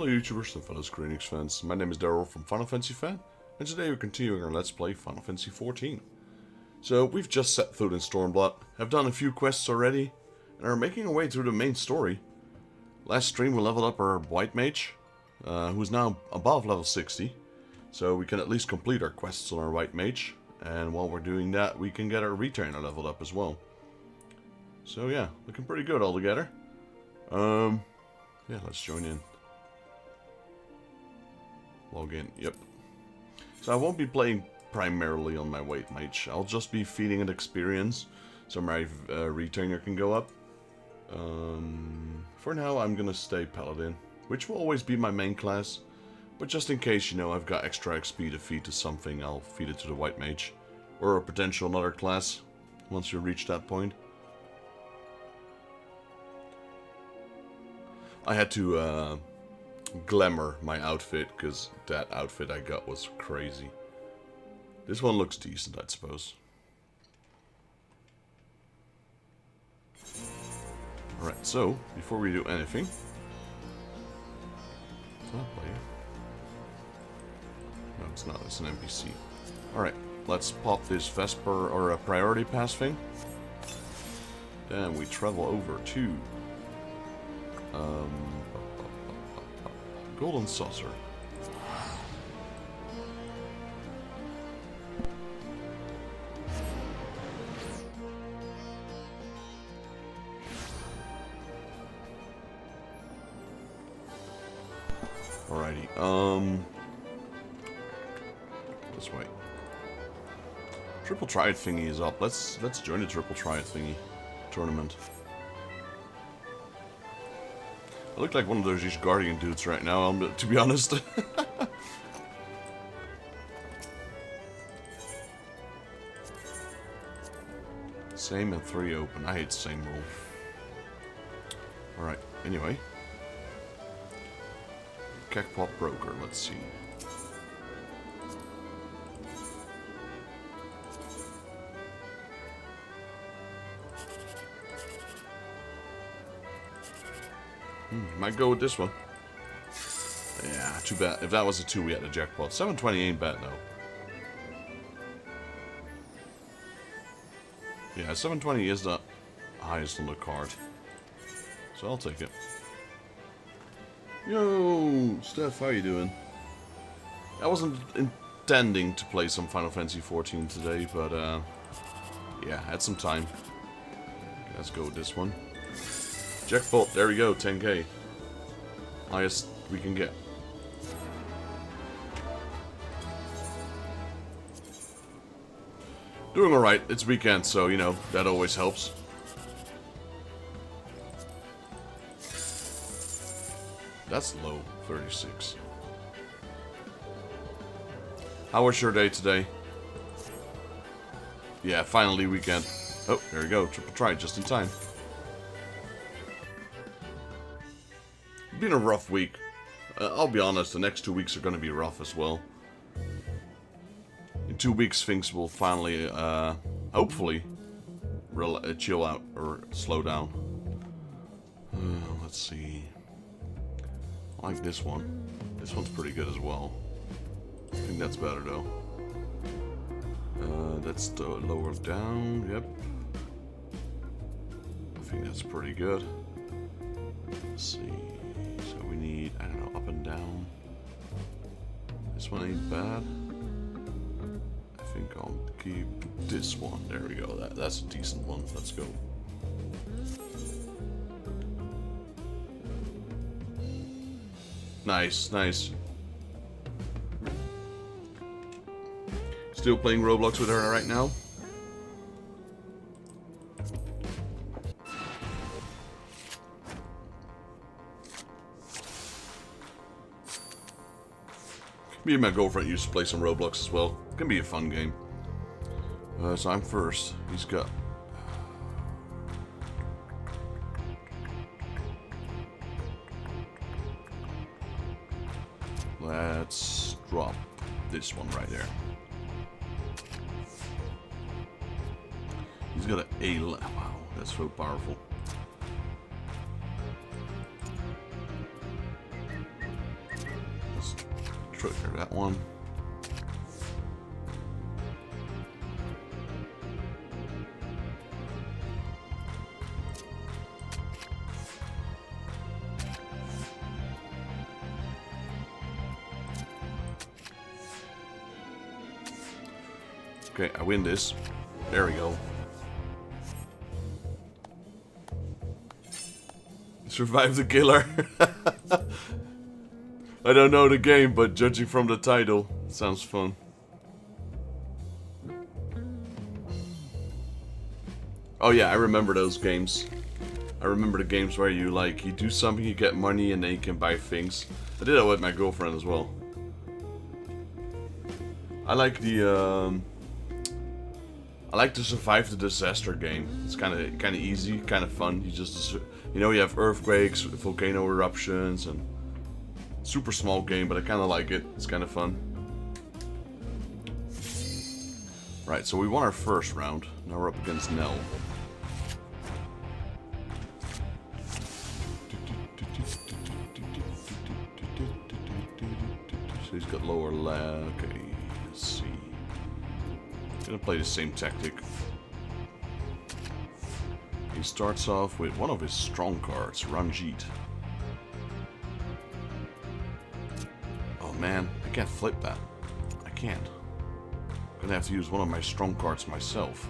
Hello YouTubers and fellow Square Enix fans, my name is Daryl from Final Fantasy Fan, and today we're continuing our Let's Play Final Fantasy XIV. So we've just set foot in Stormblood, have done a few quests already, and are making our way through the main story. Last stream we leveled up our White Mage, who's now above level 60, so we can at least complete our quests on our White Mage, and while we're doing that we can get our Retainer leveled up as well. So yeah, looking pretty good altogether. Yeah, let's join in. Log in, yep. So I won't be playing primarily on my White Mage. I'll just be feeding it experience so my Retainer can go up. For now I'm gonna stay Paladin, which will always be my main class. But just in case, you know, I've got extra XP to feed to something, I'll feed it to the White Mage. Or a potential another class, once you reach that point. I had to, glamour my outfit, because that outfit I got was crazy. This one looks decent, I suppose. Alright, so, before we do anything... No, it's not, it's an NPC. Alright, let's pop this Vesper, or a Priority Pass thing. Then we travel over to... Golden Saucer. Alrighty, this way. Triple Triad thingy is up. Let's join the Triple Triad thingy tournament. I look like one of those Guardian dudes right now, to be honest. Same and 3 open. I hate same rule. Alright, anyway. Kekpop Broker, let's see. Might go with this one. Yeah, too bad. If that was a 2, we had a jackpot. 720 ain't bad, though. Yeah, 720 is the highest on the card. So I'll take it. Yo, Steph, how you doing? I wasn't intending to play some Final Fantasy XIV today, but yeah, had some time. Let's go with this one. Jackpot, there we go, 10k. Highest we can get. Doing alright, it's weekend, so, you know, that always helps. That's low, 36. How was your day today? Yeah, finally weekend. Oh, there we go, triple try, just in time. Been a rough week. I'll be honest, the next 2 weeks are going to be rough as well. In 2 weeks things will finally, hopefully, chill out or slow down. Let's see. I like this one. This one's pretty good as well. I think that's better though. That's the lower down, yep. I think that's pretty good. Let's see. So we need, I don't know, up and down. This one ain't bad. I think I'll keep this one. There we go. That's a decent one. Let's go. Nice, nice. Still playing Roblox with her right now? Me and my girlfriend used to play some Roblox as well. It can be a fun game. So I'm first. He's got... Let's drop this one right there. He's got an A. Wow, that's so powerful. Trigger that one. Okay, I win this. There we go. Survive the killer. I don't know the game, but judging from the title, it sounds fun. Oh yeah, I remember those games. I remember the games where you you do something, you get money, and then you can buy things. I did that with my girlfriend as well. I like the survive the disaster game. It's kind of easy, kind of fun. You have earthquakes, volcano eruptions, and super small game, but I kind of like it. It's kind of fun. Right, so we won our first round. Now we're up against Nell. So he's got lower lag. Okay, let's see. Gonna play the same tactic. He starts off with one of his strong cards, Ranjit. Oh man, I can't flip that. I can't. I'm gonna have to use one of my strong cards myself.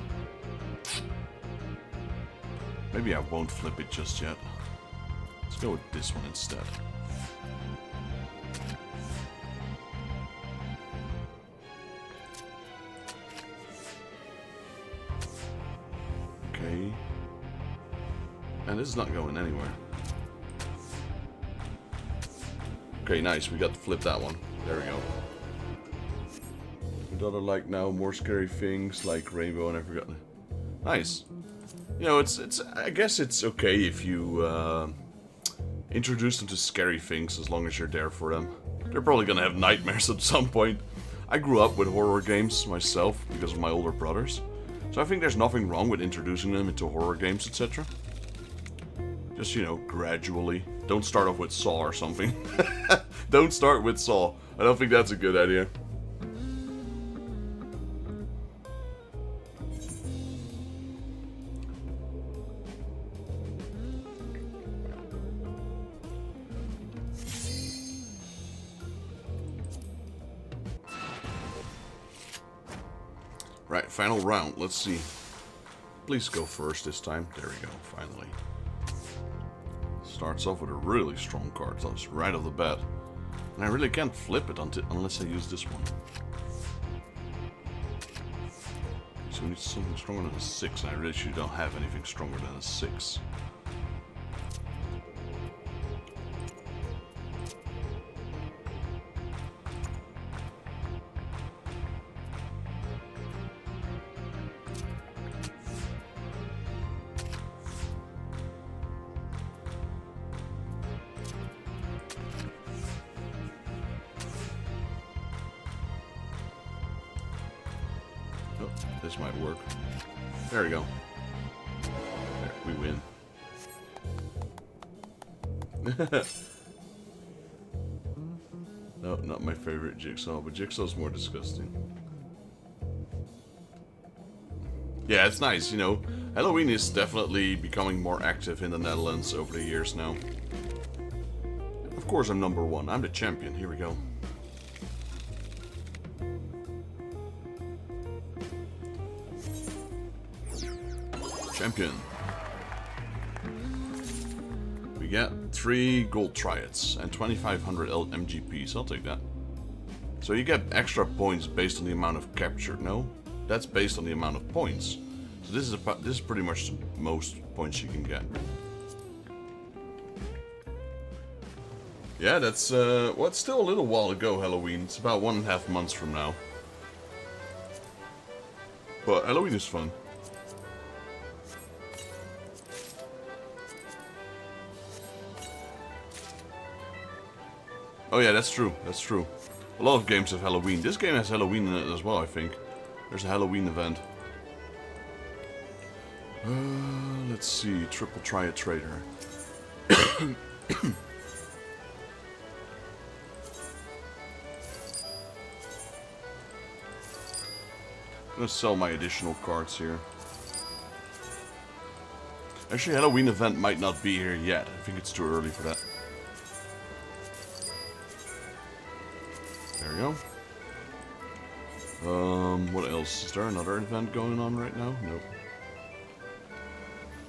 Maybe I won't flip it just yet. Let's go with this one instead. Okay. And this is not going anywhere. Okay, nice. We got to flip that one. There we go. My daughter like now more scary things like Rainbow and I forgot. Nice. You know, I guess it's okay if you introduce them to scary things as long as you're there for them. They're probably gonna have nightmares at some point. I grew up with horror games myself because of my older brothers. So I think there's nothing wrong with introducing them into horror games, etc. Just, gradually. Don't start off with Saw or something. Don't start with Saw. I don't think that's a good idea. Right, final round. Let's see. Please go first this time. There we go, finally. Starts off with a really strong card, that's right off the bat. And I really can't flip it unless I use this one. So we need something stronger than a 6, and I really don't have anything stronger than a 6. This might work. There we go. There, we win. No, not my favorite Jigsaw, but Jigsaw's more disgusting. Yeah, it's nice, Halloween is definitely becoming more active in the Netherlands over the years now. Of course I'm number 1. I'm the champion. Here we go. Champion. We get 3 gold triads and 2,500 MGPs. I'll take that. So you get extra points based on the amount of captured. No, that's based on the amount of points. So this is pretty much the most points you can get. Yeah, that's well, it's still a little while to go. Halloween. It's about 1.5 months from now. But Halloween is fun. Oh yeah, that's true. That's true. A lot of games have Halloween. This game has Halloween in it as well, I think. There's a Halloween event. Let's see. Triple Triad Trader. gonna sell my additional cards here. Actually, Halloween event might not be here yet. I think it's too early for that. There we go. What else? Is there another event going on right now? Nope.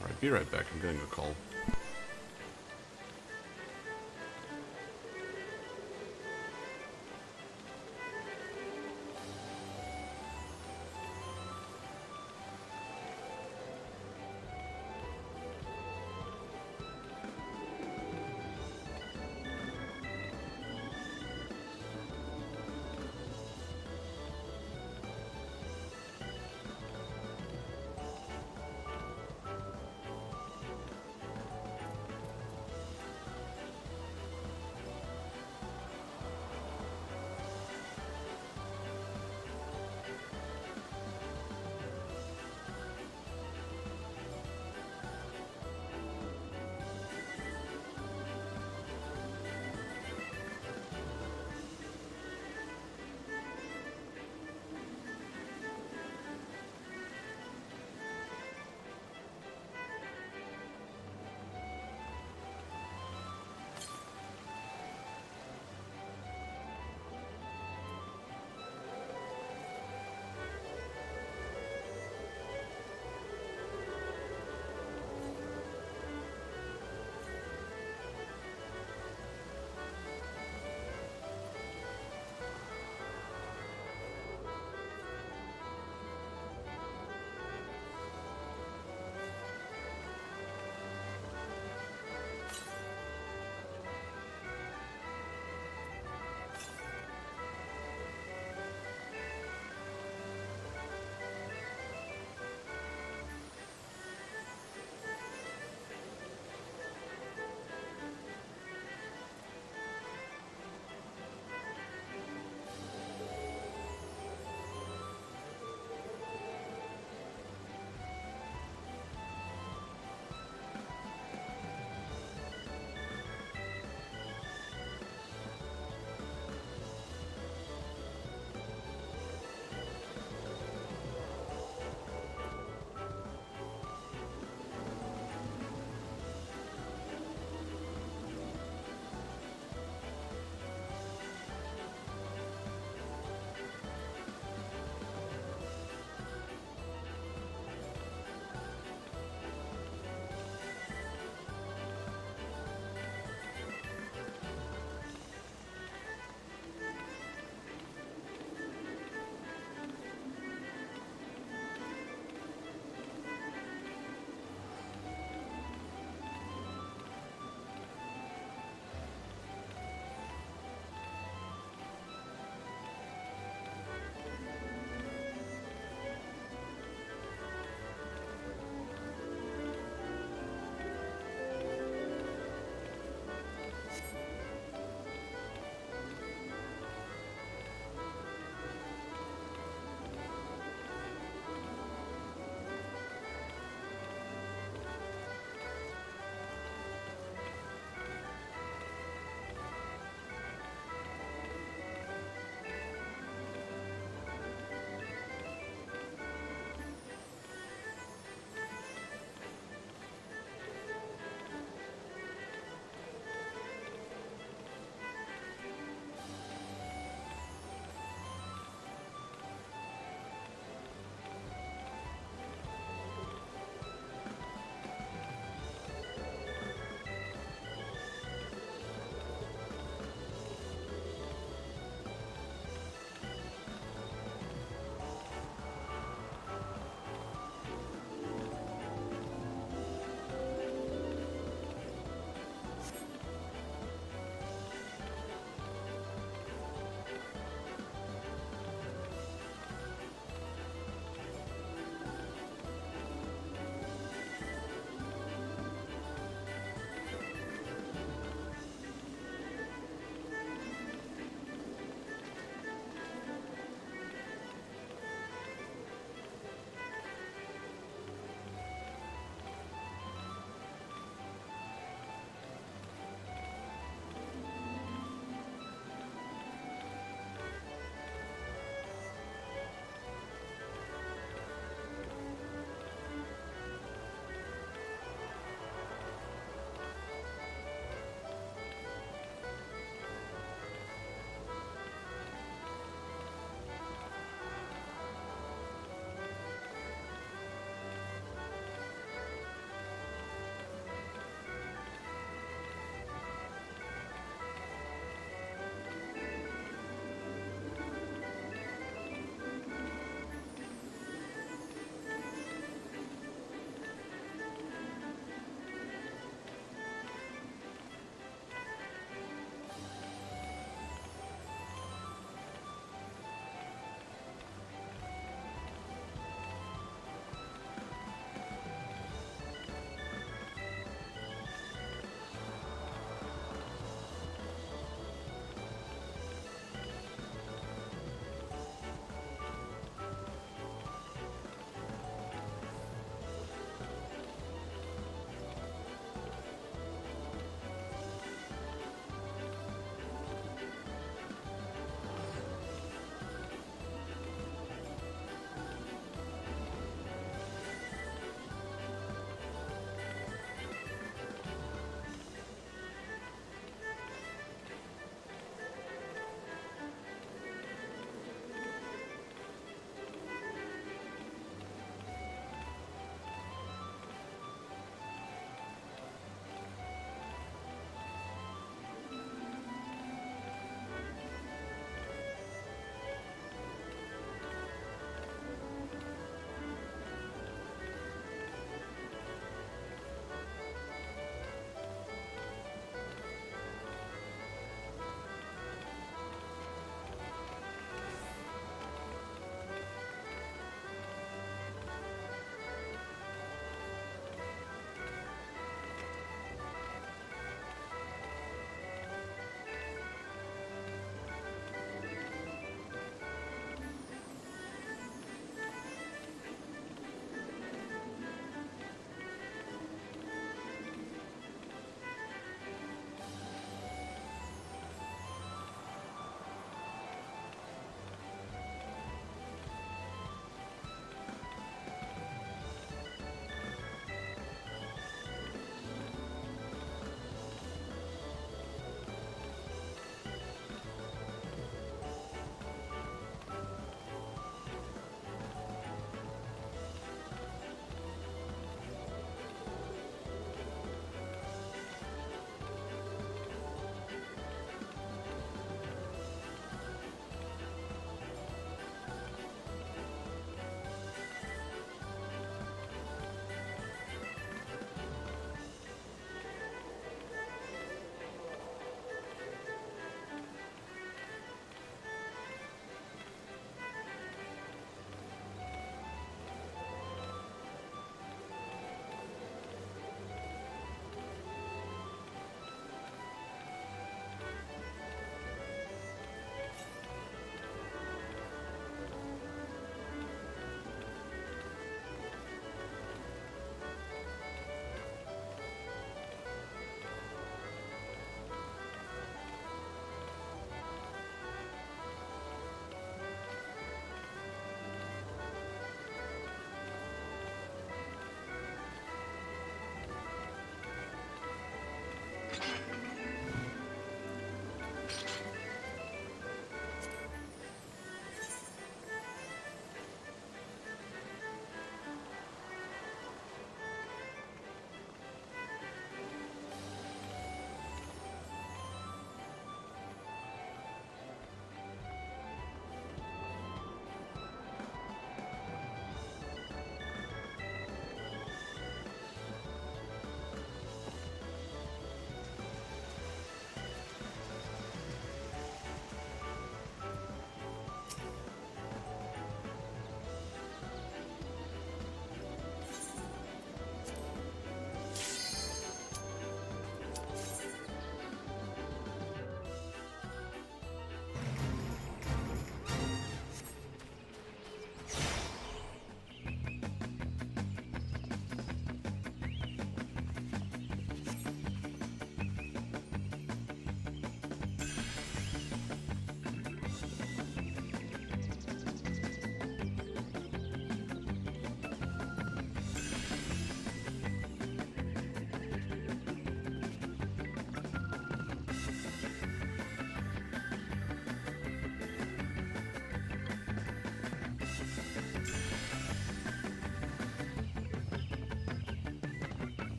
Alright, be right back. I'm getting a call.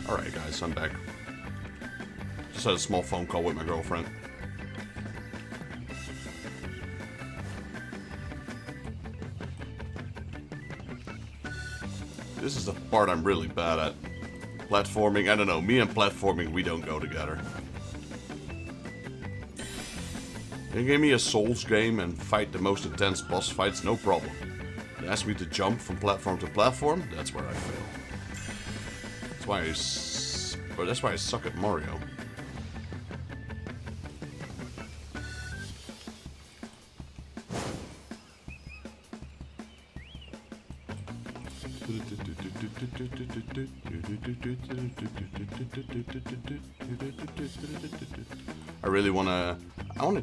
Alright guys, I'm back. Just had a small phone call with my girlfriend. This is the part I'm really bad at. Platforming, I don't know, me and platforming, we don't go together. They gave me a Souls game and fight the most intense boss fights, no problem. They asked me to jump from platform to platform, that's where I fail. That's why I suck at Mario. I really wanna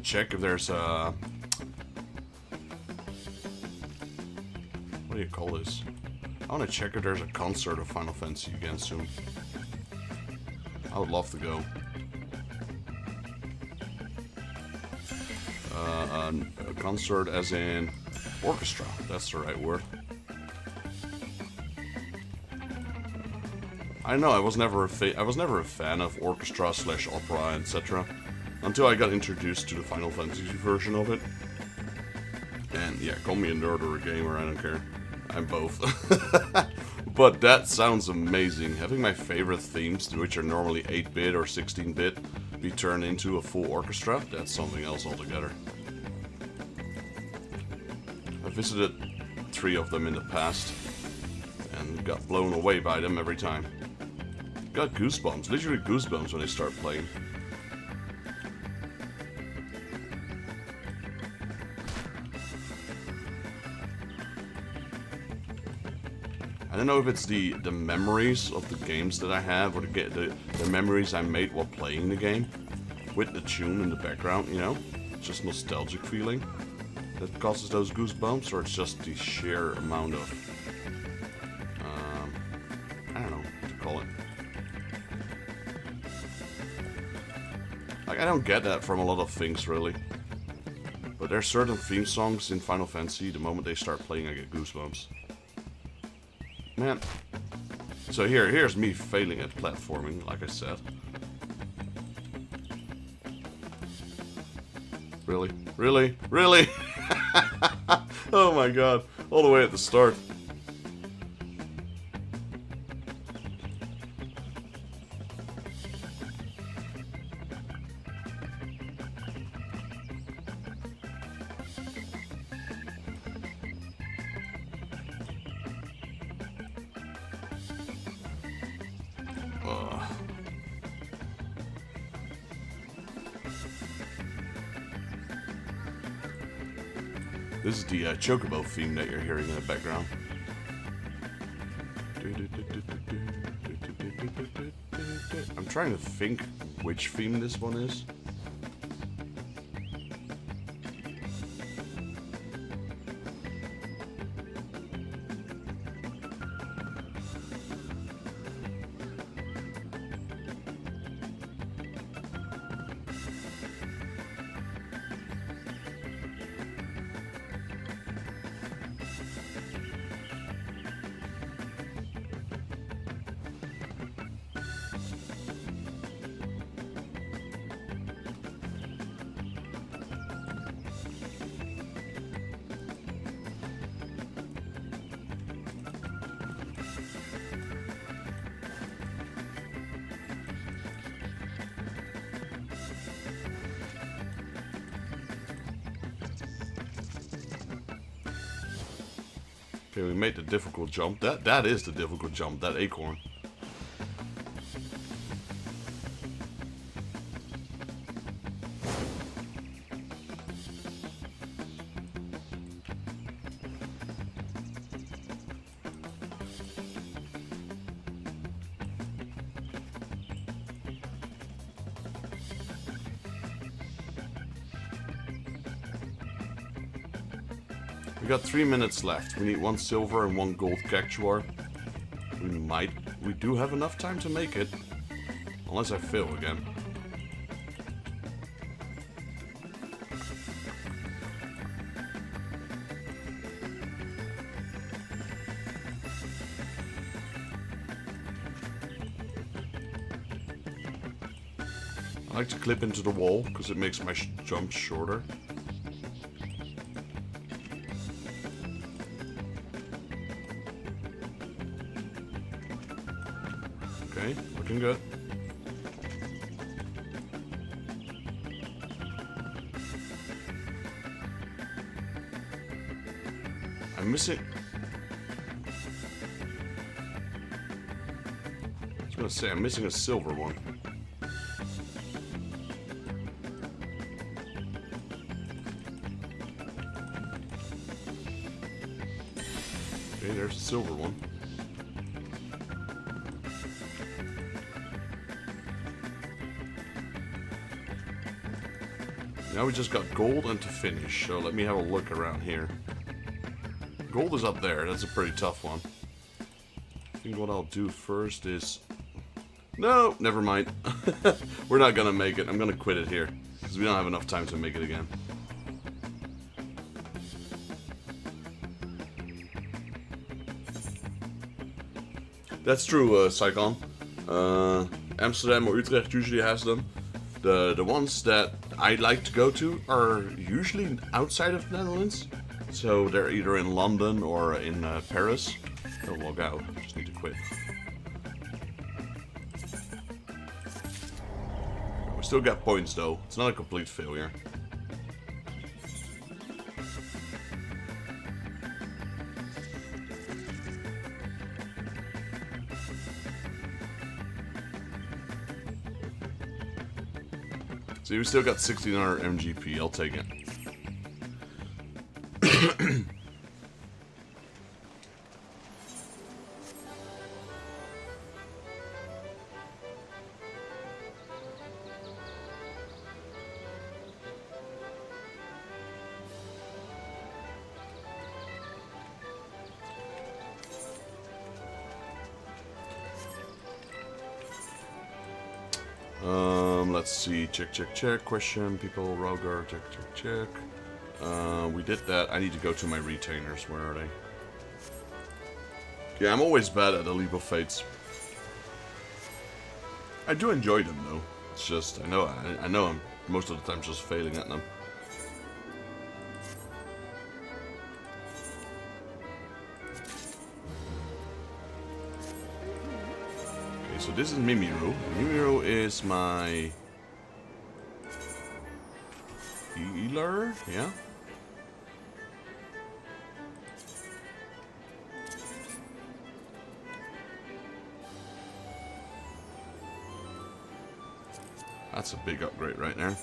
check if there's a, what do you call this? I wanna check if there's a concert of Final Fantasy again soon. I would love to go. A concert as in orchestra, that's the right word. I know I was never a fan of orchestra / opera, etc. Until I got introduced to the Final Fantasy version of it. And yeah, call me a nerd or a gamer, I don't care. I'm both. But that sounds amazing. Having my favorite themes, which are normally 8-bit or 16-bit, be turned into a full orchestra, that's something else altogether. I visited 3 of them in the past, and got blown away by them every time. Got goosebumps, literally goosebumps when they start playing. I don't know if it's the memories of the games that I have, or the memories I made while playing the game, with the tune in the background, you know? It's just nostalgic feeling that causes those goosebumps, or it's just the sheer amount of, I don't know what to call it. Like, I don't get that from a lot of things, really. But there's certain theme songs in Final Fantasy, the moment they start playing I get goosebumps. Man. So here's me failing at platforming, like I said. Really? Really? Really? Oh my god. All the way at the start. This is the Chocobo theme that you're hearing in the background. I'm trying to think which theme this one is. Okay, we made the difficult jump. That is the difficult jump, that acorn. We got 3 minutes left. We need 1 silver and 1 gold cactuar. We do have enough time to make it. Unless I fail again. I like to clip into the wall because it makes my jumps shorter. Okay, looking good. I'm missing... I was gonna say, I'm missing a silver one. Okay, there's a silver one. Now we just got gold and to finish, so let me have a look around here. Gold is up there, that's a pretty tough one. I think what I'll do first is... No, never mind. We're not gonna make it, I'm gonna quit it here. Because we don't have enough time to make it again. That's true, Saigon. Amsterdam or Utrecht usually has them. The ones that I like to go to are usually outside of the Netherlands. So they're either in London or in Paris. I'll log out, just need to quit. We still got points though, it's not a complete failure. See, we still got 1600 MGP, I'll take it. Let's see, check, question, people, Roger, check. We did that. I need to go to my retainers. Where are they? Yeah, I'm always bad at the Leap of Fates. I do enjoy them though. It's just, I know I'm most of the time just failing at them. Okay, so this is Mimiru. Mimiru is my... healer? Yeah? That's a big upgrade right there.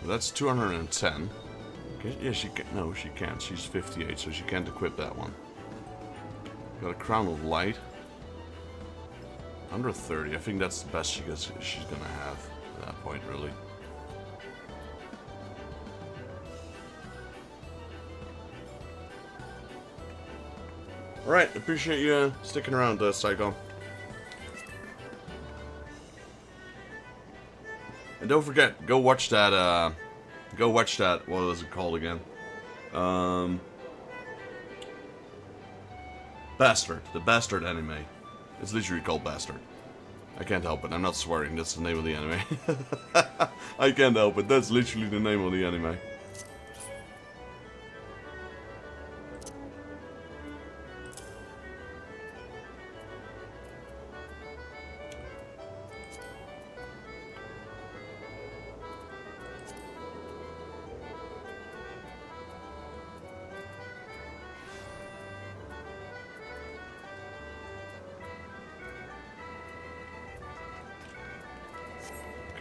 So that's 210. Okay, yeah, she can. No, she can't. She's 58, so she can't equip that one. Got a Crown of Light. 130. I think that's the best she's gonna have at that point, really. Alright, appreciate you sticking around, Psycho. And don't forget, go watch that, what was it called again? Bastard. The Bastard anime. It's literally called Bastard. I can't help it, I'm not swearing, that's the name of the anime. I can't help it, that's literally the name of the anime.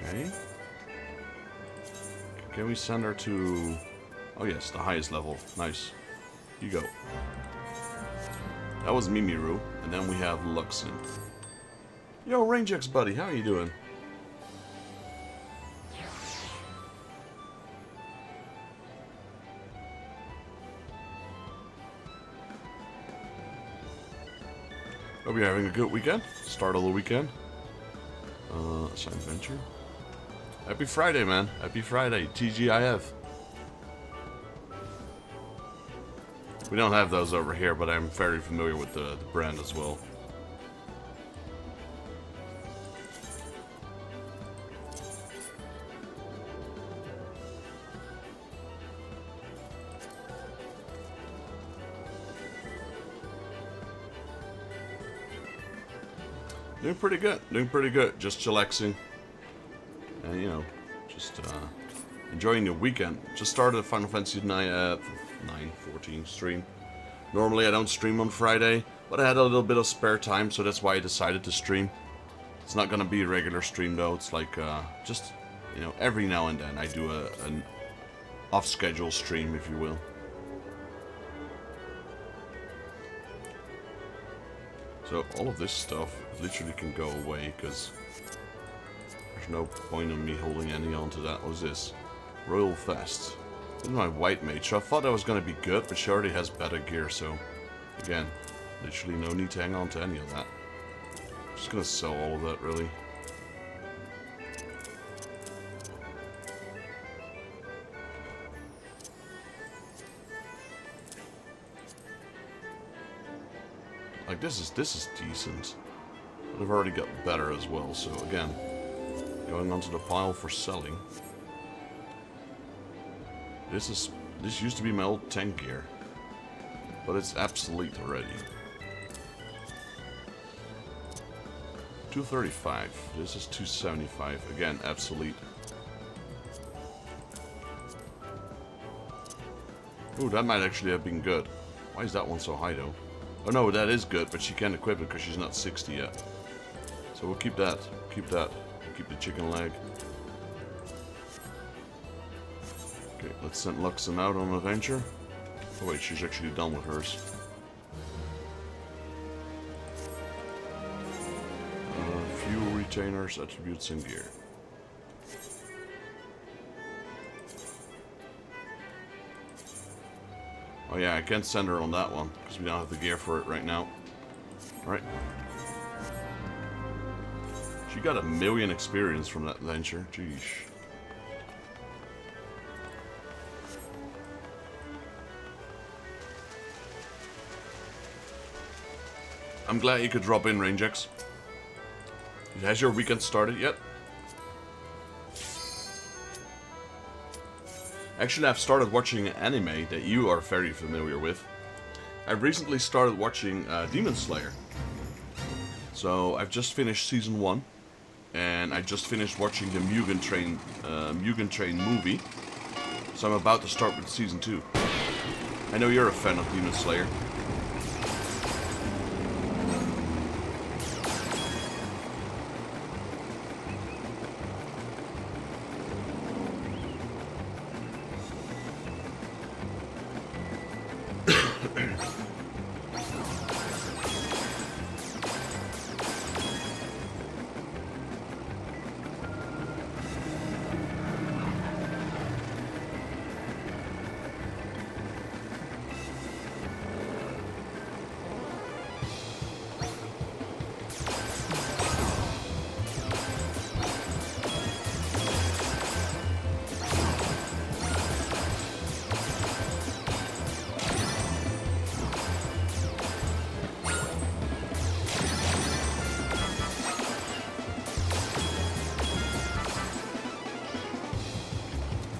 Okay. Can we send her to... Oh yes, the highest level. Nice. You go. That was Mimiru, and then we have Luxin. Yo, Rangex buddy, how are you doing? Hope you're having a good weekend. Start of the weekend. Assign Venture. Happy Friday, man. Happy Friday. TGIF. We don't have those over here, but I'm very familiar with the brand as well. Doing pretty good. Doing pretty good. Just chillaxing. And, you know, just enjoying the weekend. Just started a Final Fantasy 14 stream. Normally I don't stream on Friday, but I had a little bit of spare time, so that's why I decided to stream. It's not gonna be a regular stream though. It's like just, you know, every now and then I do an off-schedule stream, if you will. So all of this stuff literally can go away because there's no point in me holding any on to that. What is this? Royal Vest. This is my white mage. So I thought that was going to be good, but she already has better gear. So again, literally no need to hang on to any of that. I'm just going to sell all of that really. Like this is decent, but I've already got better as well. So again, going onto the pile for selling. This used to be my old tank gear, but it's obsolete already. 235. This is 275. Again, obsolete. Ooh, that might actually have been good. Why is that one so high though? Oh no, that is good, but she can't equip it because she's not 60 yet. So we'll keep that. Keep that. We'll keep the chicken leg. Okay, let's send Luxon out on an adventure. Oh wait, she's actually done with hers. Fuel retainers, attributes, and gear. Oh yeah, I can't send her on that one, because we don't have the gear for it right now. Alright. She got 1,000,000 experience from that venture. Jeez. I'm glad you could drop in, Rangex. Has your weekend started yet? Actually, I've started watching an anime that you are very familiar with. I've recently started watching Demon Slayer. So, I've just finished Season 1. And I just finished watching the Mugen Train movie. So I'm about to start with Season 2. I know you're a fan of Demon Slayer.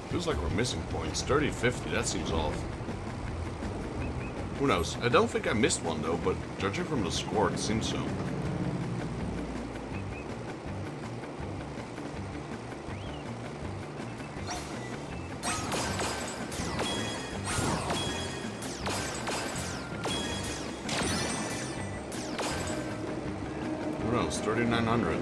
Feels like we're missing points. 30, 50, that seems off. Who knows? I don't think I missed one though, but judging from the score, it seems so. Who knows? 3,900.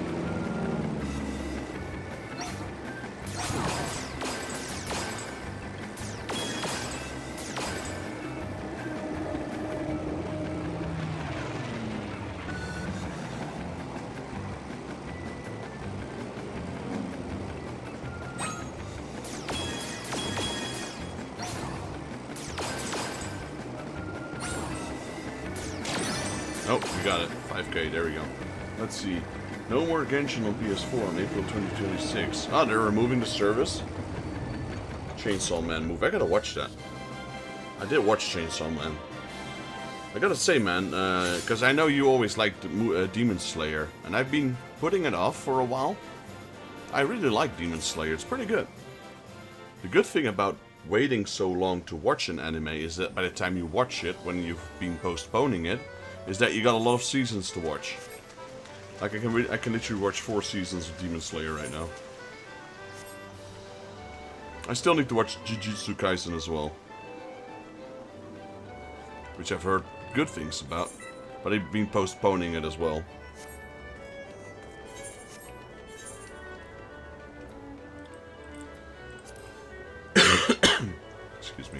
Oh, we got it. 5K, there we go. Let's see. No more Genshin on PS4 on April 2026. Ah, they're removing the service? Chainsaw Man move. I gotta watch that. I did watch Chainsaw Man. I gotta say, man, because I know you always liked Demon Slayer, and I've been putting it off for a while. I really like Demon Slayer, it's pretty good. The good thing about waiting so long to watch an anime is that by the time you watch it, when you've been postponing it, is that you got a lot of seasons to watch. Like, I can literally watch 4 seasons of Demon Slayer right now. I still need to watch Jujutsu Kaisen as well, which I've heard good things about, but I've been postponing it as well. Excuse me.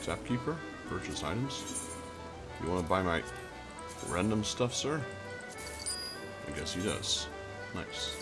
Shopkeeper? Purchase items? You want to buy my random stuff, sir? I guess he does. Nice.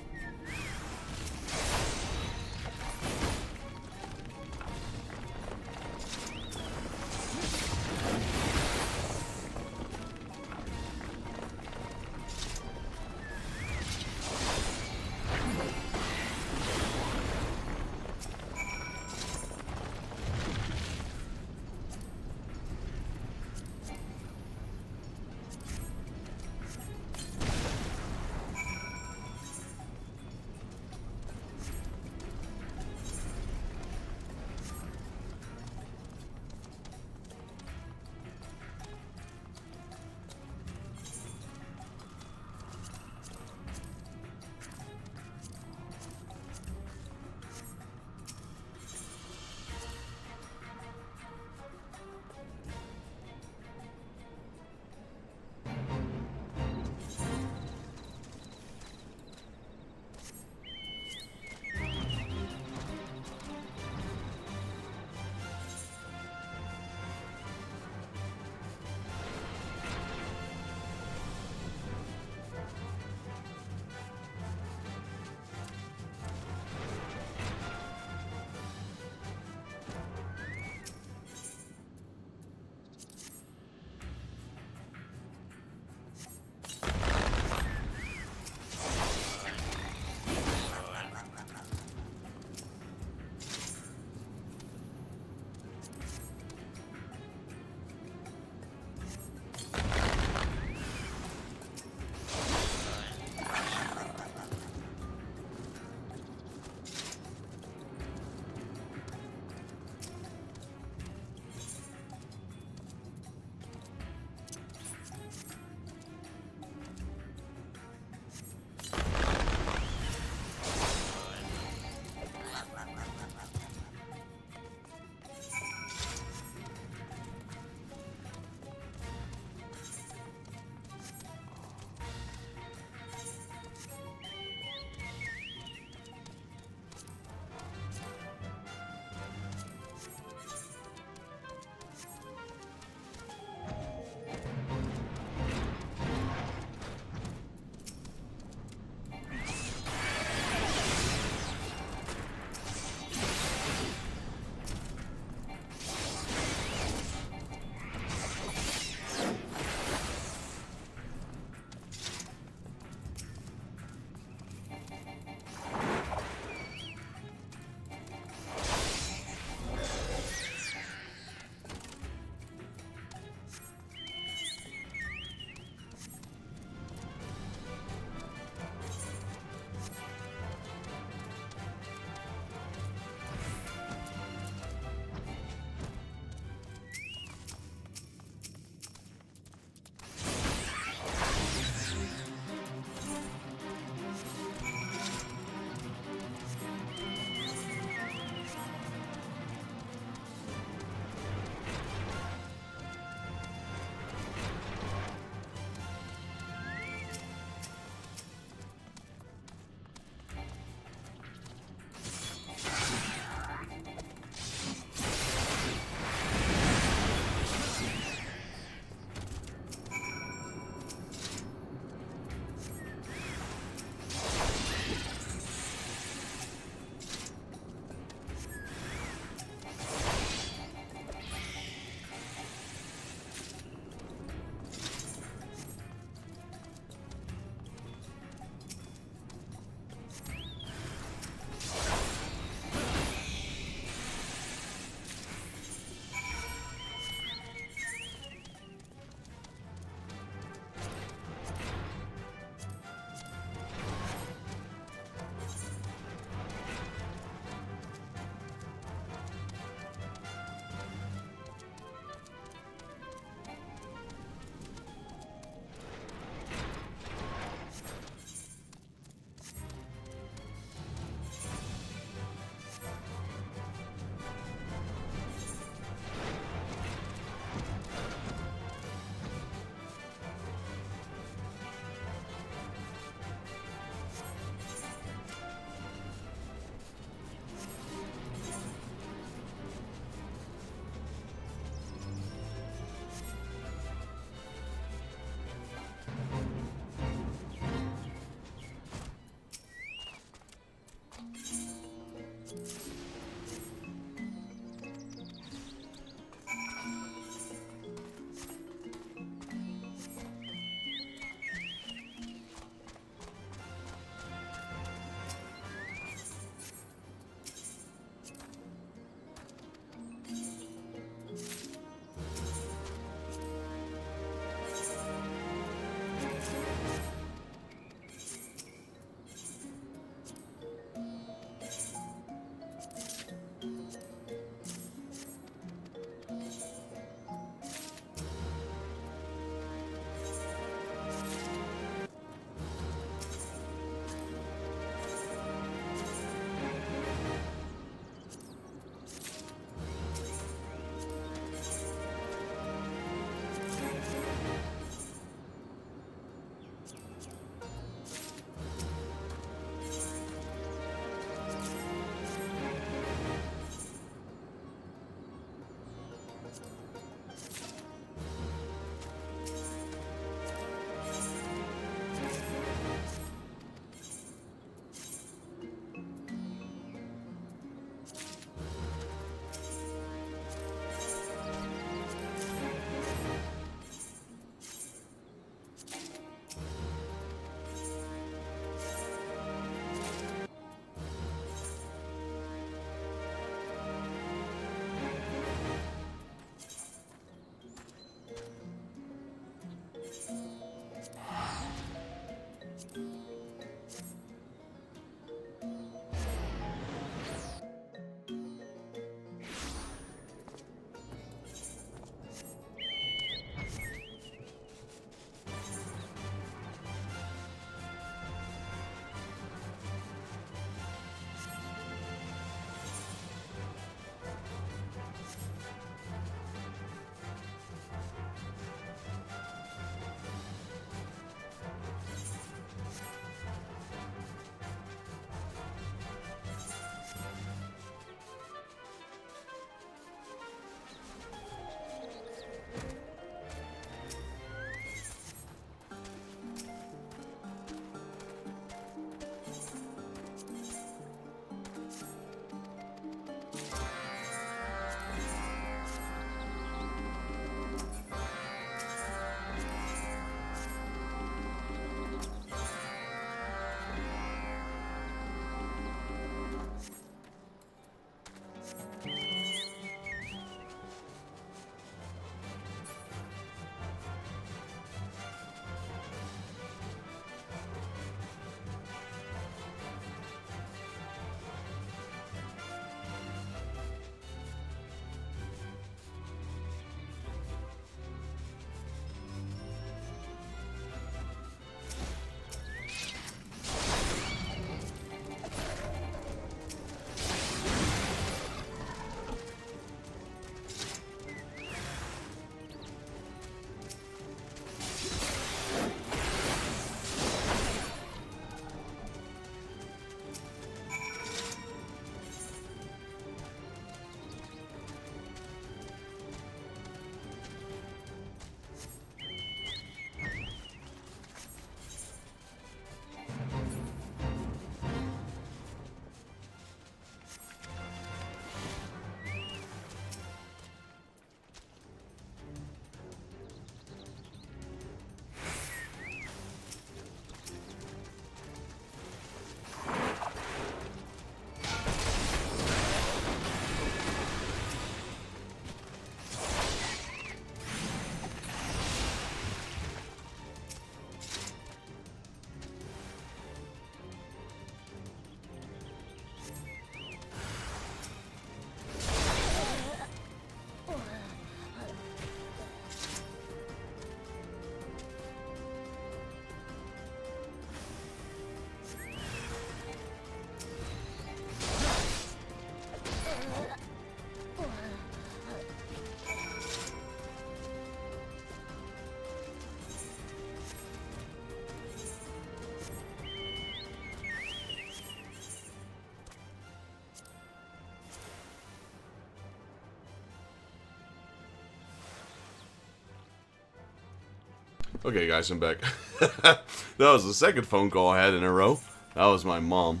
Okay, guys, I'm back. That was the second phone call I had in a row. That was my mom.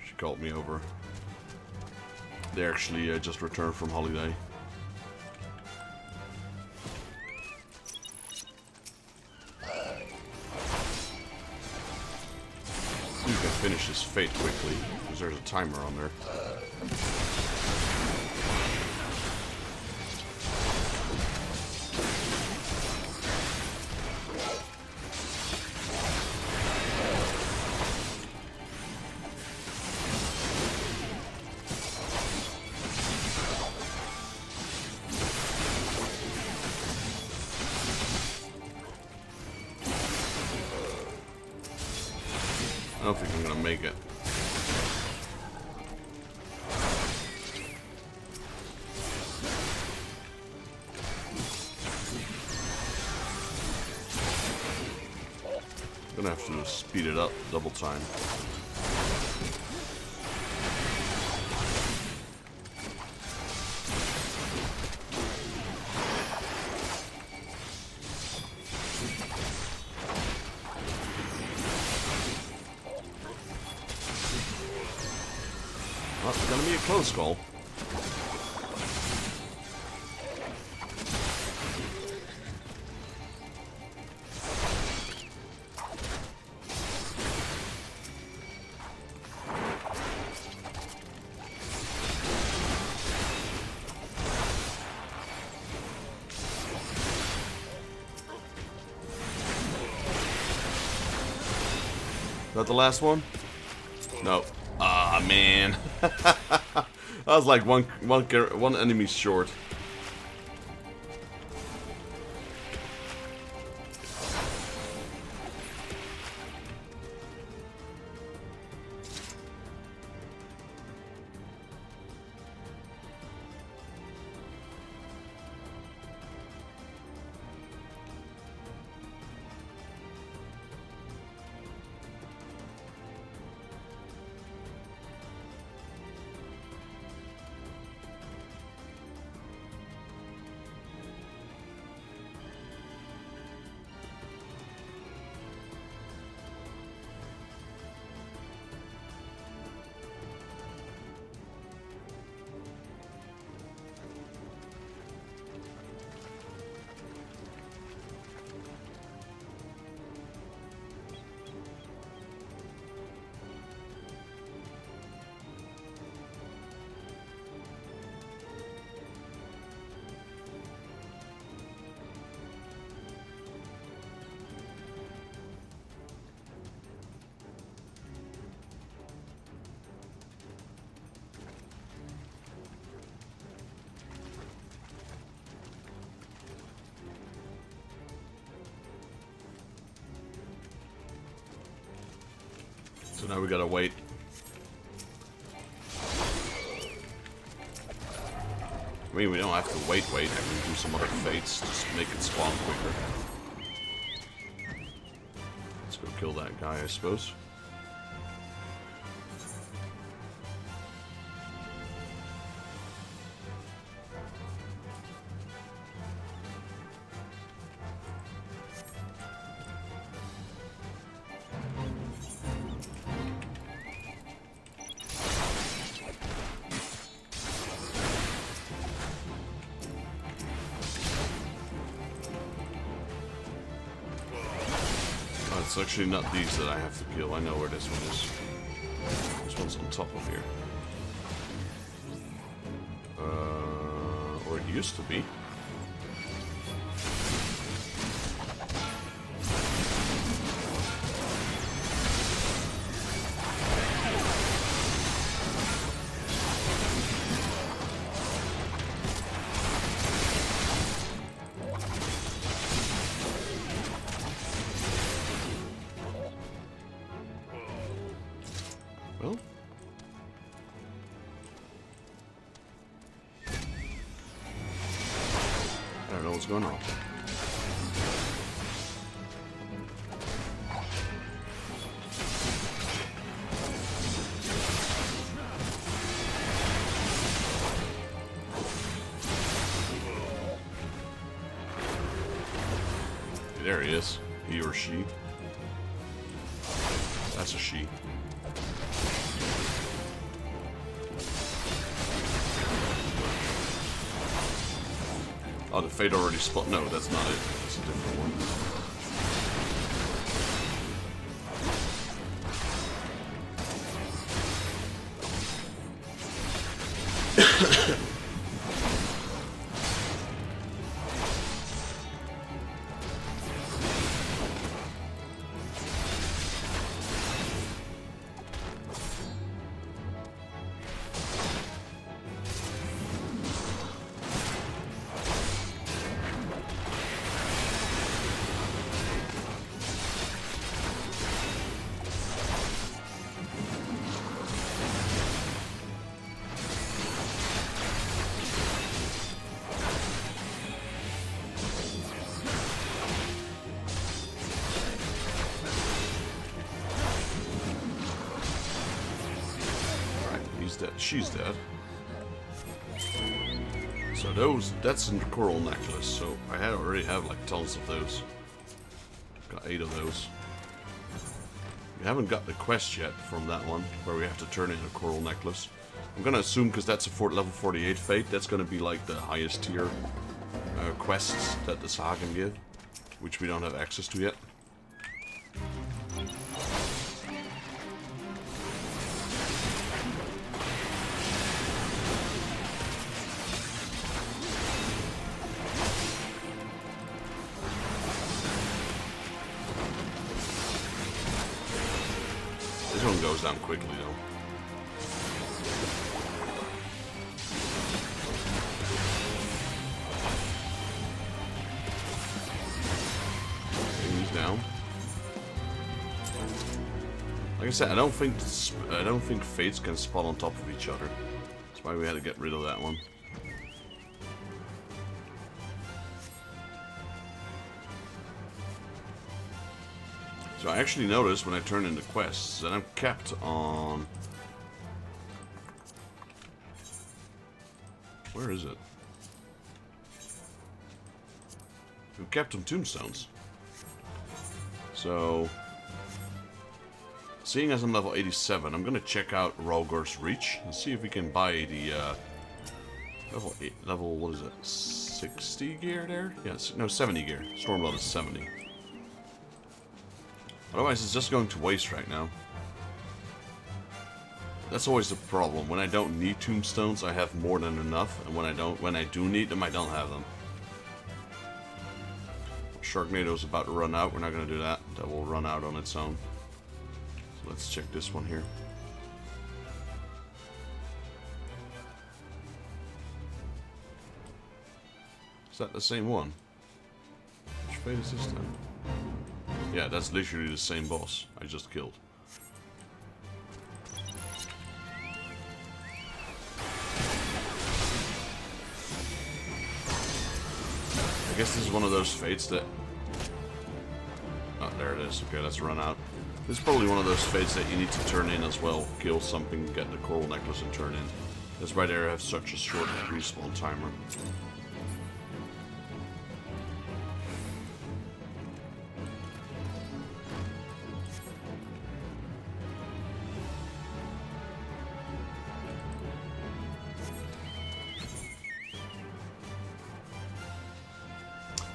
She called me over. They actually just returned from holiday. You can finish this fate quickly, because there's a timer on there. I don't think I'm gonna make it. Gonna have to speed it up double time. Well, it's gonna be a close call. Is that the last one? No. Ah, man. I was like one enemy short. So now we gotta wait. I mean, we don't have to wait. I can do some other fates, just make it spawn quicker. Let's go kill that guy, I suppose. It's actually not these that I have to kill. I know where this one is. This one's on top of here. Or it used to be. Well, I don't know what's going on. There he is. He or she. That's a she. Oh, the fate already spot. No, that's not it. It's a different one. Dead. She's dead. So that's in the coral necklace. So I already have like tons of those. Got 8 of those. We haven't got the quest yet from that one, where we have to turn in a coral necklace. I'm gonna assume, because that's a level 48 fate, that's gonna be like the highest tier quests that the Saga can give, which we don't have access to yet. This one goes down quickly, though. Okay, he's down. Like I said, I don't think fates can spawn on top of each other. That's why we had to get rid of that one. So I actually noticed when I turn in the quests that I'm kept on... Where is it? I'm kept on tombstones. So... Seeing as I'm level 87, I'm gonna check out Rogor's Reach and see if we can buy the level, what is it, 60 gear there? Yes, no, 70 gear. Stormblood is 70. Otherwise, it's just going to waste right now. That's always the problem. When I don't need tombstones, I have more than enough, and when I do need them, I don't have them. Sharknado's about to run out. We're not going to do that. That will run out on its own. So let's check this one here. Is that the same one? Which fate is this time? Yeah, that's literally the same boss I just killed. I guess this is one of those fates that... Oh, there it is. Okay, let's run out. This is probably one of those fates that you need to turn in as well. Kill something, get the coral necklace, and turn in. That's why they have such a short respawn timer.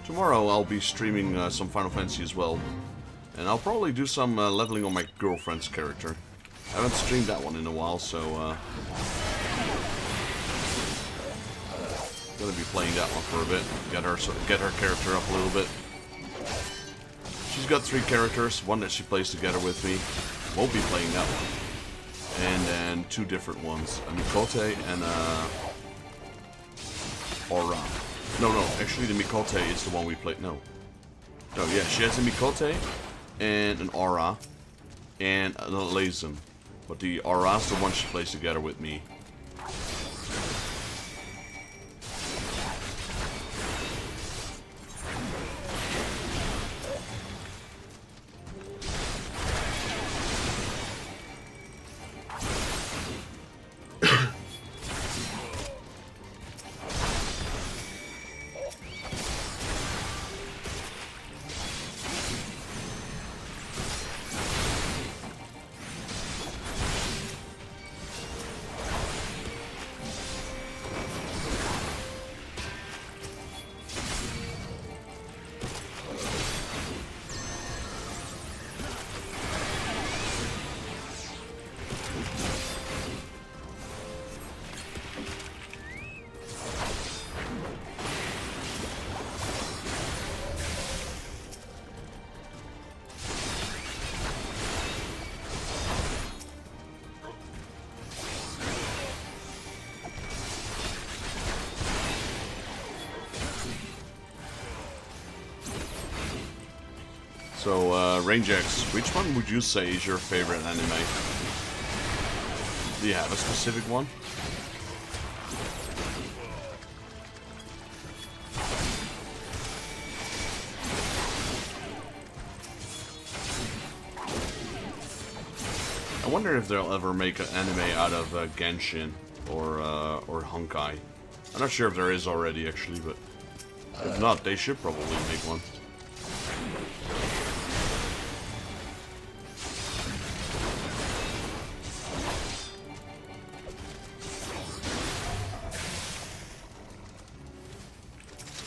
Tomorrow I'll be streaming some Final Fantasy as well, and I'll probably do some leveling on my girlfriend's character. I haven't streamed that one in a while, so gonna be playing that one for a bit. Get her character up a little bit. She's got 3 characters, one that she plays together with me. Won't be playing that one, and then 2 different ones: a Mikote and a Aura. No, actually the Mikote is the one we played. No, yeah, she has a Mikote and an Aura and a Lazen. But the Aura is the one she plays together with me. So, Rangex, which one would you say is your favorite anime? Do you have a specific one? I wonder if they'll ever make an anime out of Genshin or Honkai. I'm not sure if there is already, actually, but if not, they should probably make one.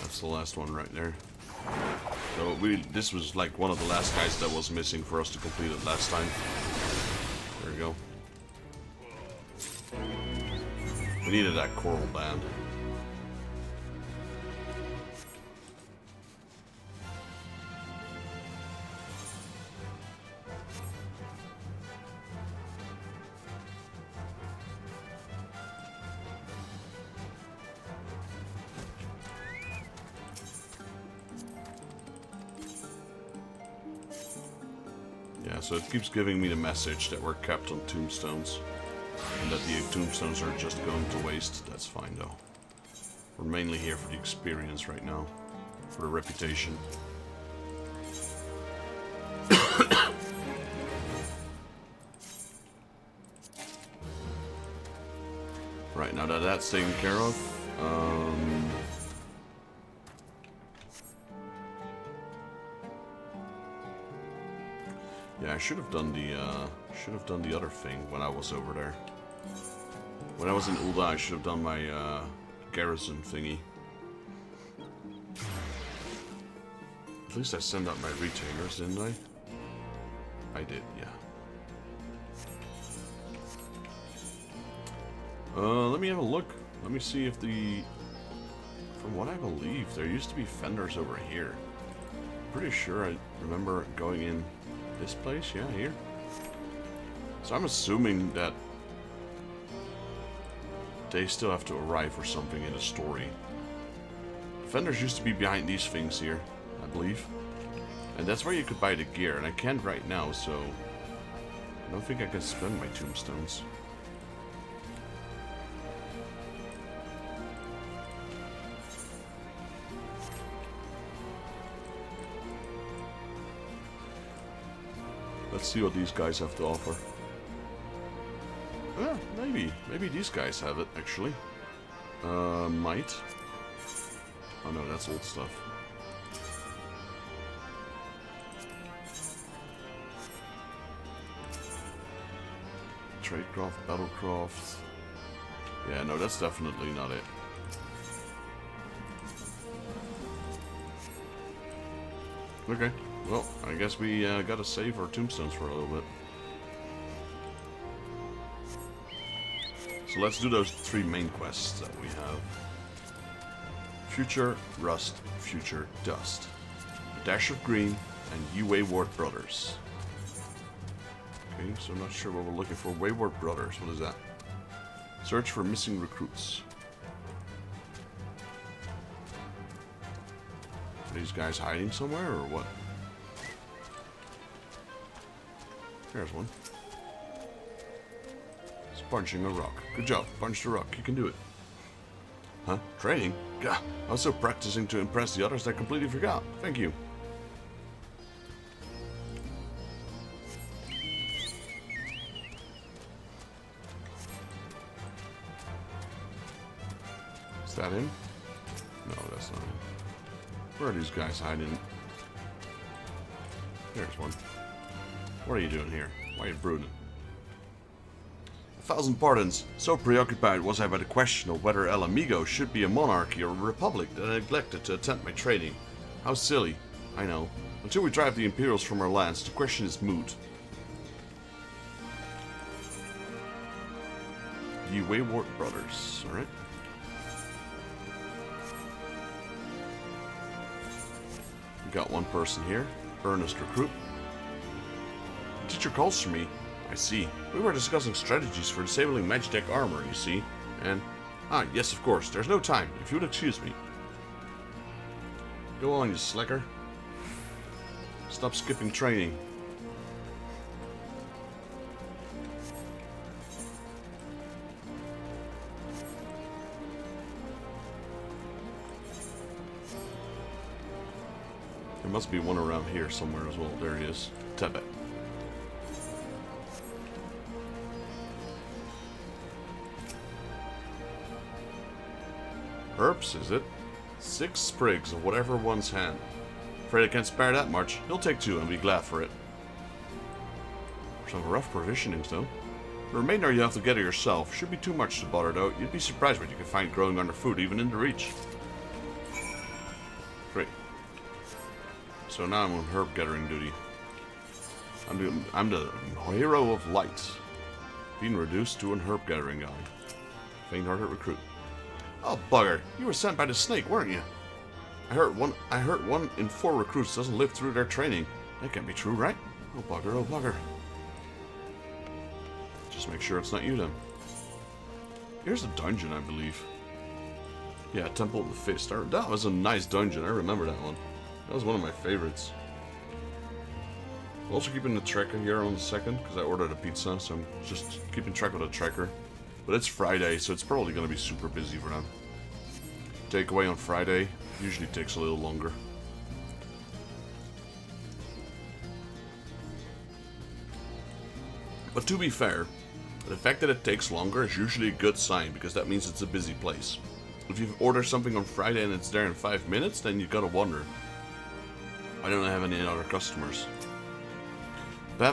That's the last one right there. So this was like one of the last guys that was missing for us to complete it last time. There we go. We needed that coral band. Yeah, so it keeps giving me the message that we're kept on tombstones. And that the tombstones are just going to waste. That's fine though. We're mainly here for the experience right now. For the reputation. Right, now that that's taken care of, yeah, I should have done the other thing when I was over there. When I was in Ul'dah, I should have done my garrison thingy. At least I sent out my retainers, didn't I? I did, yeah. Let me have a look. Let me see if the... From what I believe, there used to be fenders over here. Pretty sure I remember going in this place, yeah, here. So I'm assuming that they still have to arrive for something in the story. Fenders used to be behind these things here, I believe. And that's where you could buy the gear, and I can't right now, so I don't think I can spend my tombstones. Let's see what these guys have to offer. Ah, maybe these guys have it, actually. Might. Oh no, that's old stuff. Tradecraft, Battlecraft. Yeah, no, that's definitely not it. Okay, well, I guess we gotta save our tombstones for a little bit. So let's do those 3 main quests that we have. Future Rust, Future Dust. A Dash of Green, and You Wayward Brothers. Okay, so I'm not sure what we're looking for. Wayward Brothers, what is that? Search for missing recruits. Are these guys hiding somewhere, or what? There's one. It's punching a rock. Good job, punch the rock. You can do it. Huh? Training? Gah, I was so practicing to impress the others that I completely forgot. Thank you. Is that him? No, that's not him. Where are these guys hiding? There's one. What are you doing here? Why are you brooding? 1,000 pardons. So preoccupied was I by the question of whether El Amigo should be a monarchy or a republic that I neglected to attempt my training. How silly. I know. Until we drive the Imperials from our lands, the question is moot. Ye Wayward Brothers, alright? We got one person here. Earnest recruit. The teacher calls for me. I see. We were discussing strategies for disabling Magitech armor, you see. And... Ah, yes, of course. There's no time. If you would excuse me. Go on, you slacker. Stop skipping training. There must be one around here somewhere as well. There he is. Tebet. Herbs, is it? 6 sprigs of whatever one's hand. Afraid I can't spare that much. He'll take 2 and be glad for it. Some rough provisionings, though. The remainder you have to gather yourself. Should be too much to bother, though. You'd be surprised what you can find growing under food, even in the reach. Great. So now I'm on herb gathering duty. I'm the hero of light. Being reduced to an herb gathering guy. Faint-hearted recruit. Oh, bugger. You were sent by the snake, weren't you? I heard 1 in 4 recruits doesn't live through their training. That can't be true, right? Oh, bugger, oh, bugger. Just make sure it's not you, then. Here's a dungeon, I believe. Yeah, Temple of the Fist. That was a nice dungeon. I remember that one. That was one of my favorites. I'm also keeping the tracker here on the second, because I ordered a pizza, so I'm just keeping track of the tracker. But it's Friday, so it's probably going to be super busy for them. Takeaway on Friday usually takes a little longer. But to be fair, the fact that it takes longer is usually a good sign, because that means it's a busy place. If you order something on Friday and it's there in 5 minutes, then you gotta wonder, I don't have any other customers. The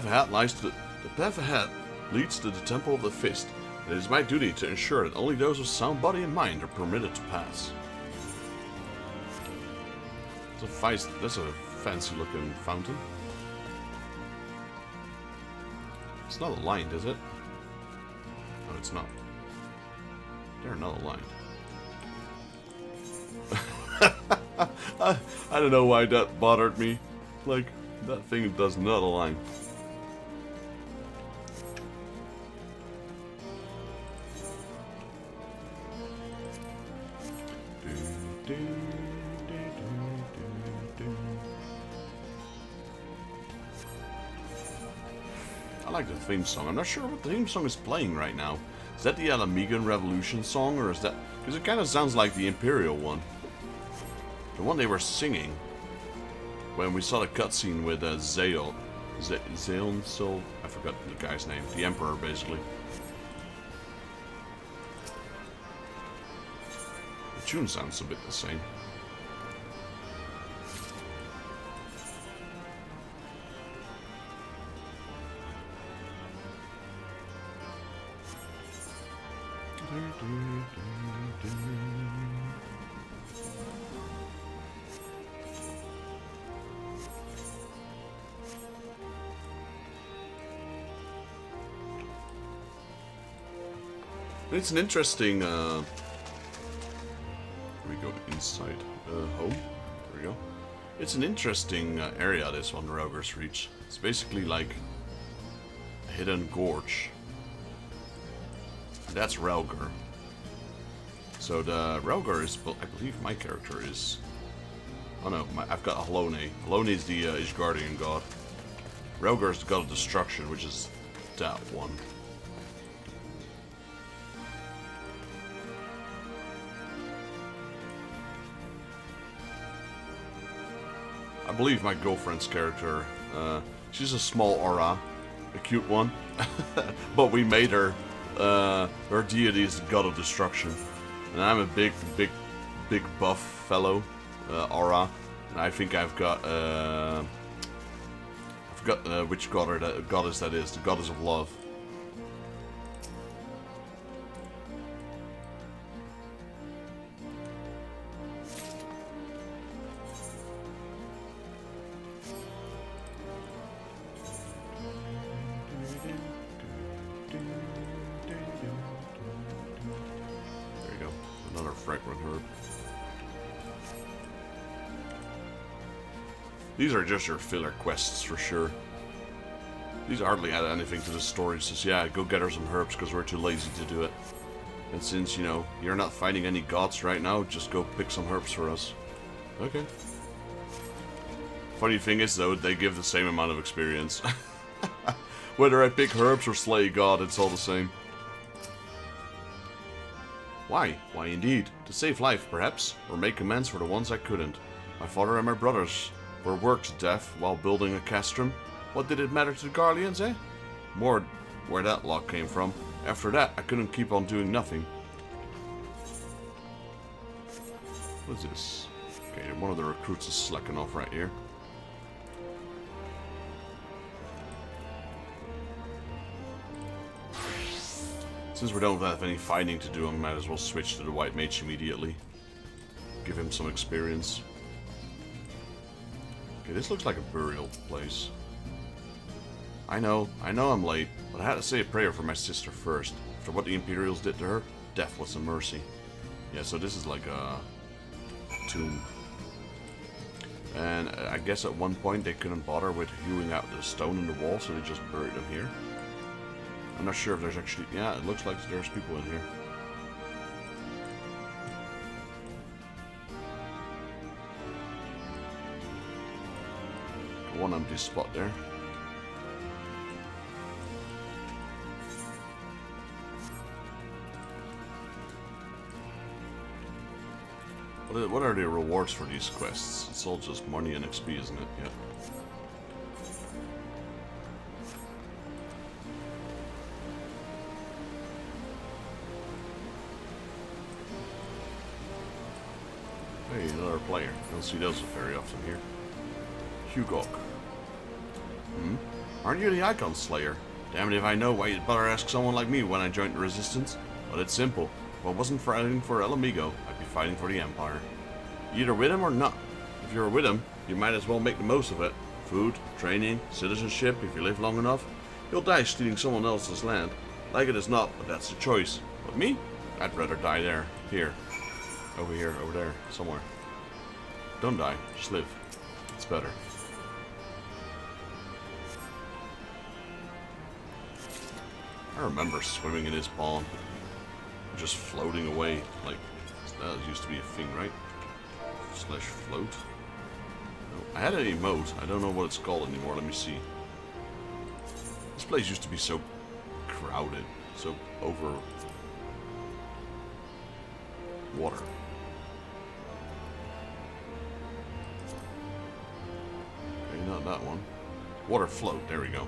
path ahead leads to the Temple of the Fist. It is my duty to ensure that only those with sound body and mind are permitted to pass. That's a fancy looking fountain. It's not aligned, is it? No, it's not. They're not aligned. I don't know why that bothered me. Like, that thing does not align. I like the theme song. I'm not sure what the theme song is playing right now. Is that the Alamigan Revolution song, or is that... Because it kind of sounds like the Imperial one. The one they were singing when we saw the cutscene with Zeon. Zeon, I forgot the guy's name. The Emperor, basically. The tune sounds a bit the same. It's an interesting, we go inside, home, there we go. It's an interesting area, this one, Rauger's Reach. It's basically like a hidden gorge. That's Rauger. So the Rauger is, I believe my character is, oh no, I've got Halone. Halone is the Ishgardian god. Rauger is the god of destruction, which is that one. I believe my girlfriend's character, she's a small aura, a cute one, but we made her, her deity is the god of destruction, and I'm a big buff fellow, aura, and I think I've got, I forgot which goddess that is, the goddess of love. These are just your filler quests for sure. These hardly add anything to the story. It's just, yeah, go get her some herbs because we're too lazy to do it. And since, you know, you're not fighting any gods right now, just go pick some herbs for us. Okay. Funny thing is, though, they give the same amount of experience. Whether I pick herbs or slay God, it's all the same. Why? Why indeed. To save life, perhaps, or make amends for the ones I couldn't. My father and my brothers were worked to death while building a castrum. What did it matter to the Garleans, eh? More where that luck came from. After that, I couldn't keep on doing nothing. What is this? Okay, one of the recruits is slacking off right here. Since we don't have any fighting to do, I might as well switch to the White Mage immediately. Give him some experience. Okay, this looks like a burial place. I know I'm late, but I had to say a prayer for my sister first. After what the Imperials did to her, death was a mercy. Yeah, so this is like a tomb. And I guess at one point they couldn't bother with hewing out the stone in the wall, so they just buried them here. I'm not sure if there's actually... Yeah, it looks like there's people in here. One empty spot there. What are the rewards for these quests? It's all just money and XP, isn't it? Yeah. Hey, another player. Don't see those very often here. Hugok. Aren't you the Icon Slayer? Damn it if I know why you'd bother ask someone like me when I joined the Resistance. But it's simple. If I wasn't fighting for El Amigo, I'd be fighting for the Empire. Either with him or not. If you're with him, you might as well make the most of it. Food, training, citizenship, if you live long enough. You'll die stealing someone else's land. Like it is not, but that's the choice. But me? I'd rather die there. Here. Over here, over there, somewhere. Don't die, just live. It's better. I remember swimming in this pond. Just floating away. Like, that used to be a thing, right? Slash float. No, I had an emote. I don't know what it's called anymore. Let me see. This place used to be so crowded. So over... water. Okay, not that one. Water float. There we go.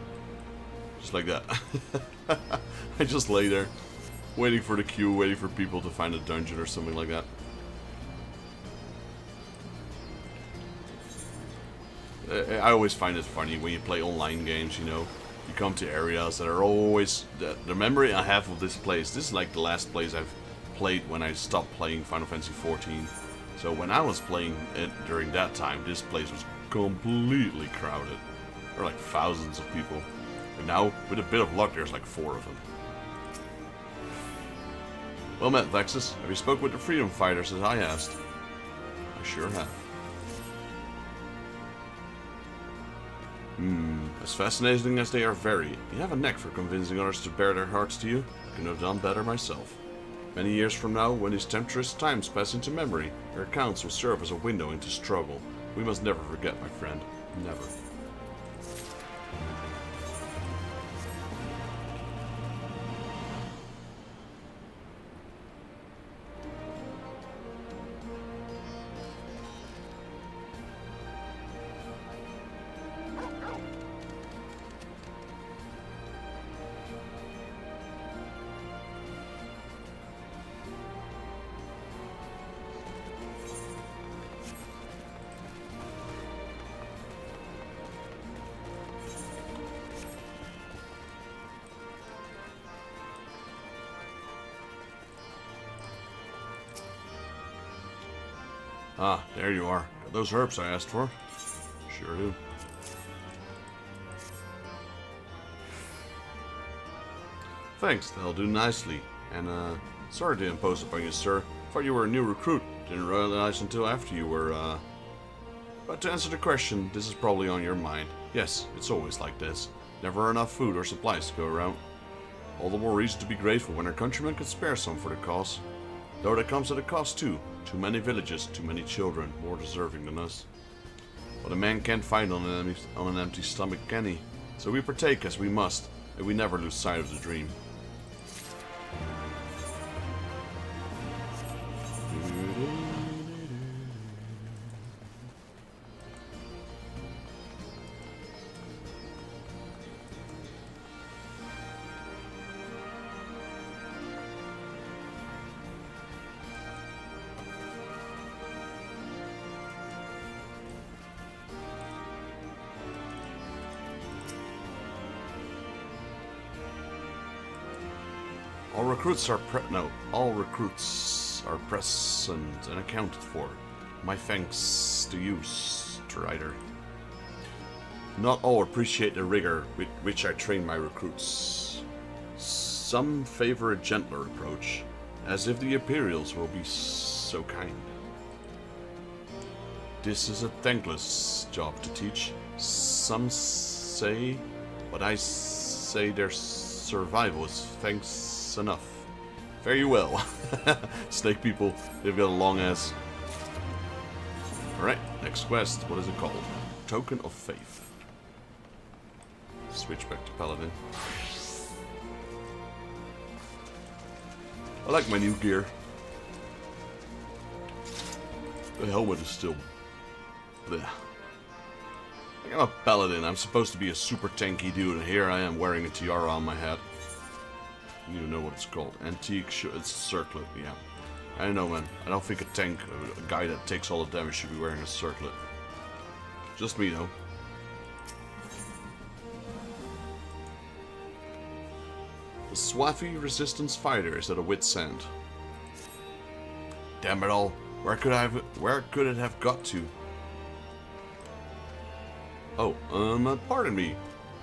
Just like that. I just lay there, waiting for the queue, waiting for people to find a dungeon or something like that. I always find it funny when you play online games, you know. You come to areas that are always... The memory I have of this place, this is like the last place I've played when I stopped playing Final Fantasy XIV. So when I was playing it during that time, this place was completely crowded. There were like thousands of people. And now, with a bit of luck, there's like 4 of them. Well met, Vexus. Have you spoke with the freedom fighters as I asked? I sure have. As fascinating as they are very, you have a knack for convincing others to bare their hearts to you. I could have done better myself. Many years from now, when these tempestuous times pass into memory, their accounts will serve as a window into struggle. We must never forget, my friend. Never. Ah, there you are. Got those herbs I asked for. Sure do. Thanks, that'll do nicely. And, sorry to impose upon you, sir. Thought you were a new recruit. Didn't realize until after you were, But to answer the question, this is probably on your mind. Yes, it's always like this. Never enough food or supplies to go around. All the more reason to be grateful when our countrymen could spare some for the cause. Though that comes at a cost too. Too many villages, too many children, more deserving than us. But a man can't fight on an empty stomach, can he? So we partake as we must, and we never lose sight of the dream. All recruits are present and accounted for. My thanks to you, Strider. Not all appreciate the rigor with which I train my recruits. Some favor a gentler approach, as if the Imperials will be so kind. This is a thankless job to teach. Some say, but I say their survival is thanks enough. Very well. Snake people, they've got a long ass. Alright, next quest. What is it called? Token of Faith. Switch back to Paladin. I like my new gear. The helmet is still... bleh. I'm a Paladin. I'm supposed to be a super tanky dude, and here I am wearing a tiara on my head. You don't know what it's called. Antique, it's a circlet, yeah. I don't know, man. I don't think a tank, a guy that takes all the damage should be wearing a circlet. Just me, though. The Swathi Resistance Fighter is at a wit's end. Damn it all. Where could it have got to? Oh, pardon me.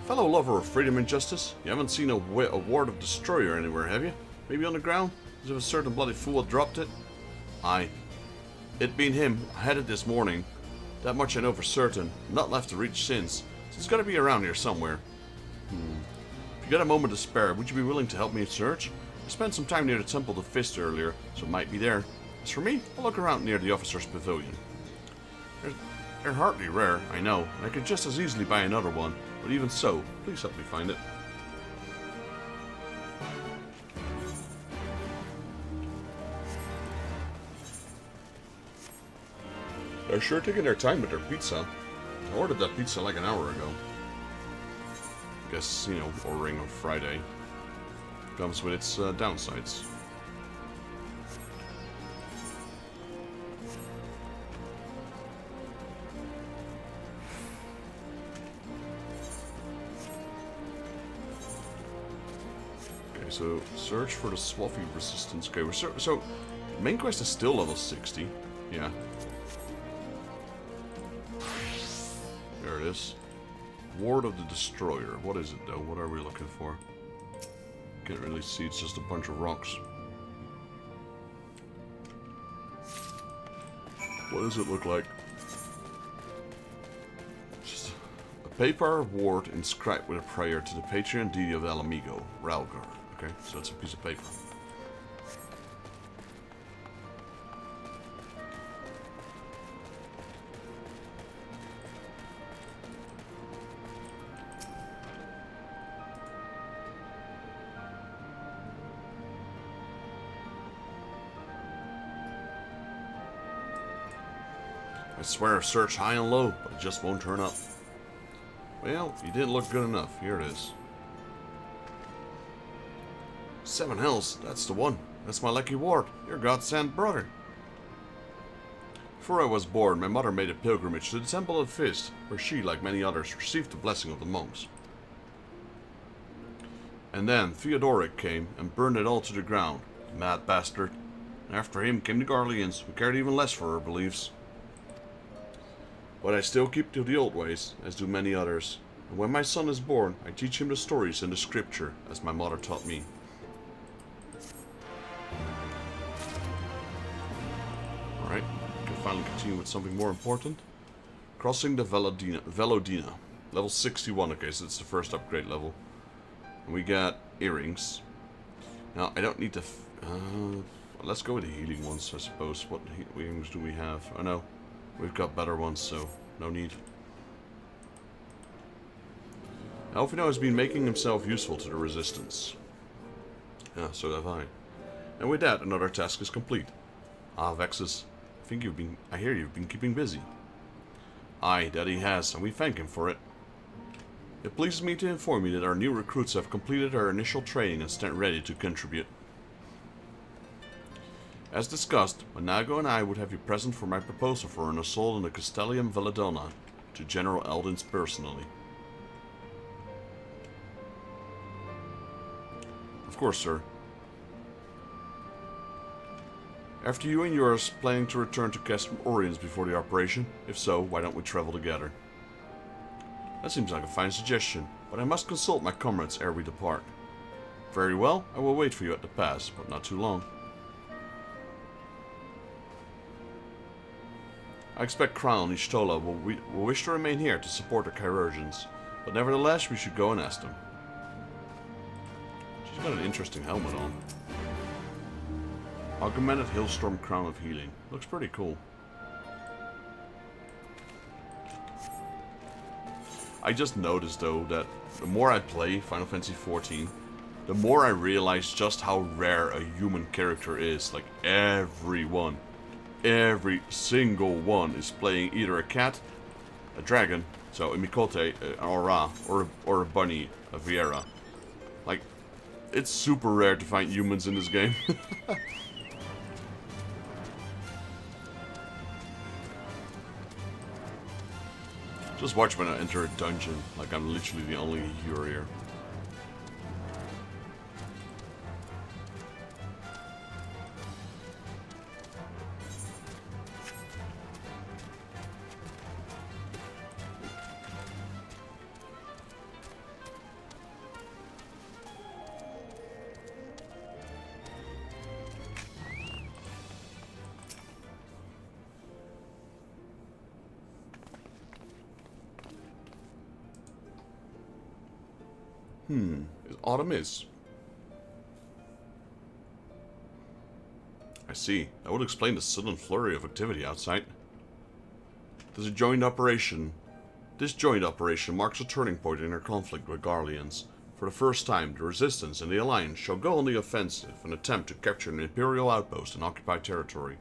Fellow lover of freedom and justice, you haven't seen a ward of destroyer anywhere, have you? Maybe on the ground? As if a certain bloody fool had dropped it? Aye. It being him, I had it this morning. That much I know for certain. Not left to reach since. So it's gotta be around here somewhere. If you got a moment to spare, would you be willing to help me search? I spent some time near the Temple of the Fist earlier, so it might be there. As for me, I'll look around near the officer's pavilion. They're hardly rare, I know, and I could just as easily buy another one. But even so, please help me find it. They're sure taking their time with their pizza. I ordered that pizza like an hour ago. Guess, you know, ordering on Friday comes with its downsides. So, search for the Swathi Resistance. Okay, so main quest is still level 60. Yeah. There it is. Ward of the Destroyer. What is it, though? What are we looking for? Can't really see. It's just a bunch of rocks. What does it look like? Just a paper ward inscribed with a prayer to the patron deity of El Amigo, Ralgar. Okay, so that's a piece of paper. I swear I've searched high and low, but it just won't turn up. Well, you didn't look good enough. Here it is. 7 Hells, that's the one. That's my lucky ward, your godsend brother. Before I was born, my mother made a pilgrimage to the Temple of the Fist, where she, like many others, received the blessing of the monks. And then Theodoric came and burned it all to the ground, the mad bastard. And after him came the Garleans, who cared even less for her beliefs. But I still keep to the old ways, as do many others. And when my son is born, I teach him the stories and the scripture, as my mother taught me. Alright, we can finally continue with something more important. Crossing the Velodina. Level 61, okay, so it's the first upgrade level. And we got earrings. Now, I don't need to... let's go with the healing ones, I suppose. What earrings do we have? Oh no, we've got better ones, so no need. Elfino has been making himself useful to the Resistance. Yeah, so have I. And with that, another task is complete. Ah, Vexus, I hear you've been keeping busy. Aye, that he has, and we thank him for it. It pleases me to inform you that our new recruits have completed their initial training and stand ready to contribute. As discussed, Manago and I would have you present for my proposal for an assault on the Castellium Valladona to General Eldens personally. Of course, sir. After you and yours planning to return to Castrum Oriens before the operation? If so, why don't we travel together? That seems like a fine suggestion, but I must consult my comrades ere we depart. Very well, I will wait for you at the pass, but not too long. I expect Crown and Ishtola will wish to remain here to support the Chirurgeons, but nevertheless we should go and ask them. She's got an interesting helmet on. Augmented Hailstorm Crown of Healing. Looks pretty cool. I just noticed though that the more I play Final Fantasy XIV, the more I realize just how rare a human character is. Like every single one is playing either a cat, a dragon, so a Mikote, an Aura, or a bunny, a Viera. Like, it's super rare to find humans in this game. Just watch when I enter a dungeon, like I'm literally the only hero here. Autumn is. I see. That would explain the sudden flurry of activity outside. This joint operation marks a turning point in our conflict with Garleans. For the first time, the Resistance and the Alliance shall go on the offensive and attempt to capture an Imperial outpost in occupied territory.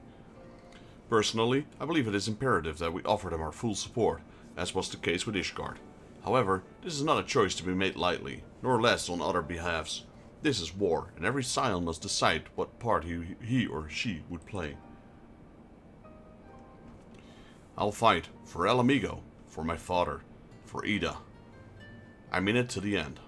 Personally, I believe it is imperative that we offer them our full support, as was the case with Ishgard. However, this is not a choice to be made lightly, nor less on other behalves. This is war, and every scion must decide what part he or she would play. I'll fight for El Amigo, for my father, for Ida. I'm in it to the end.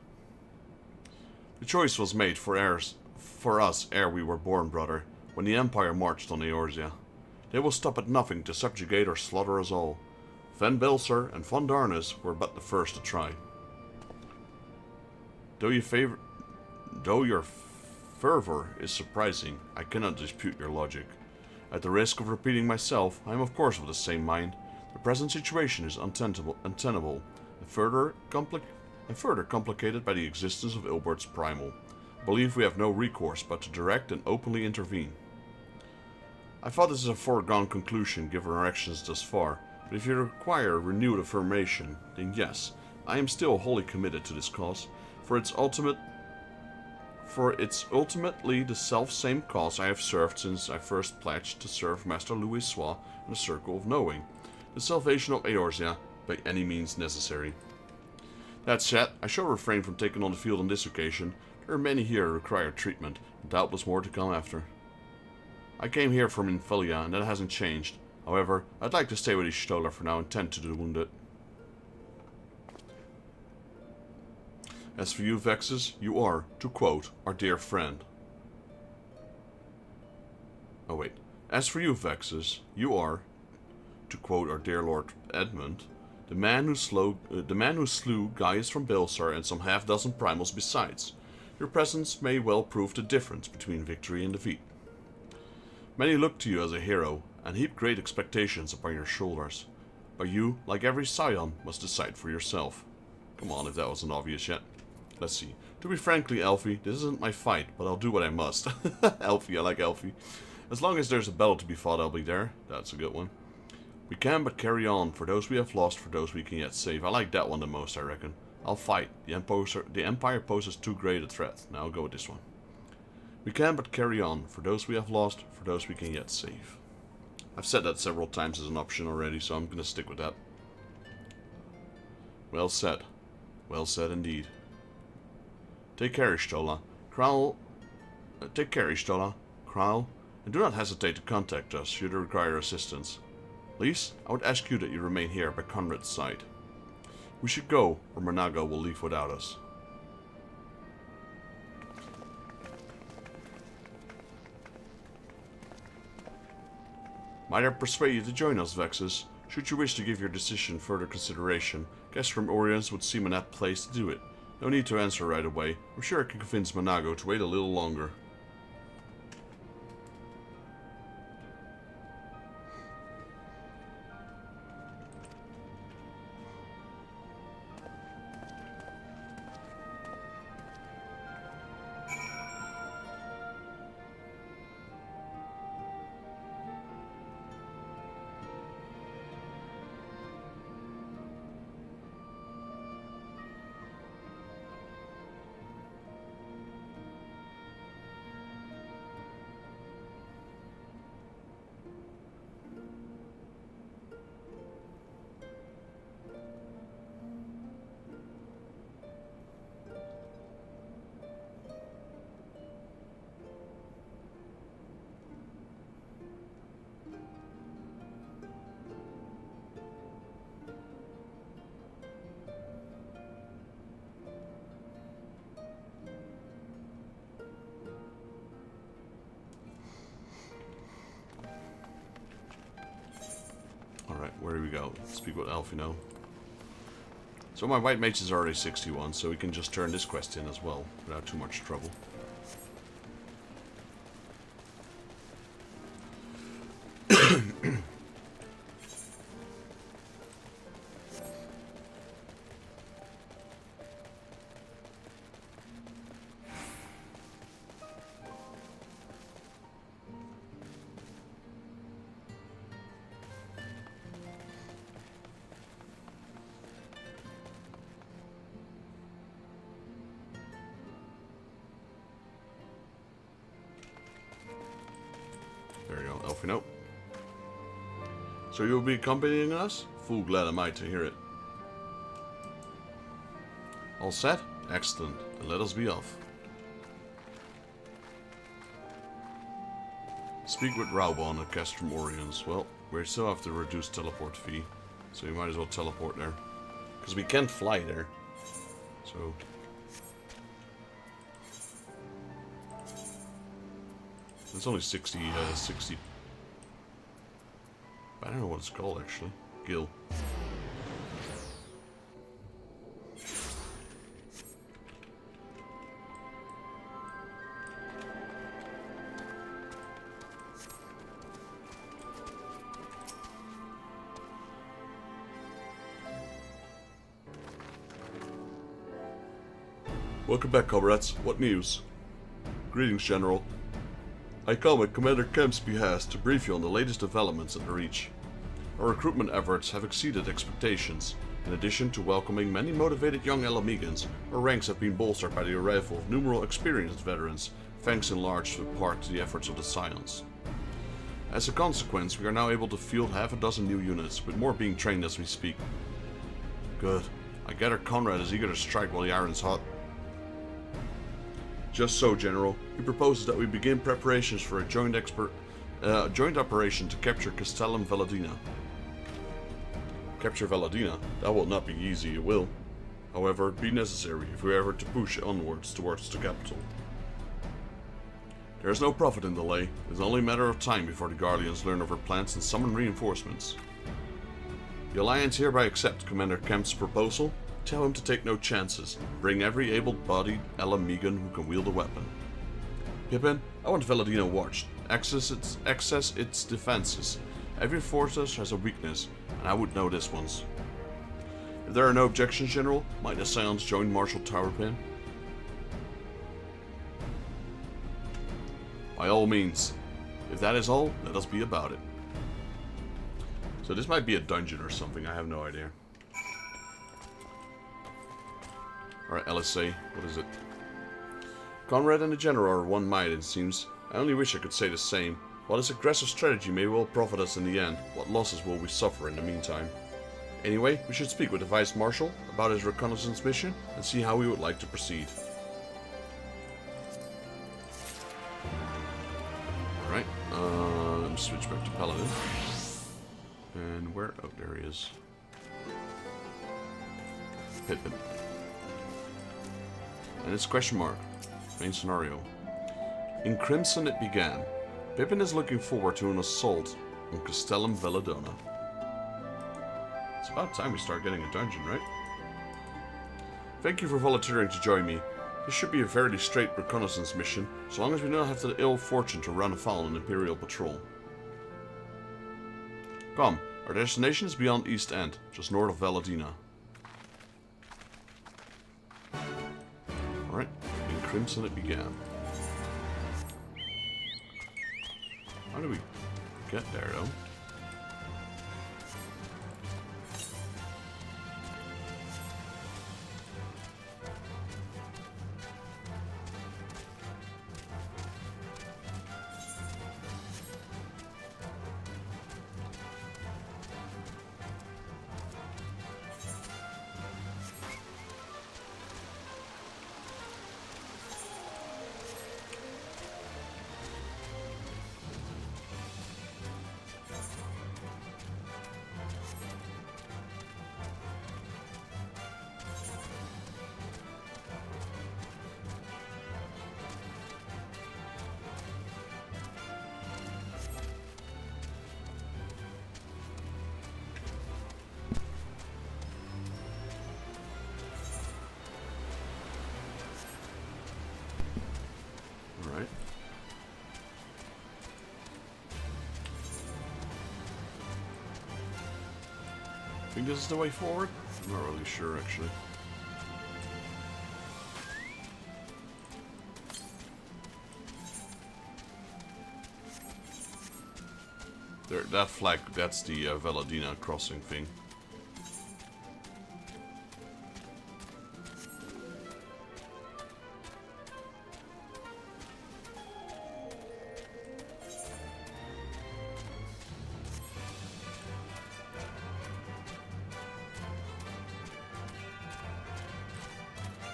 The choice was made for us ere we were born, brother, when the Empire marched on Eorzea. They will stop at nothing to subjugate or slaughter us all. Van Belser and Von Darnus were but the first to try. Though your fervor is surprising, I cannot dispute your logic. At the risk of repeating myself, I am of course of the same mind. The present situation is untenable and further complicated by the existence of Ilbert's primal. I believe we have no recourse but to direct and openly intervene. I thought this is a foregone conclusion given our actions thus far, but if you require renewed affirmation, then yes, I am still wholly committed to this cause, for it's ultimately the self-same cause I have served since I first pledged to serve Master Louis Sois in the Circle of Knowing, the salvation of Eorzea by any means necessary. That said, I shall refrain from taking on the field on this occasion. There are many here who require treatment, and doubtless more to come after. I came here from Infelia, and that hasn't changed. However, I'd like to stay with Ishtola for now and tend to the wounded. As for you, Vexus, you are, to quote, our dear friend. Oh wait. As for you, Vexus, you are, to quote our dear Lord Edmund, the man who slew Gaius from Baelsar and some half-dozen primals besides. Your presence may well prove the difference between victory and defeat. Many look to you as a hero, and heap great expectations upon your shoulders. But you, like every scion, must decide for yourself. Come on, if that wasn't obvious yet. Let's see. To be frankly, Elfie, this isn't my fight, but I'll do what I must. Elfie, I like Elfie. As long as there's a battle to be fought, I'll be there. That's a good one. We can but carry on, for those we have lost, for those we can yet save. I like that one the most, I reckon. I'll fight. The Empire poses too great a threat. Now I'll go with this one. We can but carry on, for those we have lost, for those we can yet save. I've said that several times as an option already, so I'm gonna stick with that. Well said. Well said indeed. Take care, Ishtola. Take care, Ishtola. Kral, and do not hesitate to contact us should you require assistance. Lise, I would ask you that you remain here by Conrad's side. We should go, or Managa will leave without us. Might I persuade you to join us, Vexus? Should you wish to give your decision further consideration, guests from Oriens would seem an apt place to do it. No need to answer right away. I'm sure I can convince Manago to wait a little longer. Alright, where do we go? Let's speak with Alfino. So my white mage is already 61, so we can just turn this quest in as well, without too much trouble. There you go, Elfino. So you'll be accompanying us? Full glad am I to hear it. All set? Excellent. Then let us be off. Speak with Raubon, a guest from Oriens. Well, we still have to reduce teleport fee, so you might as well teleport there. Because we can't fly there. So... it's only 60. I don't know what it's called actually. Gil. Welcome back, comrades. What news? Greetings, General. I come at Commander Kemp's behest to brief you on the latest developments at the Reach. Our recruitment efforts have exceeded expectations. In addition to welcoming many motivated young Elamigans, our ranks have been bolstered by the arrival of numerous experienced veterans, thanks in large part to the efforts of the Scions. As a consequence, we are now able to field half a dozen new units, with more being trained as we speak. Good. I gather Conrad is eager to strike while the iron's hot. Just so, General. He proposes that we begin preparations for a joint operation to capture Castellum Valadina. Capture Valadina? That will not be easy, it will. However, it be necessary if we are ever to push onwards towards the capital. There is no profit in delay. It is only a matter of time before the Guardians learn of our plans and summon reinforcements. The Alliance hereby accepts Commander Kemp's proposal. Tell him to take no chances. Bring every able-bodied Elamigan who can wield a weapon. Pippin, I want Valadina watched. Access its defenses. Every fortress has a weakness, and I would know this one's. If there are no objections, General, might the Scions join Marshal Towerpin? By all means. If that is all, let us be about it. So this might be a dungeon or something, I have no idea. Alright, LSA, what is it? Conrad and the General are one mind, it seems. I only wish I could say the same. While this aggressive strategy may well profit us in the end, what losses will we suffer in the meantime? Anyway, we should speak with the Vice Marshal about his reconnaissance mission and see how we would like to proceed. Alright, let me switch back to Paladin. And where? Oh, there he is. Pippin. And it's question mark. Main scenario. In Crimson it began. Pippin is looking forward to an assault on Castellum Belladonna. It's about time we start getting a dungeon, right? Thank you for volunteering to join me. This should be a fairly straight reconnaissance mission, so long as we don't have the ill fortune to run afoul an Imperial patrol. Come, our destination is beyond East End, just north of Belladonna. Alright, in Crimson it began. How do we get there, though? Alright. Think this is the way forward? I'm not really sure, actually. There, that flag, that's the Belladonna crossing thing.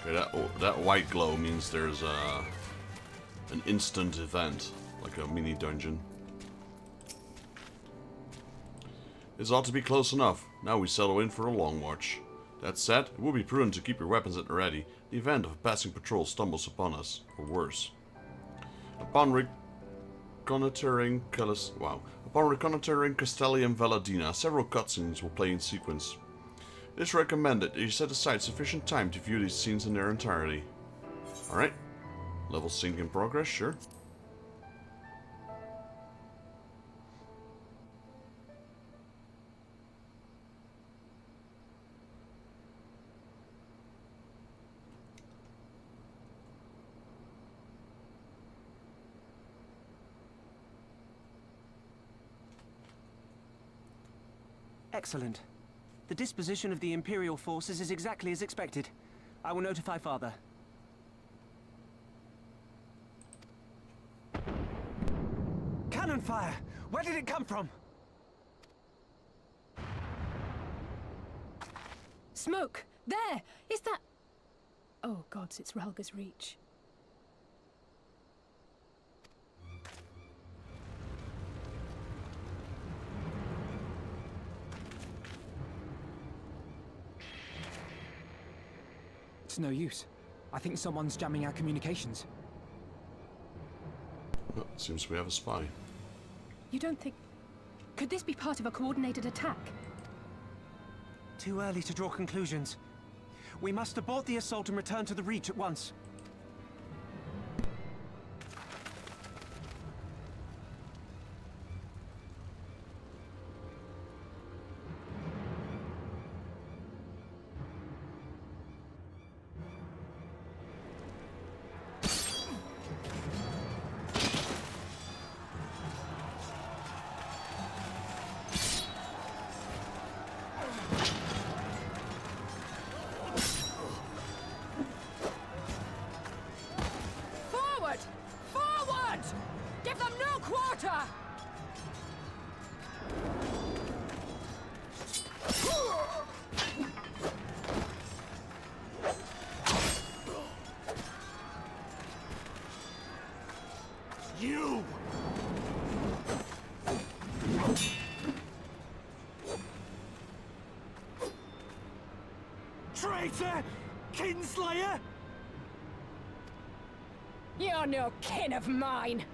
Okay, that white glow means there's an instant event, like a mini dungeon. This ought to be close enough. Now we settle in for a long march. That said, it will be prudent to keep your weapons at the ready in the event of a passing patrol stumbles upon us, or worse. Upon reconnoitering Castellum Belladonna, several cutscenes will play in sequence. It is recommended that you set aside sufficient time to view these scenes in their entirety. Alright. Level sync in progress, sure. Excellent. The disposition of the Imperial forces is exactly as expected. I will notify Father. Cannon fire! Where did it come from? Smoke! There! Is that... Oh gods, it's Relga's Reach. It's no use. I think someone's jamming our communications. Well, it seems we have a spy. You don't think... Could this be part of a coordinated attack? Too early to draw conclusions. We must abort the assault and return to the Reach at once. Traitor! Kinslayer! You're no kin of mine!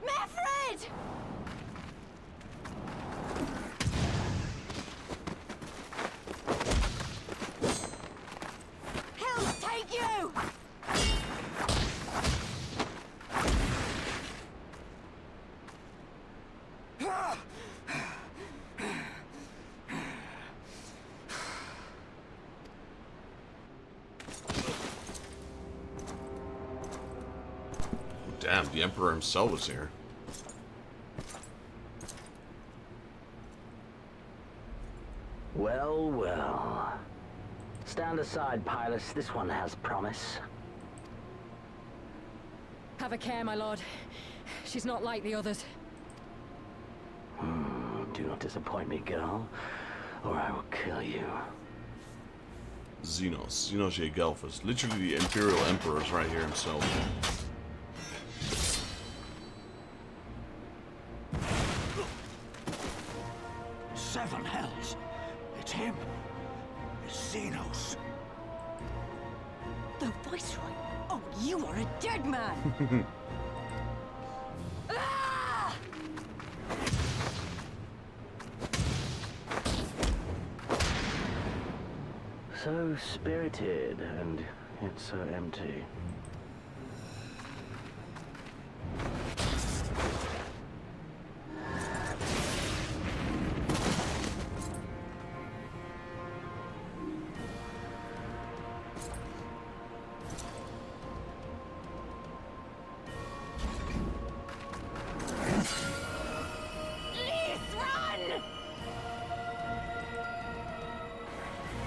Mefred! He'll take you! Damn, the Emperor himself is here. Well, well. Stand aside, Pilus. This one has promise. Have a care, my lord. She's not like the others. Do not disappoint me, girl, or I will kill you. Xenos Gelfus. Literally the Imperial Emperor is right here himself. Seven hells! It's him! It's Xenos! The Viceroy? Oh, you are a dead man! Ah! So spirited, and yet so empty.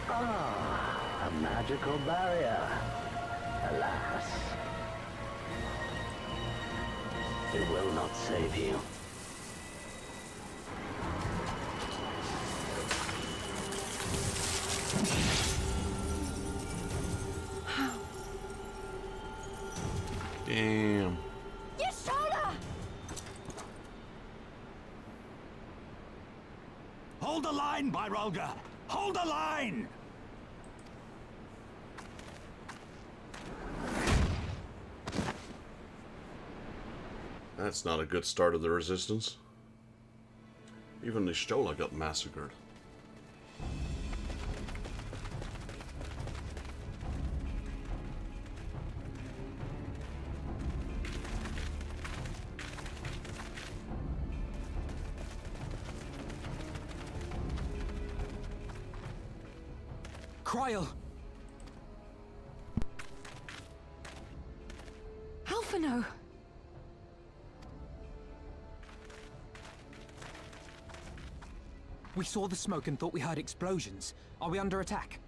Ah, a magical barrier. Alas. It will not save you. Damn. Yoshida! Hold the line, Byrolga! Hold the line! That's not a good start of the resistance. Even the Stola got massacred. Kryl! Alphino! We saw the smoke and thought we heard explosions. Are we under attack?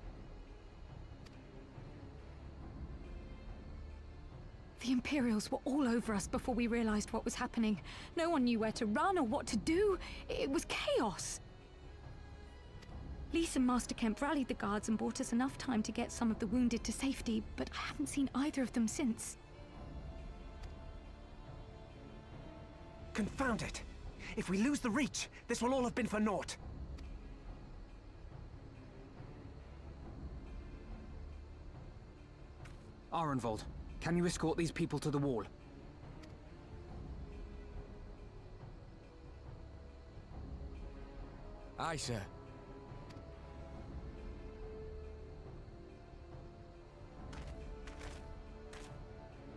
The Imperials were all over us before we realized what was happening. No one knew where to run or what to do. It was chaos. Lise and Master Kemp rallied the guards and bought us enough time to get some of the wounded to safety, but I haven't seen either of them since. Confound it! If we lose the Reach, this will all have been for naught. Arenvold, can you escort these people to the wall? Aye, sir.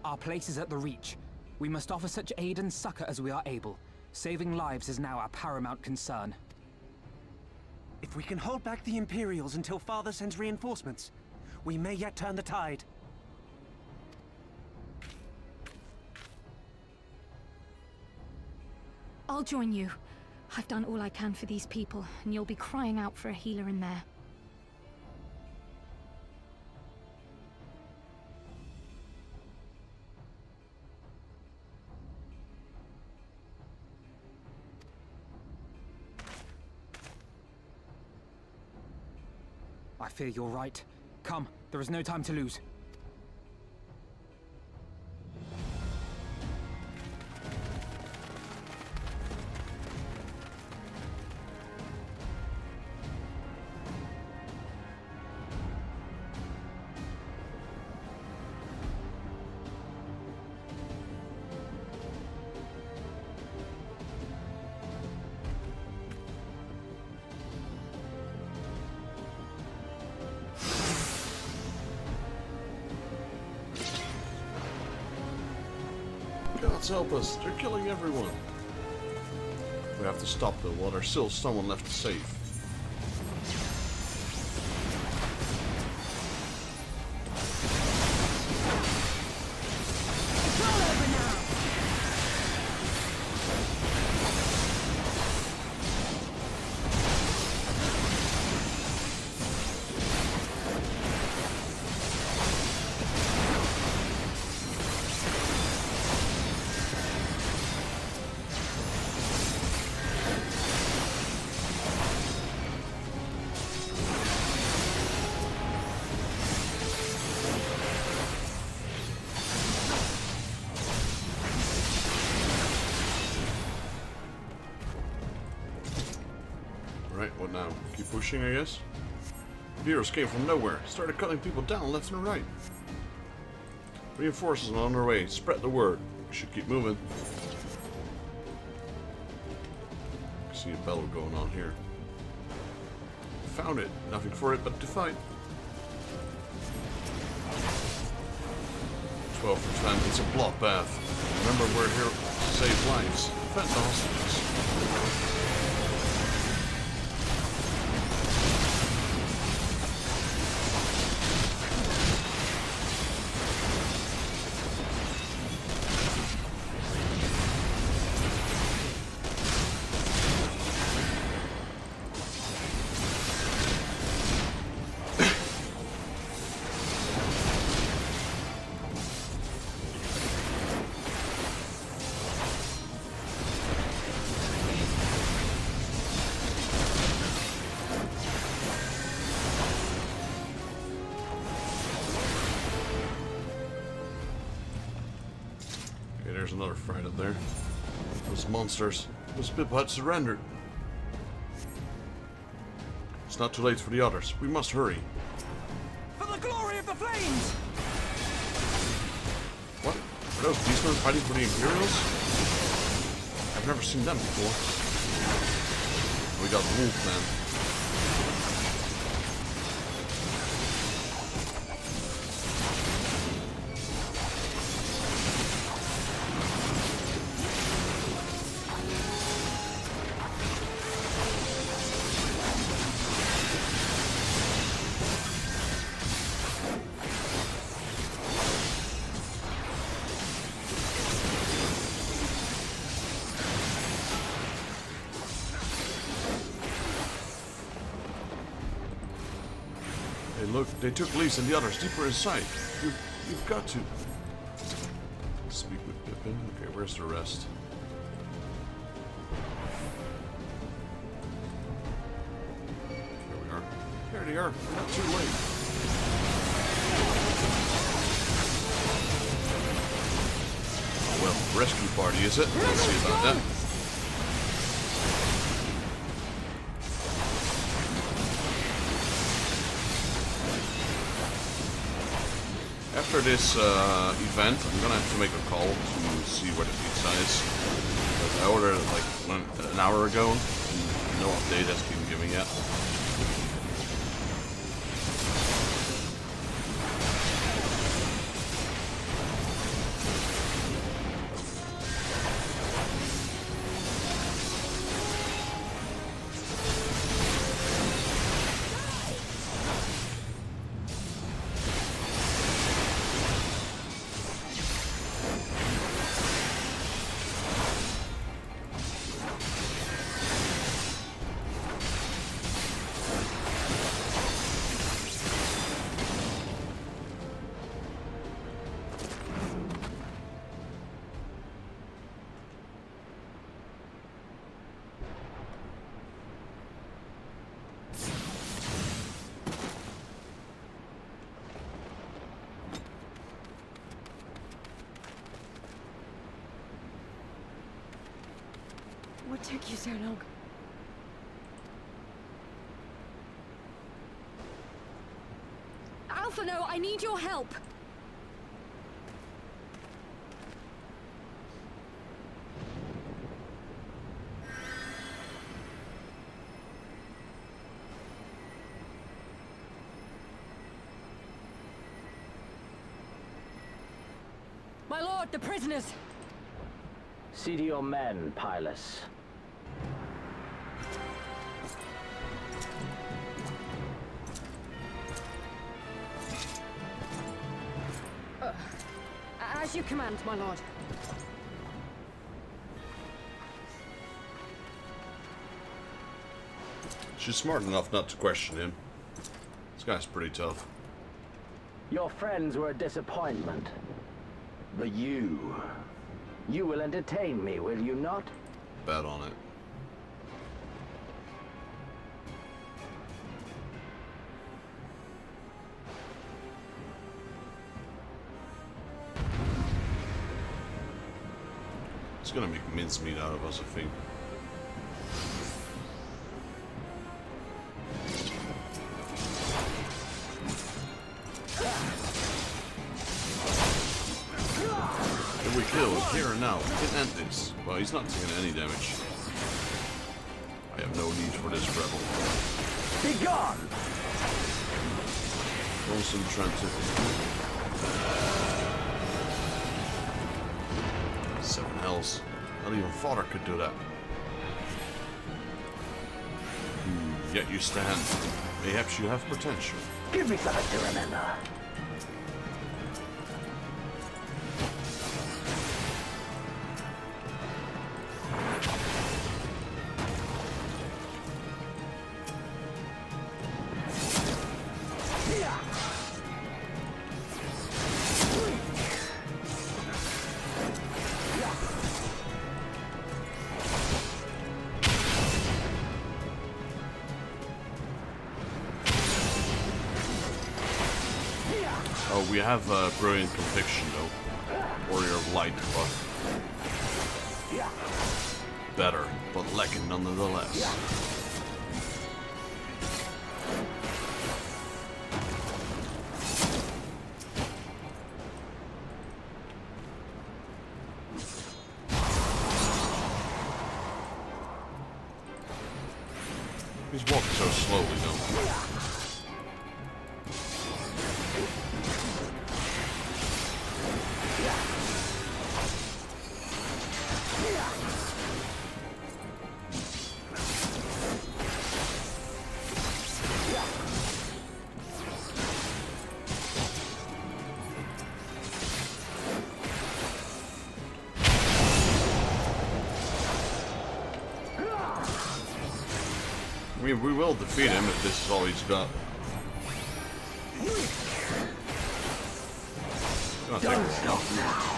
Our place is at the Reach. We must offer such aid and succor as we are able. Saving lives is now our paramount concern. If we can hold back the Imperials until Father sends reinforcements, we may yet turn the tide. I'll join you. I've done all I can for these people, and you'll be crying out for a healer in there. I fear you're right. Come, there is no time to lose. Gods help us, they're killing everyone. We have to stop them while there's still someone left to save. It's all over now. Right, what now? Keep pushing, I guess? The heroes came from nowhere, started cutting people down left and right. Reinforcements are on their way, spread the word. We should keep moving. I see a battle going on here. Found it, nothing for it but to fight. 12 for Fend, it's a bloodbath. Remember, we're here to save lives. Defend the hostages. There's another fright up there. Those monsters. Those people had surrendered. It's not too late for the others. We must hurry. For the glory of the flames! What? Are those beastmen fighting for the Imperials? I've never seen them before. We got the wolf man. Hey, look, they took Lise and the others deeper inside. You've got to speak with Pippin. Okay, where's the rest? Here we are. There they are. We're not too late. Oh, well, rescue party, is it? Let's see about that. After this event, I'm gonna have to make a call to see where the pizza is. But I ordered it like an hour ago, and no update has been given yet. What took you so long? Alpha, no, I need your help! My lord, the prisoners! See to your men, Pylus. As you command, my lord. She's smart enough not to question him. This guy's pretty tough. Your friends were a disappointment. But you will entertain me, will you not? Bet on it. It's gonna make mincemeat out of us, I think. If we kill here and now, we can end this. Well, he's not taking any damage. I have no need for this rebel. Be gone! Concentrated. 7 hells. Not even father could do that. Yet you stand. Perhaps you have potential. Give me something to remember. Oh, we have brilliant conviction though. Warrior of Light, but better, but lacking nonetheless. He's walking so slowly though. I mean, we will defeat him if this is all he's got. It's gonna take a while.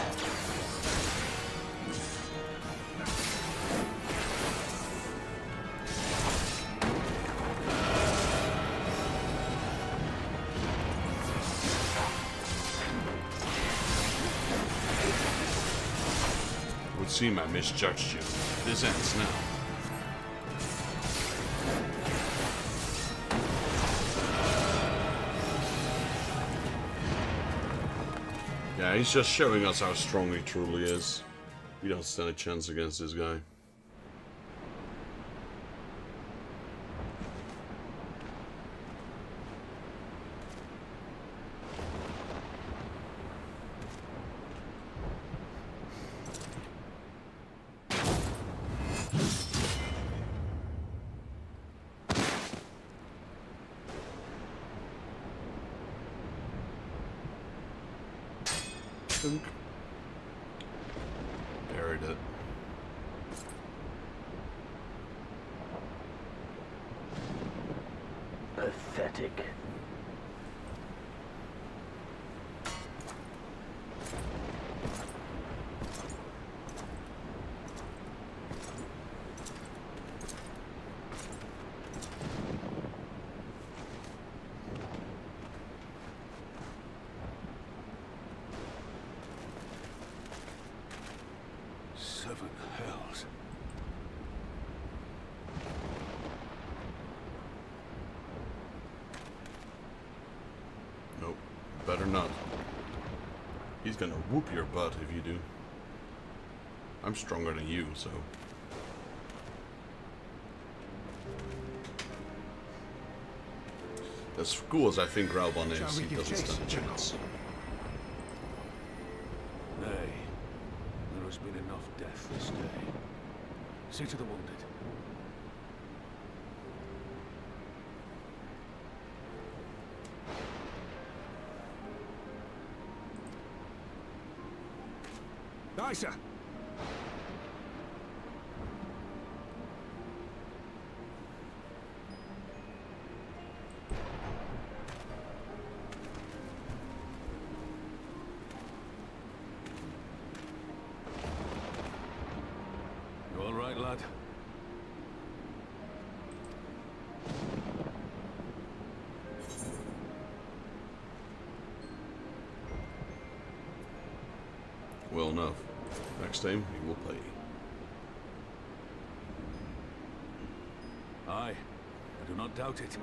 It would seem I misjudged you. This ends now. Yeah, he's just showing us how strong he truly is. We don't stand a chance against this guy. Buried it. Pathetic. better not. He's gonna whoop your butt if you do. I'm stronger than you, so... As cool as I think Raubon is, he doesn't stand a chance. Nay, there has been enough death this day. See to the wounded. Aye, sir. You all right, lad? Well enough. Next time, we will play. Aye, I do not doubt it.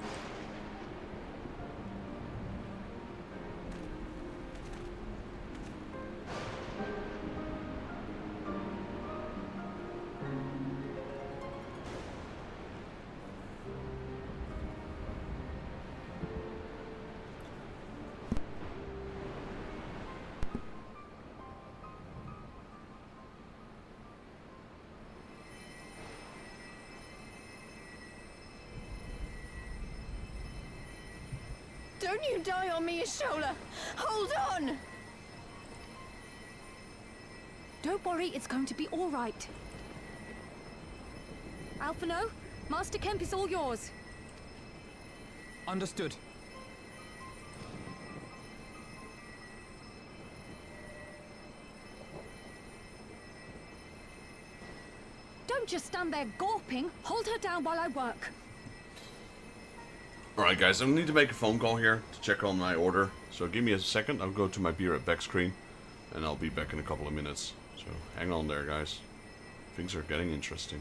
Don't you die on me, Ashola! Hold on! Don't worry, it's going to be all right. Alphino, Master Kemp is all yours. Understood. Don't just stand there gawping. Hold her down while I work. Alright guys, I need to make a phone call here to check on my order. So give me a second, I'll go to my Be Right Back screen. And I'll be back in a couple of minutes. So hang on there guys. Things are getting interesting.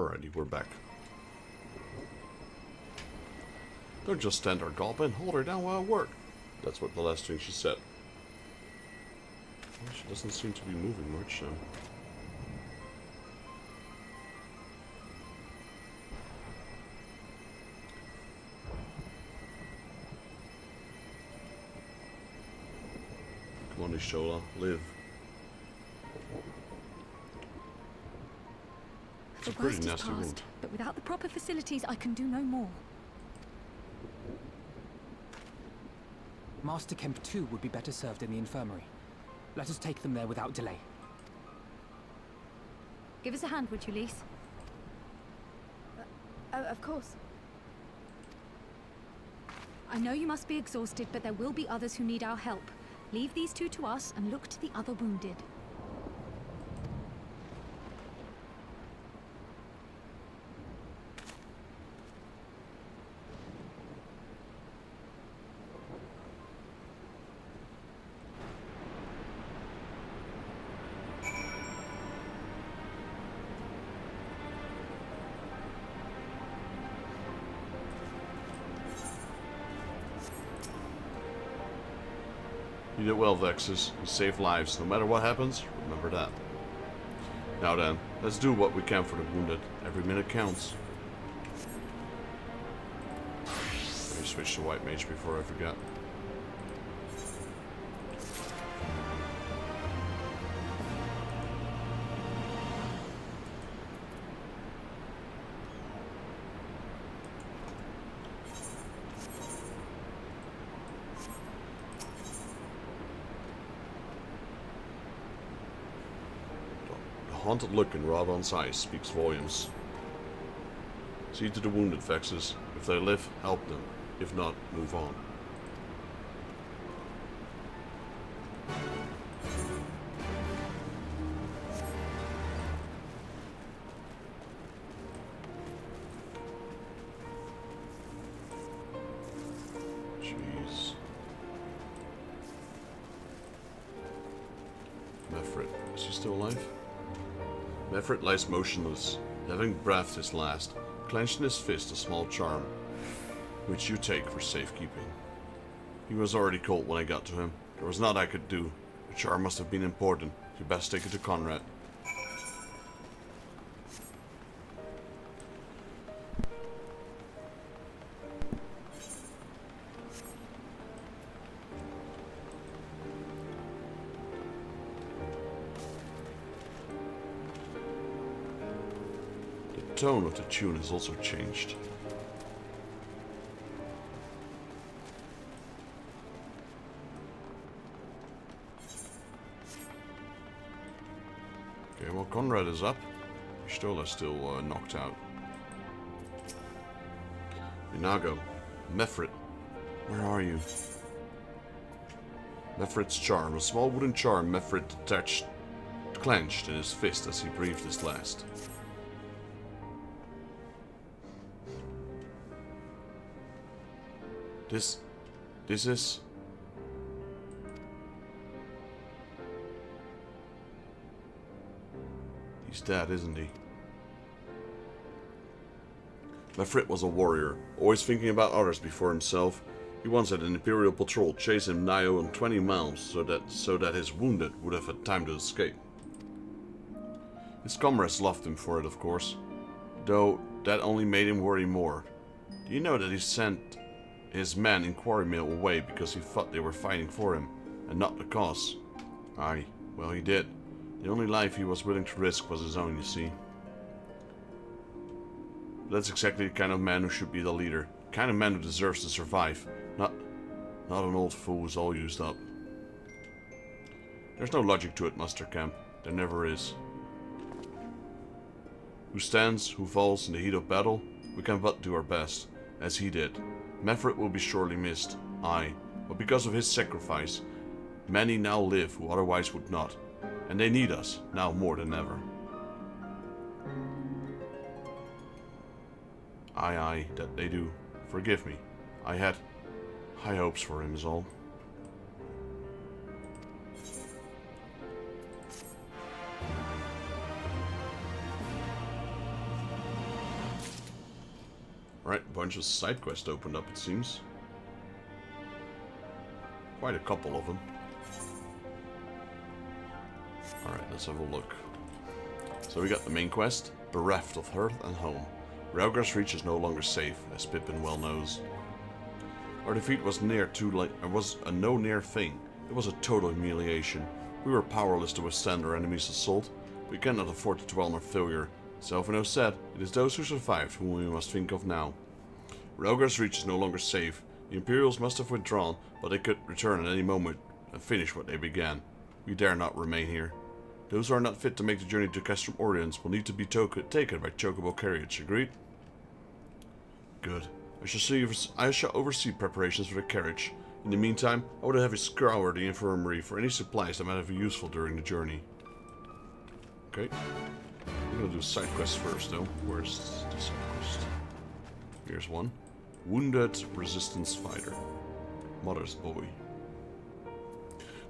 Alrighty, we're back. Don't just stand there, Gulpin. Hold her down while I work. That's what the last thing she said. Well, she doesn't seem to be moving much, so... Come on, Ishola, live. It's a The pretty worst is nasty wound. past, but without the proper facilities, I can do no more. Master Kemp 2 would be better served in the infirmary. Let us take them there without delay. Give us a hand, would you, Lise? Of course. I know you must be exhausted, but there will be others who need our help. Leave these two to us and look to the other wounded. You did well, Vexus. You saved lives. No matter what happens, remember that. Now then, let's do what we can for the wounded. Every minute counts. Let me switch to White Mage before I forget. The haunted look in Rodon's eyes speaks volumes. See to the wounded, Vexus. If they live, help them. If not, move on. Jeez. Mefrit, is he still alive? Mefrit lies motionless, having breathed his last, clenched in his fist a small charm, which you take for safekeeping. He was already cold when I got to him. There was naught I could do. The charm must have been important. You best take it to Conrad. The tone of the tune has also changed. Okay, well, Conrad is up. Stola still knocked out. Inago, Mefrit, where are you? Mefrit's charm, a small wooden charm Mefrit clenched in his fist as he breathed his last. This is... He's dead, isn't he? Mefrit was a warrior, always thinking about others before himself. He once had an Imperial patrol chase him nigh on 20 miles so that his wounded would have had time to escape. His comrades loved him for it, of course, though that only made him worry more. Do you know that he sent his men in Quarry Mill away because he thought they were fighting for him, and not the cause? Aye, well, he did. The only life he was willing to risk was his own, you see. That's exactly the kind of man who should be the leader. The kind of man who deserves to survive. Not an old fool who's all used up. There's no logic to it, Master Kemp. There never is. Who stands, who falls in the heat of battle, we can but do our best, as he did. Mefrit will be sorely missed, aye, but because of his sacrifice, many now live who otherwise would not, and they need us, now more than ever. Aye, that they do. Forgive me. I had high hopes for him is all. Alright, a bunch of side quests opened up, it seems. Quite a couple of them. Alright, let's have a look. So we got the main quest, Bereft of Hearth and Home. Realgra's Reach is no longer safe, as Pippin well knows. Our defeat was was a no near thing. It was a total humiliation. We were powerless to withstand our enemy's assault. We cannot afford to dwell on our failure. Selphino said, it is those who survived whom we must think of now. Realgra's Reach is no longer safe. The Imperials must have withdrawn, but they could return at any moment and finish what they began. We dare not remain here. Those who are not fit to make the journey to Castrum Orleans will need to be taken by chocobo carriage. Agreed? Good. I shall oversee preparations for the carriage. In the meantime, I would have you scour the infirmary for any supplies that might be useful during the journey. Okay. We're gonna do side quests first, though. Where's the side quest? Here's one. Wounded Resistance Fighter. Mother's Boy.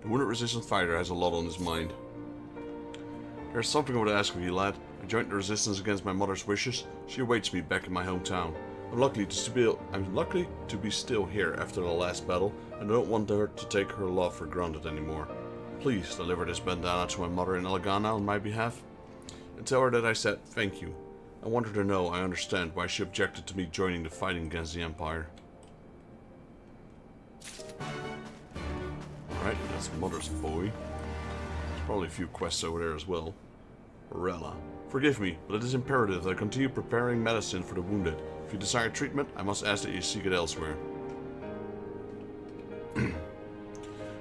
The Wounded Resistance Fighter has a lot on his mind. There's something I would ask of you, lad. I joined the resistance against my mother's wishes. She awaits me back in my hometown. I'm lucky to be still here after the last battle, and I don't want her to take her love for granted anymore. Please deliver this bandana to my mother in Elegana on my behalf, and tell her that I said thank you. I want her to know I understand why she objected to me joining the fighting against the Empire. Alright, that's Mother's Boy. There's probably a few quests over there as well. Rella. Forgive me, but it is imperative that I continue preparing medicine for the wounded. If you desire treatment, I must ask that you seek it elsewhere.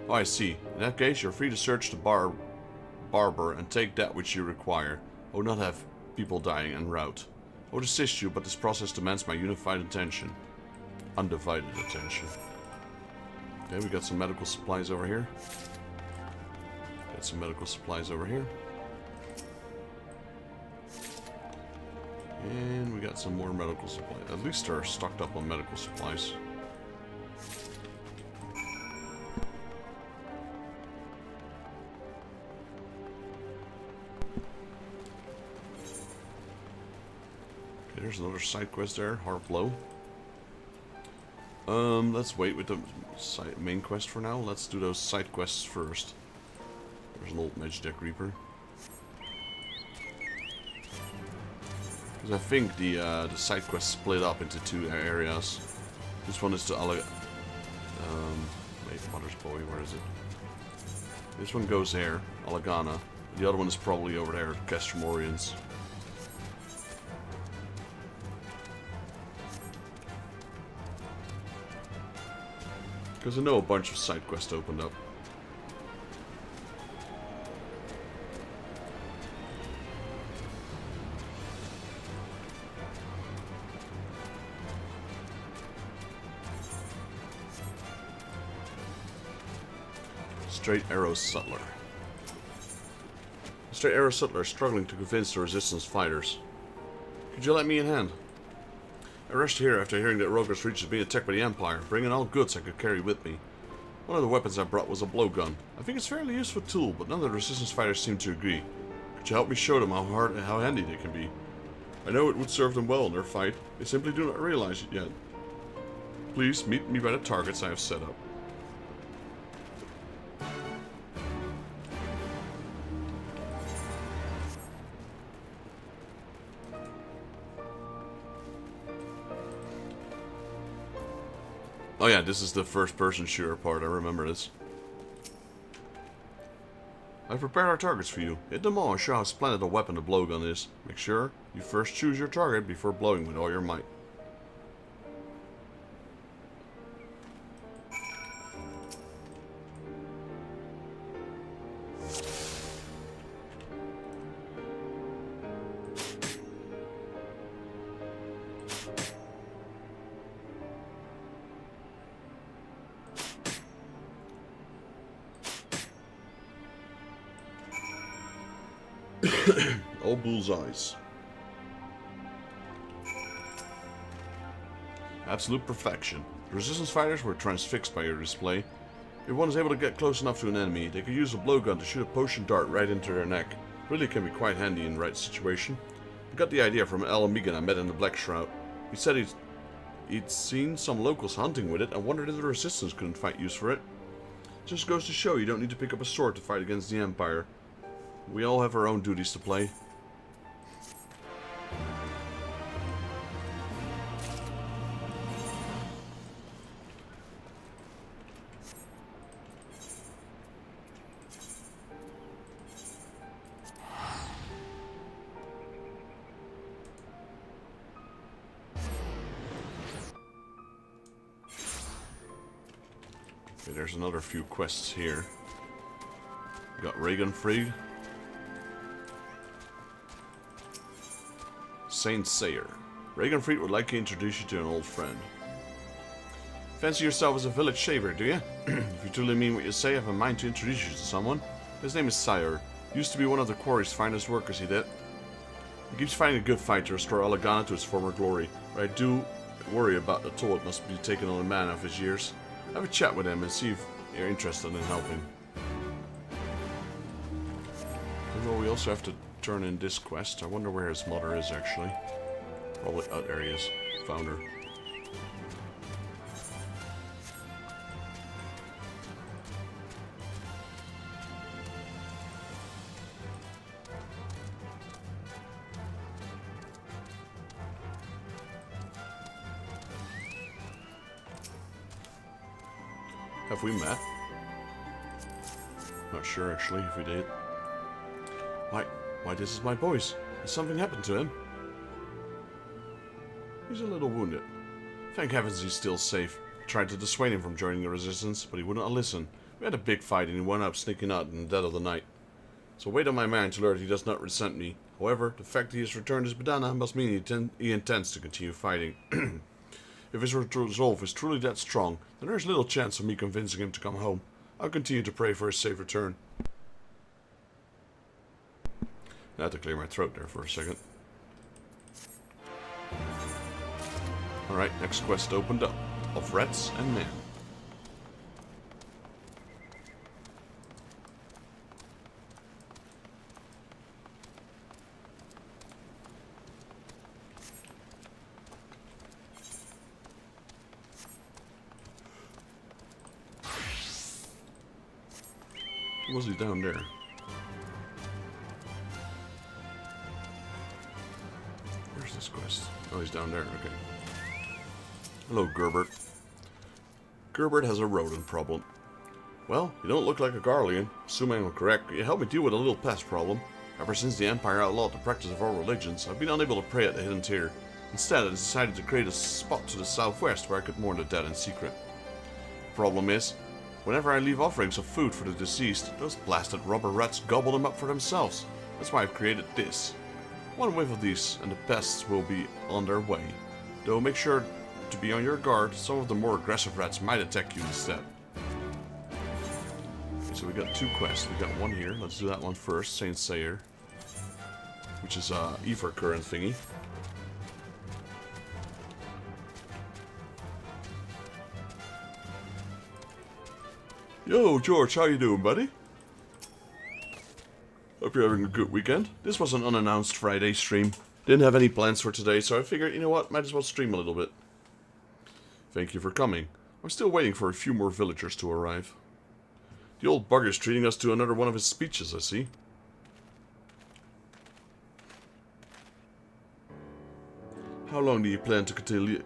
Oh, I see. In that case, you're free to search the barber and take that which you require. I will not have people dying en route. I would assist you, but this process demands my unified attention. Undivided attention. Okay, we got some medical supplies over here. Got some medical supplies over here. And we got some more medical supplies. At least they're stocked up on medical supplies. Okay, there's another side quest there. Harp Blow. Let's wait with the main quest for now. Let's do those side quests first. There's an old Magdeck Reaper. Because I think the side quests split up into two areas. This one is to wait, Mother's Boy, where is it? This one goes there, Elegana. The other one is probably over there, Castrum Orleans. Because I know a bunch of side quests opened up. Straight Arrow Sutler. The Straight Arrow Sutler is struggling to convince the resistance fighters. Could you let me in hand? I rushed here after hearing that Realgra's Reach is being attacked by the Empire, bringing all goods I could carry with me. One of the weapons I brought was a blowgun. I think it's a fairly useful tool, but none of the resistance fighters seem to agree. Could you help me show them how handy they can be? I know it would serve them well in their fight. They simply do not realize it yet. Please meet me by the targets I have set up. Oh yeah, this is the first-person shooter part, I remember this. I've prepared our targets for you. Hit them all and show how splendid a weapon the blowgun is. Make sure you first choose your target before blowing with all your might. All bullseyes. Absolute perfection. The resistance fighters were transfixed by your display. If one is able to get close enough to an enemy, they could use a blowgun to shoot a potion dart right into their neck. Really can be quite handy in the right situation. I got the idea from Al Amigan I met in the Black Shroud. He said He'd seen some locals hunting with it and wondered if the resistance couldn't find use for it. Just goes to show you don't need to pick up a sword to fight against the Empire. We all have our own duties to play. Okay, there's another few quests here. We got Regenfried. Saint Sayer. Regenfried would like to introduce you to an old friend. Fancy yourself as a village shaver, do you? If you truly mean what you say, I have a mind to introduce you to someone. His name is Sayer. Used to be one of the quarry's finest workers, he did. He keeps fighting a good fight to restore Alagana to its former glory, but I do worry about the toll it must be taken on a man of his years. Have a chat with him and see if you're interested in helping. Well, we also have to turn in this quest. I wonder where his mother is actually. Probably, oh, there he is. Found her. Have we met? Not sure actually if we did. Why this is my voice? Has something happened to him? He's a little wounded. Thank heavens he's still safe. I tried to dissuade him from joining the resistance, but he would not listen. We had a big fight and he wound up sneaking out in the dead of the night. So wait on my man to learn he does not resent me. However, the fact that he has returned his badana must mean he intends to continue fighting. If his resolve is truly that strong, then there's little chance of me convincing him to come home. I'll continue to pray for his safe return. I had to clear my throat there for a second. Alright, next quest opened up. Of rats and men. Was he down there? Where's this quest? Oh, he's down there. Okay. Hello, Gerbert. Gerbert has a rodent problem. Well, you don't look like a Garlean. Assuming I'm correct, you help me deal with a little pest problem. Ever since the Empire outlawed the practice of all religions, I've been unable to pray at the hidden tier. Instead, I decided to create a spot to the southwest where I could mourn the dead in secret. The problem is, whenever I leave offerings of food for the deceased, those blasted rubber rats gobble them up for themselves. That's why I've created this. One whiff of these, and the pests will be on their way. Though make sure to be on your guard, some of the more aggressive rats might attack you instead. Okay, so we got two quests. We got one here. Let's do that one first, Saint Sayer. Which is a Ether current thingy. Yo, George, how you doing, buddy? Hope you're having a good weekend. This was an unannounced Friday stream. Didn't have any plans for today, so I figured, you know what, might as well stream a little bit. Thank you for coming. I'm still waiting for a few more villagers to arrive. The old bugger's treating us to another one of his speeches, I see. How long do you plan to continue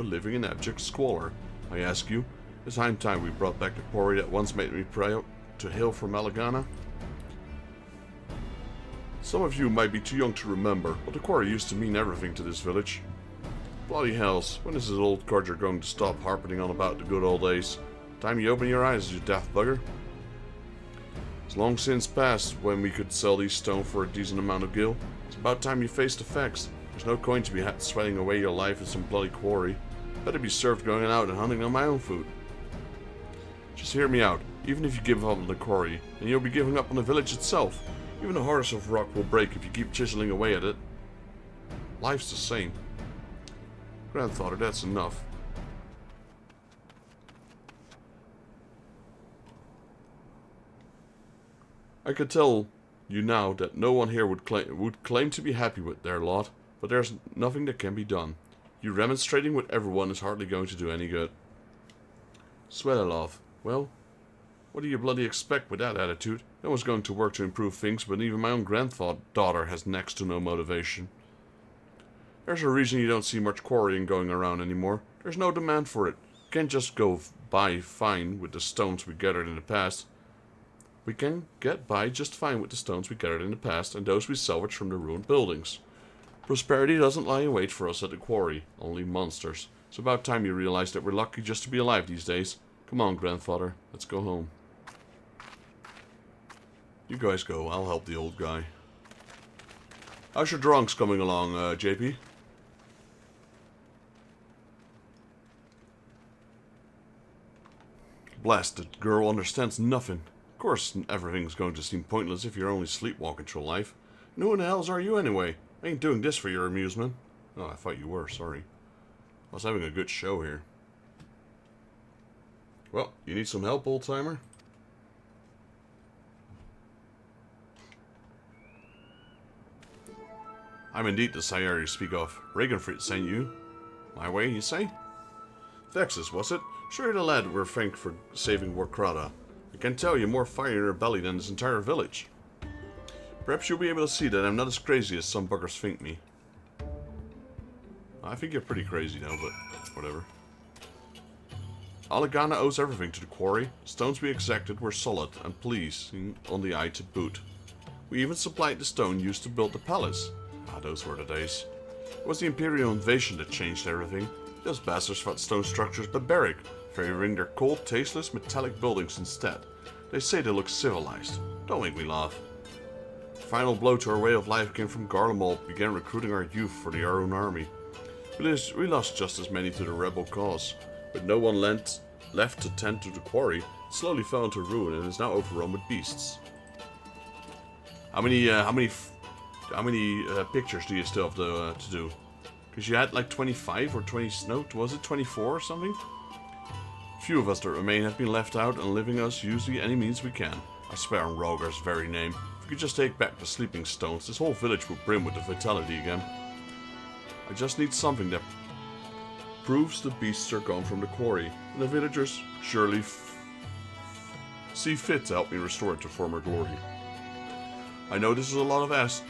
living in abject squalor? I ask you. It's high time we brought back the quarry that once made me proud to hail from Alagana. Some of you might be too young to remember, but the quarry used to mean everything to this village. Bloody hells, when is this old codger going to stop harping on about the good old days? Time you open your eyes, you daft bugger. It's long since past when we could sell these stone for a decent amount of gil. It's about time you faced the facts. There's no coin to be had sweating away your life in some bloody quarry. Better be served going out and hunting on my own food. Just hear me out. Even if you give up on the quarry, then you'll be giving up on the village itself. Even the hardest of rock will break if you keep chiseling away at it. Life's the same. Grandfather, that's enough. I could tell you now that no one here would claim to be happy with their lot, but there's nothing that can be done. You remonstrating with everyone is hardly going to do any good. Swellelov, well, what do you bloody expect with that attitude? No one's going to work to improve things, but even my own granddaughter has next to no motivation. There's a reason you don't see much quarrying going around anymore. There's no demand for it. You can't just go by fine with the stones we gathered in the past. We can get by just fine with the stones we gathered in the past and those we salvaged from the ruined buildings. Prosperity doesn't lie in wait for us at the quarry, only monsters. It's about time you realize that we're lucky just to be alive these days. Come on, grandfather, let's go home. You guys go, I'll help the old guy. How's your drunks coming along, JP? Blasted girl understands nothing. Of course, everything's going to seem pointless if you're only sleepwalking through life. And who in the hells are you anyway? I ain't doing this for your amusement. Oh, I thought you were, sorry. I was having a good show here. Well, you need some help, old-timer? I'm indeed the sire you speak of. Ragenfrid sent you. My way, you say? Thexus, was it? Sure the lad we're thanked for saving Warkrada. I can tell you more fire in your belly than this entire village. Perhaps you'll be able to see that I'm not as crazy as some buggers think me. I think you're pretty crazy now, but whatever. Alagana owes everything to the quarry. Stones we exacted were solid and pleasing on the eye to boot. We even supplied the stone used to build the palace. Ah, those were the days. It was the Imperial invasion that changed everything. Those bastards thought stone structures barbaric, favoring their cold, tasteless, metallic buildings instead. They say they look civilized. Don't make me laugh. The final blow to our way of life came from Garlean began recruiting our youth for the own army. We lost just as many to the rebel cause. With no one left to tend to the quarry, it slowly fell into ruin and is now overrun with beasts. How many pictures do you still have to do? Because you had like 25 or 20, no, was it 24 or something? Few of us that remain have been left out and leaving us use any means we can. I swear on Rogar's very name, if we could just take back the sleeping stones, this whole village would brim with the vitality again. I just need something that proves the beasts are gone from the quarry, and the villagers surely see fit to help me restore it to former glory. I know this is a lot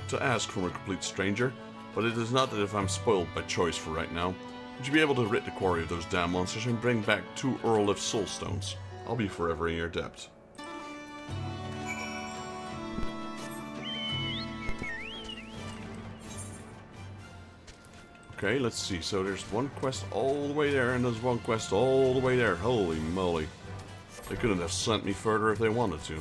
to ask from a complete stranger, but it is not that if I'm spoiled by choice for right now. Would you be able to rid the quarry of those damn monsters and bring back 2 Earl soul stones? I'll be forever in your debt. Okay, let's see. So there's one quest all the way there, and there's one quest all the way there. Holy moly. They couldn't have sent me further if they wanted to.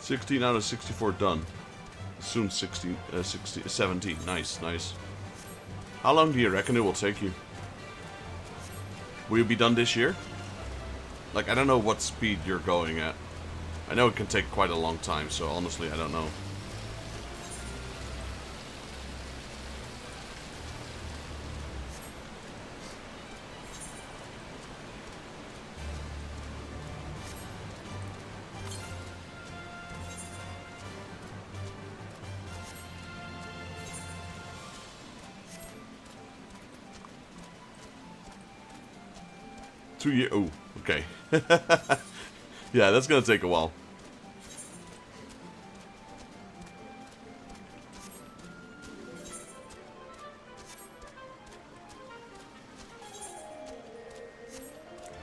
$16 out of 64 done. Soon 17. Nice, nice. How long do you reckon it will take you? Will you be done this year? Like, I don't know what speed you're going at. I know it can take quite a long time, so honestly, I don't know. $2 years. Oh, okay. Yeah, that's gonna take a while.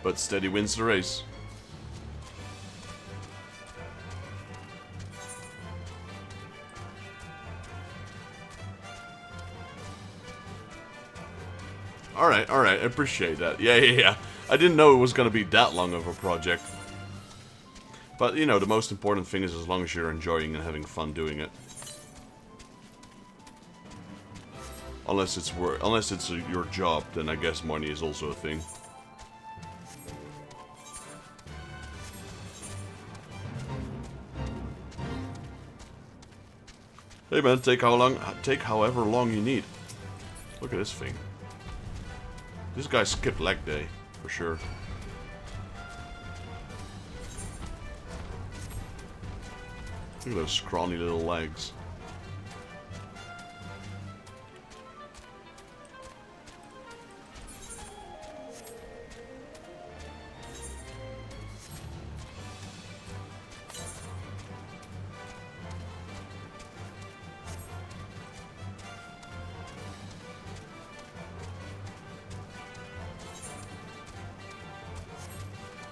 But steady wins the race. Alright, I appreciate that. Yeah. I didn't know it was going to be that long of a project. But, you know, the most important thing is as long as you're enjoying and having fun doing it. Unless it's your job, then I guess money is also a thing. Hey man, take however long you need. Look at this thing. This guy skipped leg day, for sure. Look at those scrawny little legs.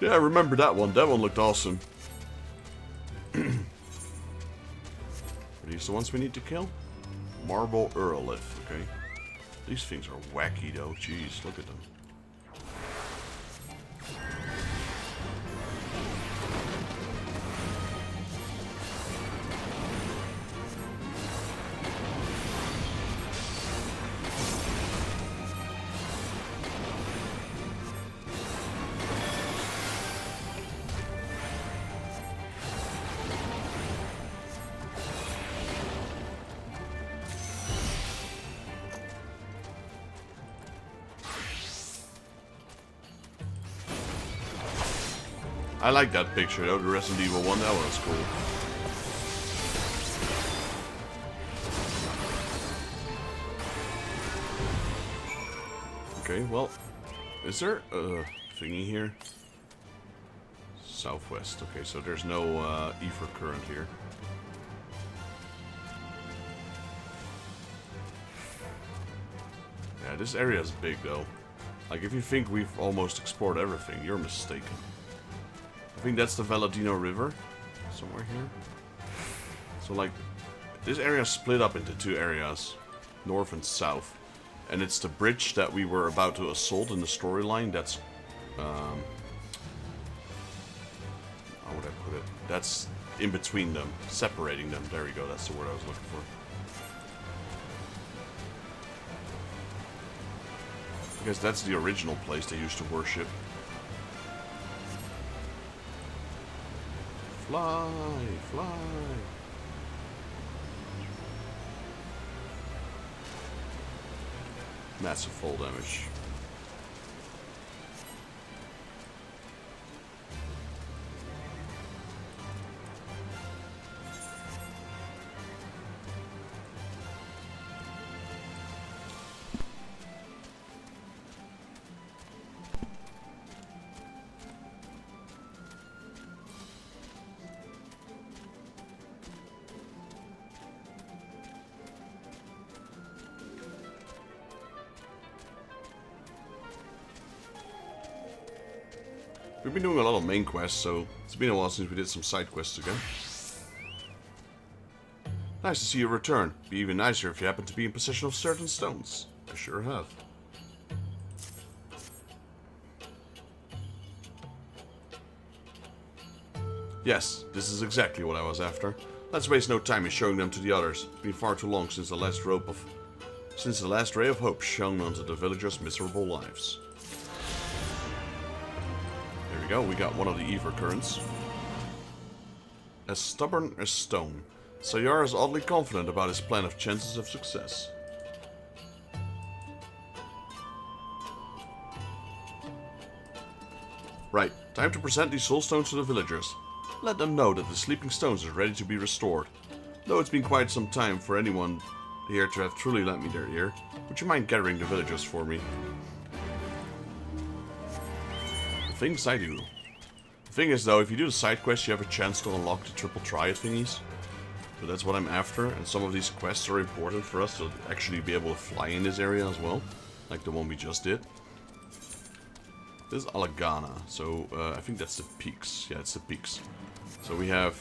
Yeah, I remember that one. That one looked awesome. Are these the ones we need to kill? Marble Earlith, okay. These things are wacky though. Jeez, look at them. I like that picture though, the Resident Evil one, that one was cool. Okay, well, is there a thingy here? Southwest, okay, so there's no ether current here. Yeah, this area is big though. Like, if you think we've almost explored everything, you're mistaken. I think that's the Valadino River, somewhere here. So, like, this area is split up into two areas, north and south. And it's the bridge that we were about to assault in the storyline that's, how would I put it? That's in between them, separating them. There we go, that's the word I was looking for. I guess that's the original place they used to worship. Fly, fly. Massive fall damage. We've been doing a lot of main quests, so it's been a while since we did some side quests again. Nice to see you return. Be even nicer if you happen to be in possession of certain stones. I sure have. Yes, this is exactly what I was after. Let's waste no time in showing them to the others. It's been far too long since the last ray of hope shone onto the villagers' miserable lives. There we go, we got one of the ether currents. As stubborn as stone, Sayar is oddly confident about his plan of chances of success. Right, time to present these soul stones to the villagers. Let them know that the sleeping stones are ready to be restored. Though it's been quite some time for anyone here to have truly lent me their ear, would you mind gathering the villagers for me? The things I do. The thing is though, if you do the side quests, you have a chance to unlock the triple triad thingies. So that's what I'm after, and some of these quests are important for us to actually be able to fly in this area as well. Like the one we just did. This is Alagana, so I think that's the peaks. Yeah, it's the peaks. So we have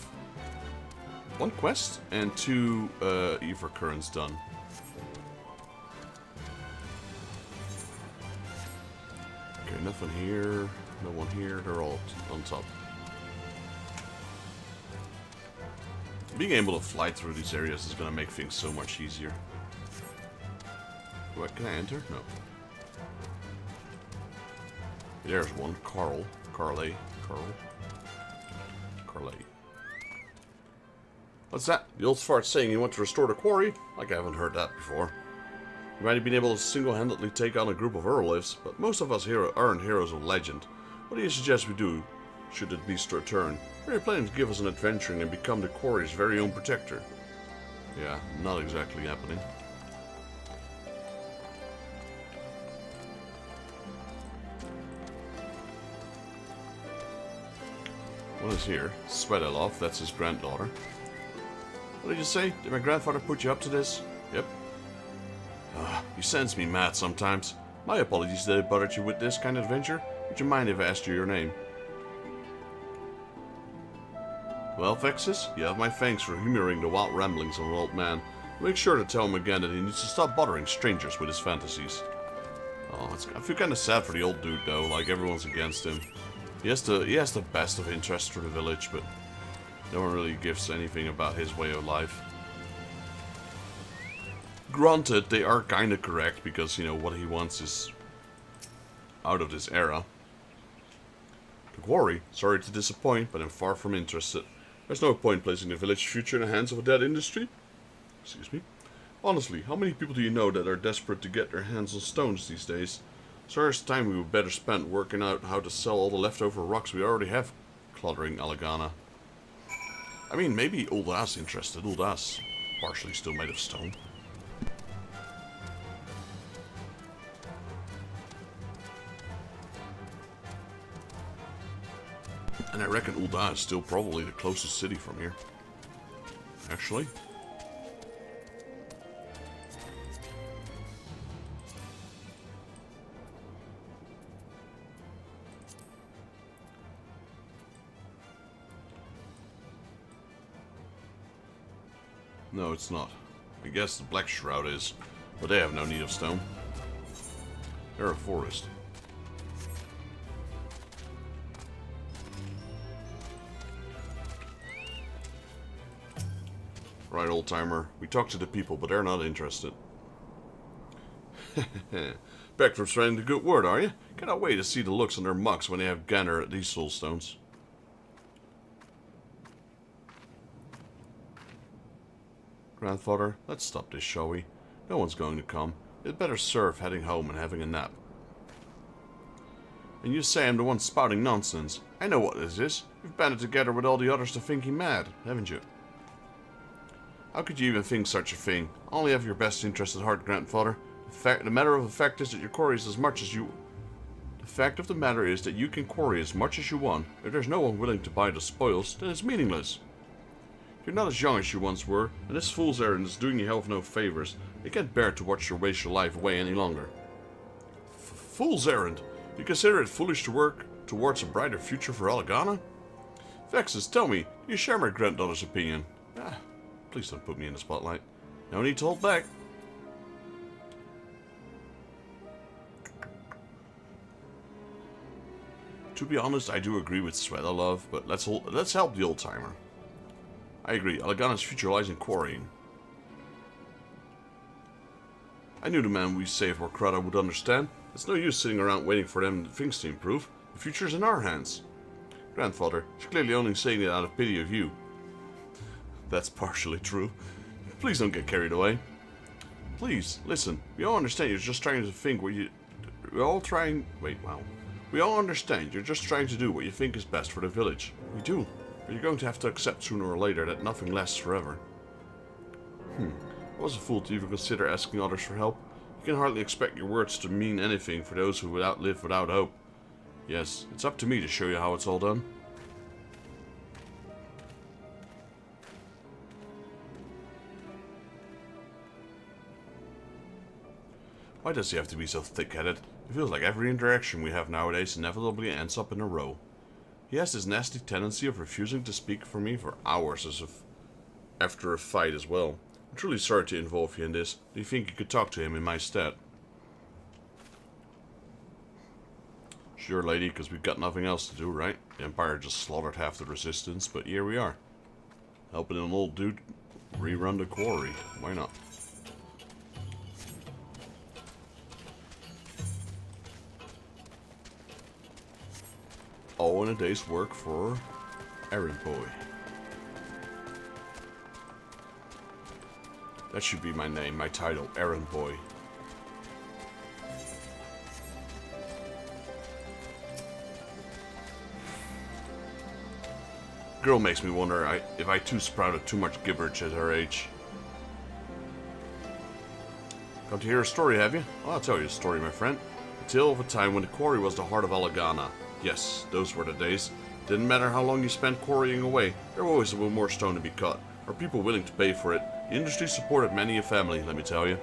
one quest and two ether currents done. Okay, nothing here, no one here, they're all on top. Being able to fly through these areas is going to make things so much easier. What, can I enter? No. There's one, Carl. What's that? The old fart saying you want to restore the quarry? Like I haven't heard that before. You might have been able to single-handedly take on a group of Earlifs, but most of us aren't heroes of legend. What do you suggest we do, should it beast return? Are you planning to give us an adventuring and become the quarry's very own protector? Yeah, not exactly happening. What is here? Sweatalov, that's his granddaughter. What did you say? Did my grandfather put you up to this? Yep. He sends me mad sometimes. My apologies that I bothered you with this kind of adventure. Would you mind if I asked you your name? Well, Vexus, you have my thanks for humoring the wild ramblings of an old man. Make sure to tell him again that he needs to stop bothering strangers with his fantasies. Oh, I feel kind of sad for the old dude though, like everyone's against him. He has the best of interest for the village, but no one really gives anything about his way of life. Granted, they are kinda correct, because, you know, what he wants is out of this era. The quarry, sorry to disappoint, but I'm far from interested. There's no point placing the village future in the hands of a dead industry. Excuse me. Honestly, how many people do you know that are desperate to get their hands on stones these days? So there's time we would better spend working out how to sell all the leftover rocks we already have cluttering Alagana. I mean, maybe Ulda's interested. Ulda's partially still made of stone. And I reckon Ulda is still probably the closest city from here. Actually. No, it's not. I guess the Black Shroud is, but they have no need of stone. They're a forest. Right, old timer. We talked to the people, but they're not interested. Back from spreading the good word, are you? Cannot wait to see the looks on their mucks when they have gander at these soulstones. Grandfather, let's stop this, shall we? No one's going to come. It'd better serve heading home and having a nap. And you say I'm the one spouting nonsense. I know what this is. You've banded together with all the others to think him mad, haven't you? How could you even think such a thing? I only have your best interest at heart, grandfather. The matter of the fact is that your quarry is as much as you... The fact of the matter is that you can quarry as much as you want. If there's no one willing to buy the spoils, then it's meaningless. You're not as young as you once were, and this fool's errand is doing you health no favors. You can't bear to watch you waste your life away any longer. Fool's errand? You consider it foolish to work towards a brighter future for Alagana? Vexus, tell me, do you share my granddaughter's opinion? Please don't put me in the spotlight. No need to hold back. To be honest, I do agree with Sweatalov, but let's help the old timer. I agree, Alagana's future lies in quarrying. I knew the man we saved Warkrata would understand. It's no use sitting around waiting for them things to improve. The future's in our hands. Grandfather, she's clearly only saying it out of pity of you. That's partially true. Please don't get carried away. Please, listen. We all understand you're just trying to think what you... We all understand you're just trying to do what you think is best for the village. We do. But you're going to have to accept sooner or later that nothing lasts forever. I was a fool to even consider asking others for help. You can hardly expect your words to mean anything for those who would outlive without hope. Yes, it's up to me to show you how it's all done. Why does he have to be so thick-headed? It feels like every interaction we have nowadays inevitably ends up in a row. He has this nasty tendency of refusing to speak for me for hours as if after a fight as well. I'm truly sorry to involve you in this. Do you think you could talk to him in my stead? Sure, lady, because we've got nothing else to do, right? The Empire just slaughtered half the resistance, but here we are. Helping an old dude rerun the quarry. Why not? All in a day's work for errand boy. That should be my name, my title, Errand Boy. Girl makes me wonder if I too sprouted too much gibberish at her age. Come to hear a story, have you? Well, I'll tell you a story, my friend. A tale of a time when the quarry was the heart of Alagana. Yes, those were the days. Didn't matter how long you spent quarrying away, there was always more stone to be cut, or people willing to pay for it. The industry supported many a family, let me tell you.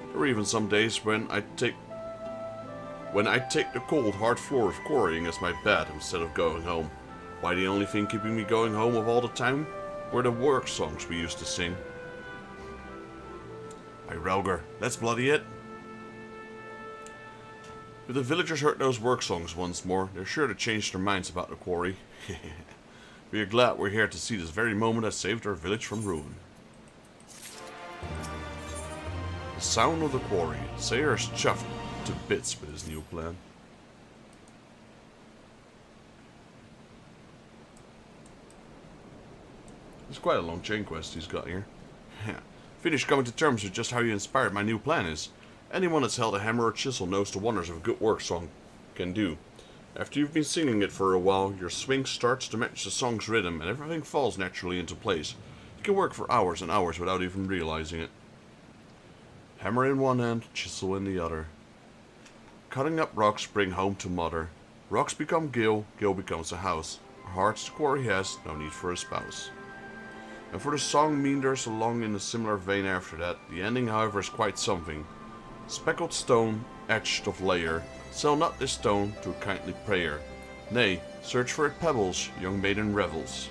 There were even some days when I'd take the cold, hard floor of quarrying as my bed instead of going home. Why, the only thing keeping me going home of all the time were the work songs we used to sing. Hey, Relger, that's bloody it. If the villagers heard those work songs once more, they're sure to change their minds about the quarry. We are glad we're here to see this very moment that saved our village from ruin. The sound of the quarry. Sayer's chuffed to bits with his new plan. It's quite a long chain quest he's got here. Finish coming to terms with just how you inspired my new plan is. Anyone that's held a hammer or chisel knows the wonders of a good work song can do. After you've been singing it for a while, your swing starts to match the song's rhythm and everything falls naturally into place. You can work for hours and hours without even realizing it. Hammer in one hand, chisel in the other. Cutting up rocks bring home to mother. Rocks become gill, gill becomes a house. A heart's the quarry has, no need for a spouse. And for the song meanders along in a similar vein after that. The ending, however, is quite something. Speckled stone, etched of layer, sell not this stone to a kindly prayer. Nay, search for it pebbles, young maiden revels.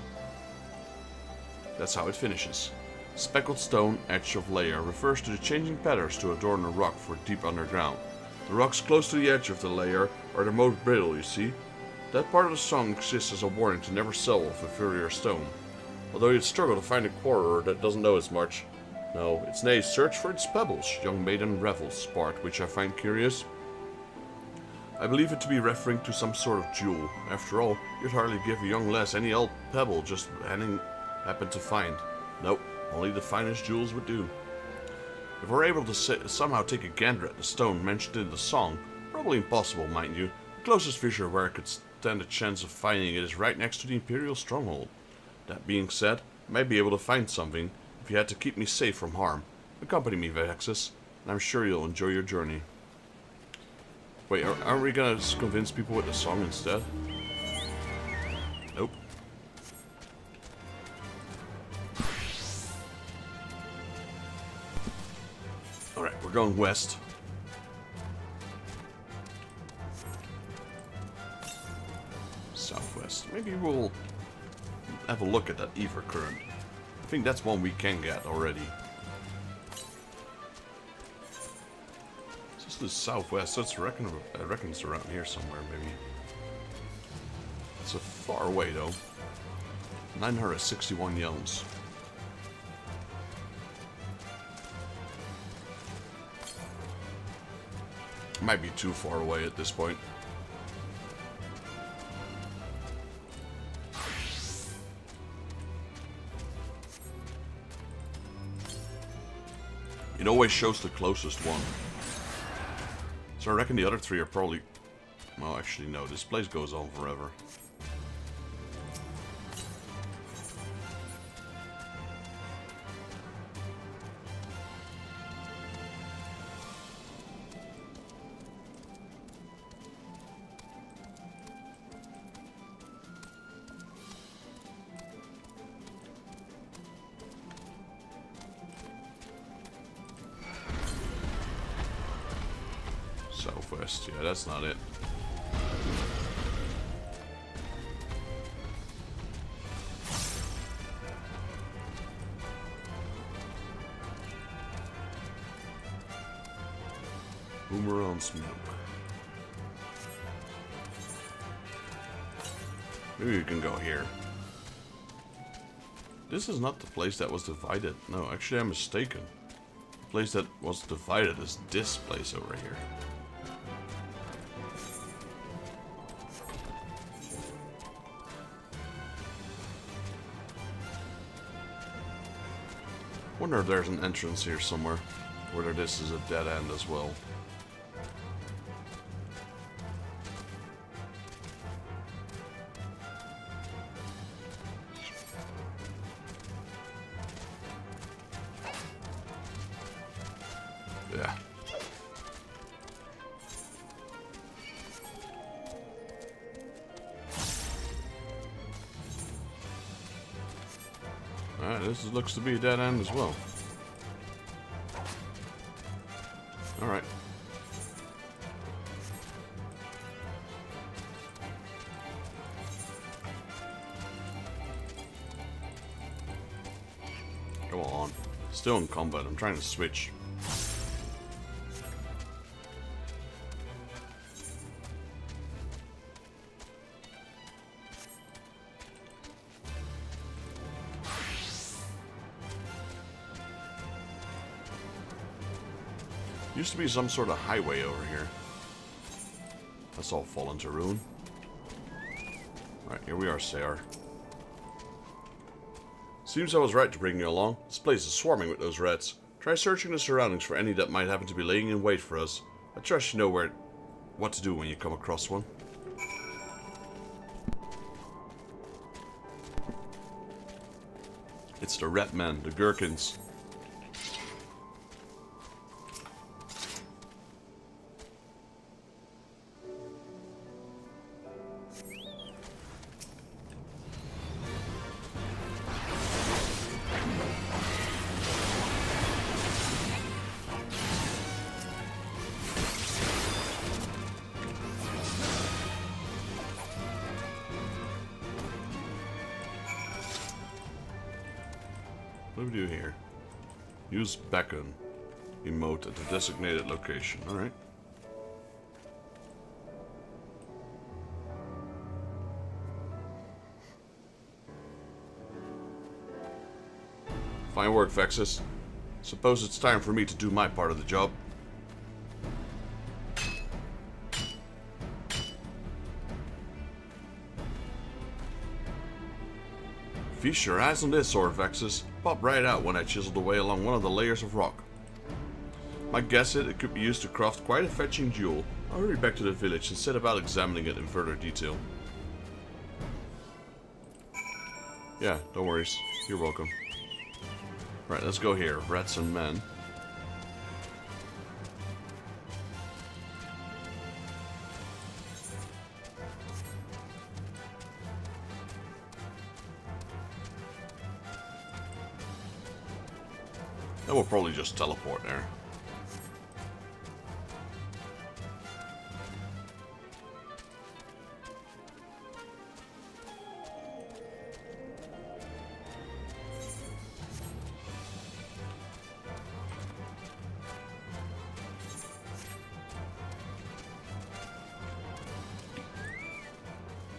That's how it finishes. Speckled stone, etched of layer, refers to the changing patterns to adorn a rock for deep underground. The rocks close to the edge of the layer are the most brittle, you see. That part of the song exists as a warning to never sell off inferior stone. Although you'd struggle to find a quarrer that doesn't know as much. No, it's nay, search for its pebbles, young maiden revels, part which I find curious. I believe it to be referring to some sort of jewel. After all, you'd hardly give a young lass any old pebble just happen to find. Nope, only the finest jewels would do. If we're able to somehow take a gander at the stone mentioned in the song, probably impossible, mind you, the closest fissure where I could stand a chance of finding it is right next to the Imperial stronghold. That being said, I might be able to find something if you had to keep me safe from harm. Accompany me, Vexus, and I'm sure you'll enjoy your journey. Wait, aren't we gonna just convince people with the song instead? Nope. Alright, we're going west. Southwest. Maybe we'll have a look at that Ether Current. I think that's one we can get already. It's just the southwest, so I reckon it's around here somewhere, maybe. It's a far away, though. 961 yelms. Might be too far away at this point. It always shows the closest one. So I reckon the other three are probably... Well, actually no, this place goes on forever. Southwest, yeah, that's not it. Boomerang's milk. Maybe we can go here. This is not the place that was divided. No, actually I'm mistaken. The place that was divided is this place over here. wonder if there's an entrance here somewhere. Whether this is a dead end as well. Yeah. Alright, this looks to be a dead end as well. Alright. Go on. Still in combat. I'm trying to switch. Used to be some sort of highway over here. That's all fallen to ruin. Right, here we are, Sayar. Seems I was right to bring you along. This place is swarming with those rats. Try searching the surroundings for any that might happen to be laying in wait for us. I trust you know what to do when you come across one. It's the rat men, the gherkins. What do we do here? Use beacon emote at the designated location. Alright. Fine work, Vexus. Suppose it's time for me to do my part of the job. Feast your eyes on this sword, Vexus. Popped right out when I chiseled away along one of the layers of rock. My guess is it could be used to craft quite a fetching jewel. I'll hurry back to the village and set about examining it in further detail. Yeah, no worries. You're welcome. Right, let's go here. Rats and men. And we'll probably just teleport there.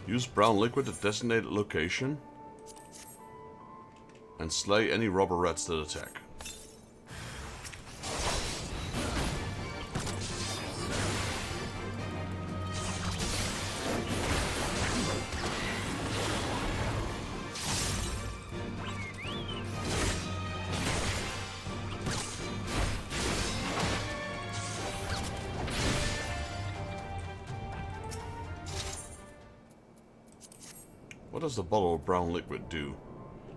Use brown liquid at designated location and slay any robber rats that attack. What does the bottle of brown liquid do?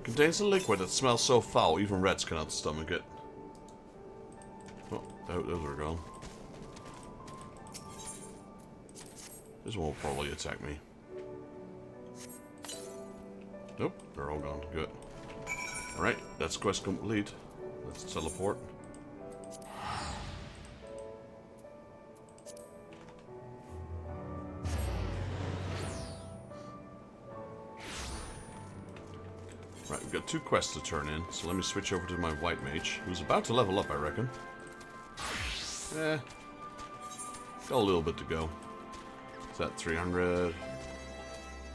Contains a liquid that smells so foul even rats cannot stomach it. Oh, those are gone. This one will probably attack me. Nope, they're all gone. Good. Alright, that's quest complete. Let's teleport. Right, we've got 2 quests to turn in, so let me switch over to my white mage, who's about to level up, I reckon. Got a little bit to go. Is that 300?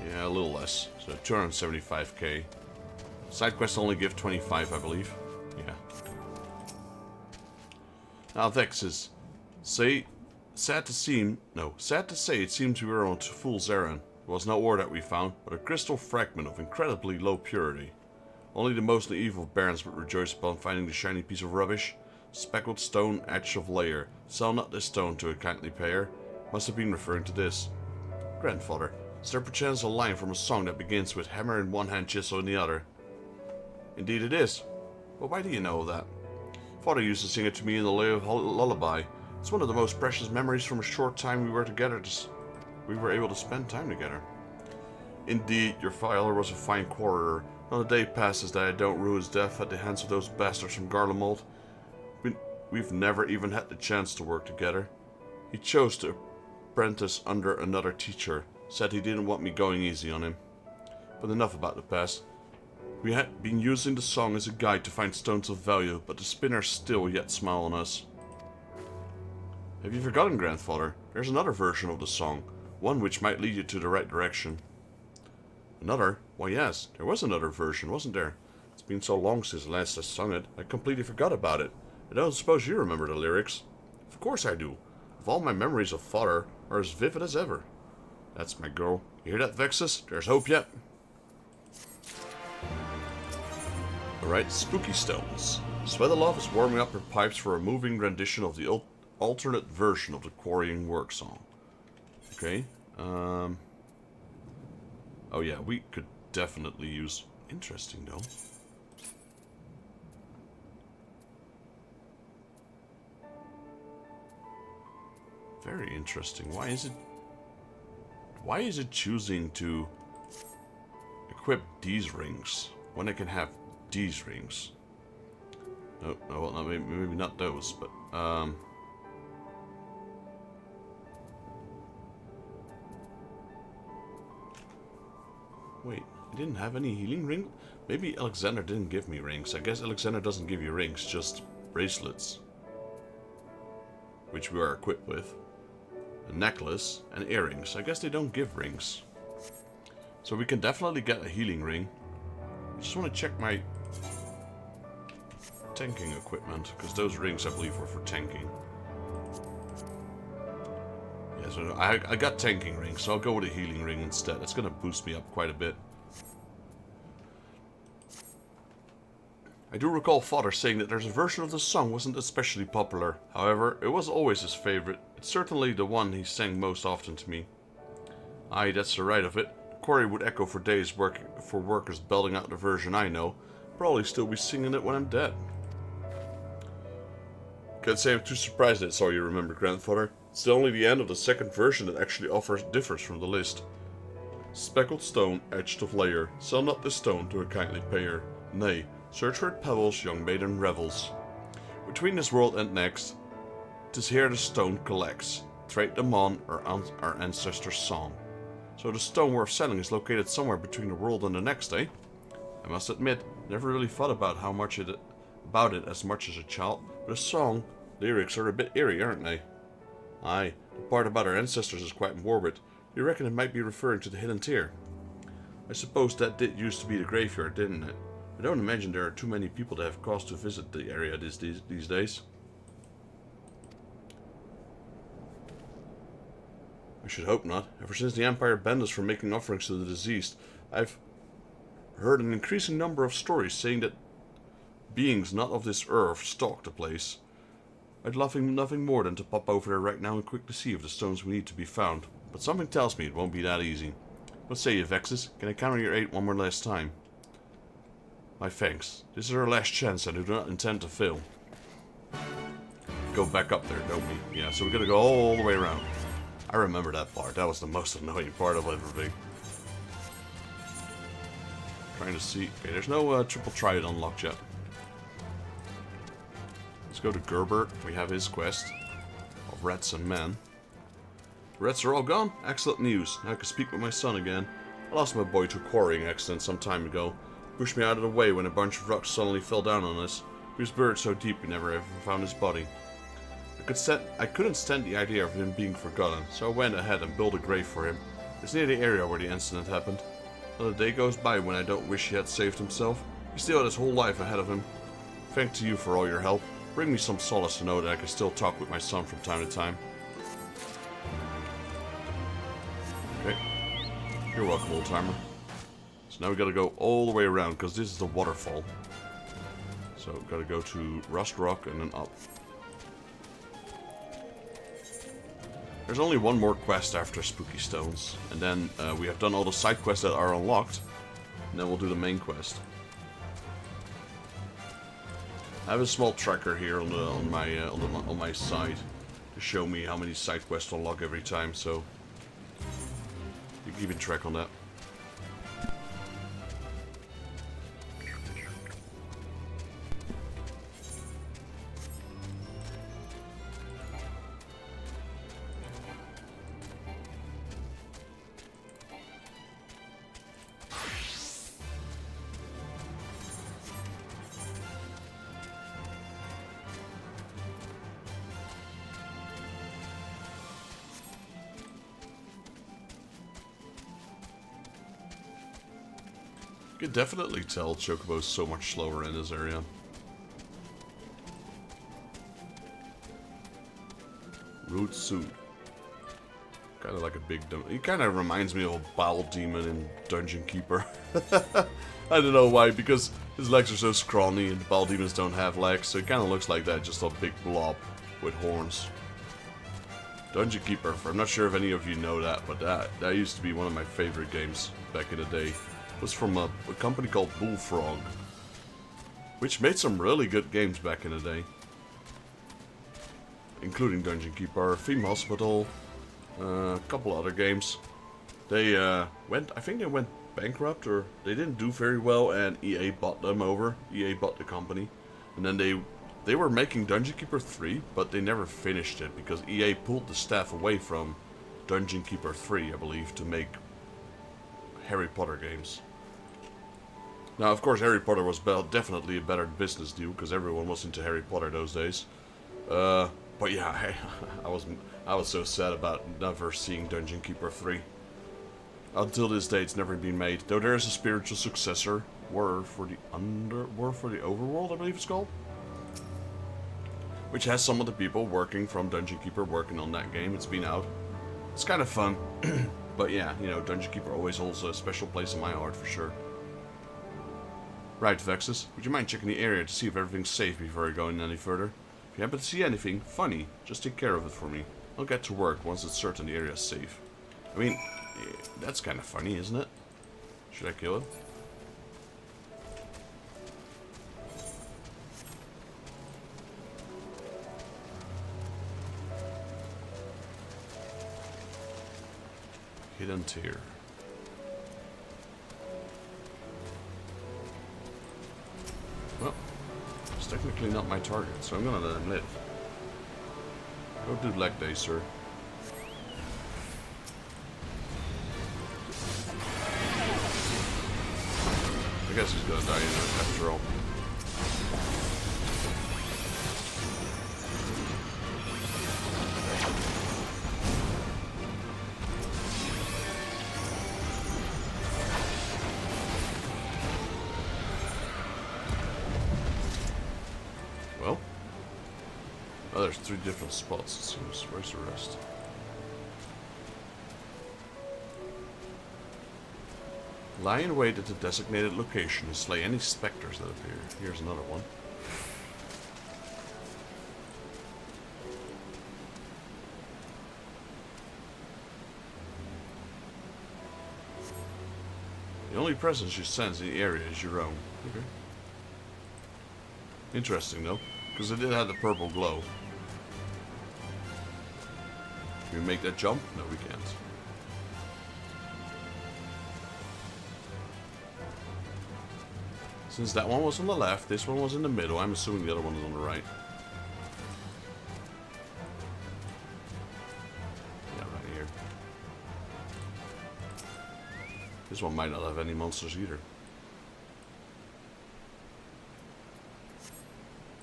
Yeah, a little less. So 275k. Side quests only give 25, I believe. Yeah. Now, Vexus. Sad to say, it seems we were on a fool's errand. It was not ore that we found, but a crystal fragment of incredibly low purity. Only the most naive of barons would rejoice upon finding the shiny piece of rubbish. Speckled stone, edge of layer. Sell not this stone to a kindly payer. Must have been referring to this. Grandfather, is there perchance a line from a song that begins with hammer in one hand, chisel in the other? Indeed it is. But why do you know that? Father used to sing it to me in the lullaby. It's one of the most precious memories from a short time we were together. We were able to spend time together. Indeed, your father was a fine quarreler. Not a day passes that I don't rue his death at the hands of those bastards from Garlean. We've never even had the chance to work together. He chose to apprentice under another teacher. Said he didn't want me going easy on him. But enough about the past. We had been using the song as a guide to find stones of value, but the spinners still yet smile on us. Have you forgotten, Grandfather? There's another version of the song. One which might lead you to the right direction. Another? Why yes, there was another version, wasn't there? It's been so long since last I sung it, I completely forgot about it. I don't suppose you remember the lyrics. Of course I do. Of all my memories of Father are as vivid as ever. That's my girl. You hear that, Vexus? There's hope yet. Alright, spooky stones. Sweataloff is warming up her pipes for a moving rendition of the alternate version of the quarrying work song. Okay. Oh yeah, we could definitely use... Interesting though. Very interesting. Why is it choosing to equip these rings when it can have these rings? No, well, no, maybe not those, but wait, I didn't have any healing ring? Maybe Alexander didn't give me rings. I guess Alexander doesn't give you rings, just bracelets, which we are equipped with. A necklace and earrings. I guess they don't give rings. So we can definitely get a healing ring. I just want to check my tanking equipment, because those rings I believe were for tanking. Yeah, so I got tanking rings, so I'll go with a healing ring instead. It's going to boost me up quite a bit. I do recall Father saying that there's a version of the song wasn't especially popular. However, it was always his favorite. It's certainly the one he sang most often to me. Aye, that's the right of it. The quarry would echo for days for workers belting out the version I know. Probably still be singing it when I'm dead. Can't say I'm too surprised that's all you remember, Grandfather. It's only the end of the second version that actually differs from the list. Speckled stone, edged of layer. Sell not this stone to a kindly payer. Nay, search for it pebbles, young maiden revels. Between this world and next, 'tis here the stone collects. Trade them on our ancestors' song. So the stone worth selling is located somewhere between the world and the next, eh? I must admit, never really thought about it as much as a child, but the song lyrics are a bit eerie, aren't they? Aye, the part about our ancestors is quite morbid. You reckon it might be referring to the hidden tier? I suppose that did used to be the graveyard, didn't it? I don't imagine there are too many people that have cause to visit the area these days. I should hope not. Ever since the Empire banned us from making offerings to the deceased, I've heard an increasing number of stories saying that beings not of this earth stalk the place. I'd love nothing more than to pop over there right now and quickly see if the stones we need to be found, but something tells me it won't be that easy. What say you, Vexus? Can I count on your aid one more last time? My thanks. This is our last chance and I do not intend to fail. Go back up there, don't we? Yeah, so we're gonna go all the way around. I remember that part. That was the most annoying part of everything. Trying to see... Okay, there's no triple triad unlocked yet. Let's go to Gerber. We have his quest of rats and men. The rats are all gone? Excellent news. Now I can speak with my son again. I lost my boy to a quarrying accident some time ago. Pushed me out of the way when a bunch of rocks suddenly fell down on us. He was buried so deep we never ever found his body. I couldn't stand the idea of him being forgotten, so I went ahead and built a grave for him. It's near the area where the incident happened. Not a day goes by when I don't wish he had saved himself. He still had his whole life ahead of him. Thanks to you for all your help. Bring me some solace to know that I can still talk with my son from time to time. Okay. You're welcome, old-timer. Let's So now we gotta go all the way around, because this is the waterfall. So gotta go to Rust Rock and then up. There's only one more quest after Spooky Stones, and then we have done all the side quests that are unlocked, and then we'll do the main quest. I have a small tracker here on my side to show me how many side quests unlock every time, so you keep track on that. You can definitely tell Chocobo's so much slower in this area. Root Suit. Kind of like a big dumb. He kind of reminds me of a Bowel Demon in Dungeon Keeper. I don't know why, because his legs are so scrawny and Bowel Demons don't have legs, so he kind of looks like that, just a big blob with horns. Dungeon Keeper, I'm not sure if any of you know that, but that used to be one of my favorite games back in the day. It was from a company called Bullfrog, which made some really good games back in the day, including Dungeon Keeper, Theme Hospital, a couple other games. They I think they went bankrupt, or they didn't do very well, and EA bought them over. EA bought the company, and then they were making Dungeon Keeper 3, but they never finished it because EA pulled the staff away from Dungeon Keeper 3, I believe, to make Harry Potter games. Now, of course, Harry Potter was definitely a better business deal because everyone was into Harry Potter those days. But yeah, I was so sad about never seeing Dungeon Keeper 3. Until this day, it's never been made. Though there is a spiritual successor, War for the Overworld, I believe it's called, which has some of the people working from Dungeon Keeper working on that game. It's been out. It's kind of fun. But yeah, you know, Dungeon Keeper always holds a special place in my heart for sure. Right, Vexus, would you mind checking the area to see if everything's safe before going any further? If you happen to see anything funny, just take care of it for me. I'll get to work once it's certain the area is safe. I mean, that's kind of funny, isn't it? Should I kill it? Hidden Tier. Well, it's technically not my target, so I'm gonna let him live. Go do leg day, sir. I guess he's gonna die after all. Well, oh, there's 3 different spots, it seems. Where's the rest? Lie in wait at the designated location and slay any specters that appear. Here's another one. The only presence you sense in the area is your own. Okay. Interesting though, because it did have the purple glow. Can we make that jump? No, we can't. Since that one was on the left, this one was in the middle, I'm assuming the other one is on the right. Yeah, right here. This one might not have any monsters either.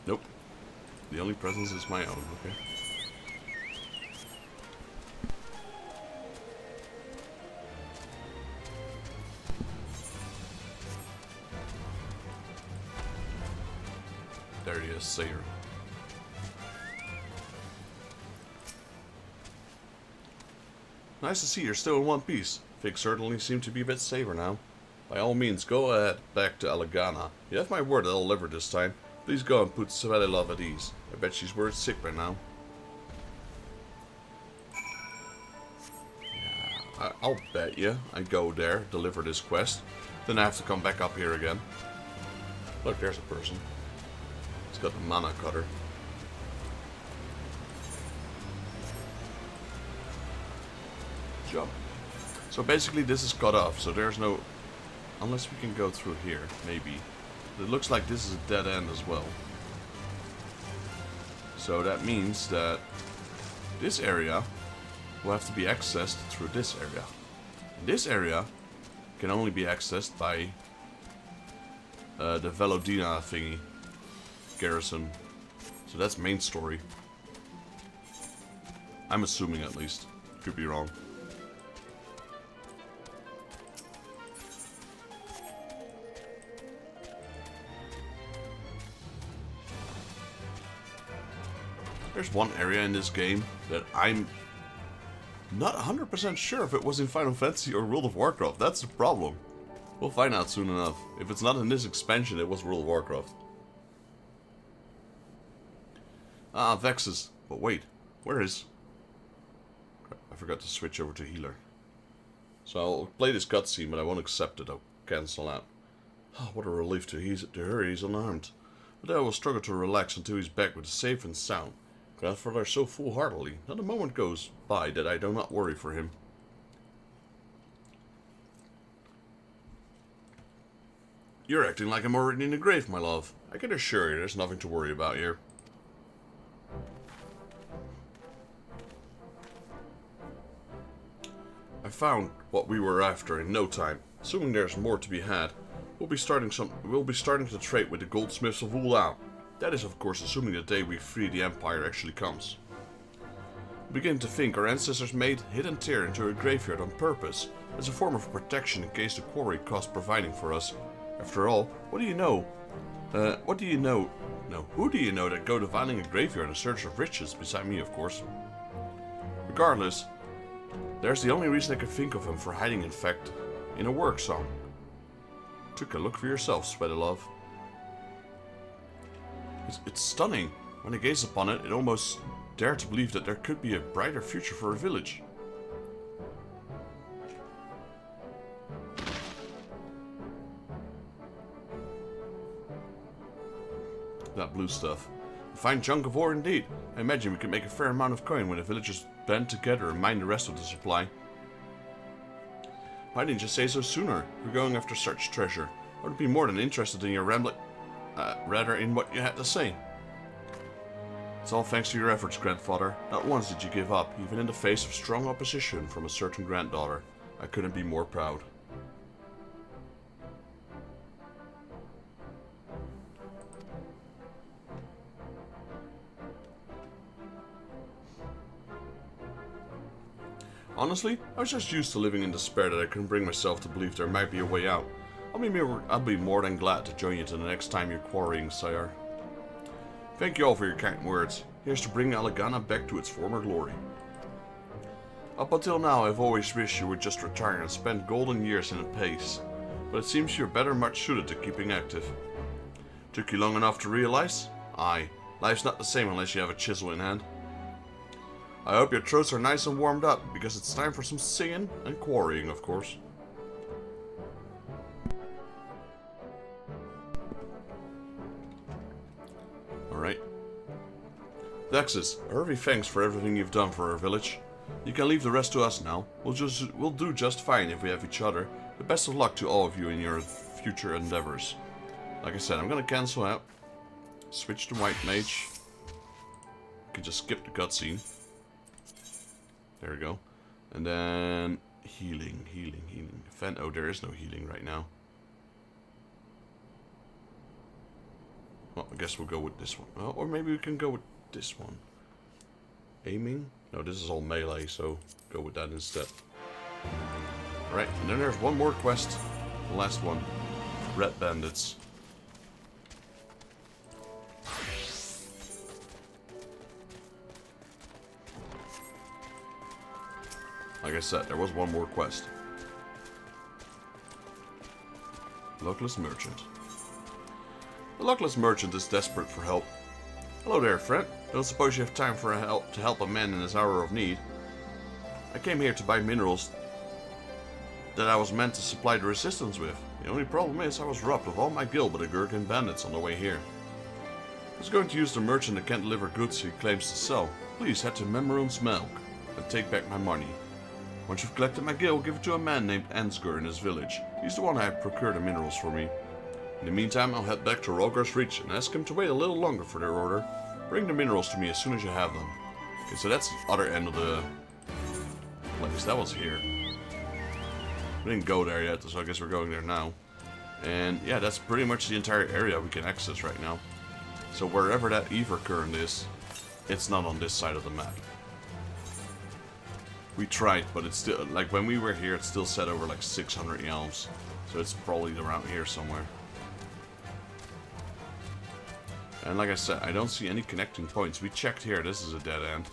Nope. The only presence is my own, okay. There he is, Sayer. Nice to see you're still in one piece. Things certainly seem to be a bit safer now. By all means, go ahead back to Alagana. You have my word that I'll deliver this time. Please go and put Svetlov at ease. I bet she's worried sick by now. Yeah, I'll bet you I go there, deliver this quest. Then I have to come back up here again. Look, there's a person. He's got the mana cutter. Jump. So basically this is cut off, so there's no... Unless we can go through here, maybe. It looks like this is a dead end as well. So that means that this area will have to be accessed through this area. And this area can only be accessed by the Velodina thingy. Garrison. So that's main story. I'm assuming at least. Could be wrong. There's one area in this game that I'm not 100% sure if it was in Final Fantasy or World of Warcraft. That's the problem. We'll find out soon enough. If it's not in this expansion, it was World of Warcraft. Ah, Vexus. But wait, where is... I forgot to switch over to healer. So I'll play this cutscene, but I won't accept it. I'll cancel out. Oh, what a relief to her, he's unarmed. But I will struggle to relax until he's back with a safe and sound. Grandfather so foolhardily. Not a moment goes by that I do not worry for him. You're acting like I'm already in the grave, my love. I can assure you there's nothing to worry about here. I found what we were after in no time. Assuming there's more to be had, we'll be starting to trade with the goldsmiths of Ulao. That is, of course, assuming the day we free the Empire actually comes. I'm beginning to think our ancestors made Hidden Tear into a graveyard on purpose, as a form of protection in case the quarry cost providing for us. After all, what do you know? Who do you know that go divining a graveyard in search of riches, beside me, of course? Regardless, there's the only reason I could think of him for hiding, in fact, in a work song. Take a look for yourself, Svetlov. It's stunning. When I gaze upon it, I almost dare to believe that there could be a brighter future for a village. That blue stuff. A fine chunk of ore indeed. I imagine we could make a fair amount of coin when the villagers band together and mine the rest of the supply. Why didn't you say so sooner? We're going after such treasure. I would be more than interested in your rambling... rather in what you had to say. It's all thanks to your efforts, grandfather. Not once did you give up, even in the face of strong opposition from a certain granddaughter. I couldn't be more proud. Honestly, I was just used to living in despair that I couldn't bring myself to believe there might be a way out. I'll be more than glad to join you to the next time you're quarrying, sire. Thank you all for your kind words. Here's to bring Alagana back to its former glory. Up until now, I've always wished you would just retire and spend golden years in a pace. But it seems you're better much suited to keeping active. Took you long enough to realize? Aye, life's not the same unless you have a chisel in hand. I hope your throats are nice and warmed up, because it's time for some singing and quarrying, of course. Alright. Vexus, a hearty thanks for everything you've done for our village. You can leave the rest to us now. We'll do just fine if we have each other. The best of luck to all of you in your future endeavors. Like I said, I'm gonna cancel out. Switch to White Mage. You can just skip the cutscene. There we go. And then healing. Fend. Oh, there is no healing right now. Well, I guess we'll go with this one. Well, or maybe we can go with this one. Aiming? No, this is all melee, so go with that instead. Alright, and then there's one more quest. The last one. Red Bandits. Like I said, there was one more quest. Luckless Merchant. The luckless merchant is desperate for help. Hello there, friend. Don't suppose you have time to help a man in his hour of need? I came here to buy minerals that I was meant to supply the resistance with. The only problem is I was robbed of all my gil by the Gurgan bandits on the way here. I was going to use the merchant that can't deliver goods he claims to sell. Please head to Memorun's Milk and take back my money. Once you've collected my gil, give it to a man named Ansgur in his village. He's the one who procured the minerals for me. In the meantime, I'll head back to Roghar's Reach and ask him to wait a little longer for their order. Bring the minerals to me as soon as you have them. Okay, so that's the other end of the place. That was here. We didn't go there yet, so I guess we're going there now. And yeah, that's pretty much the entire area we can access right now. So wherever that Ever current is, it's not on this side of the map. We tried, but it's still, like when we were here, it still said over like 600 elms. So it's probably around here somewhere. And like I said, I don't see any connecting points. We checked here, this is a dead end.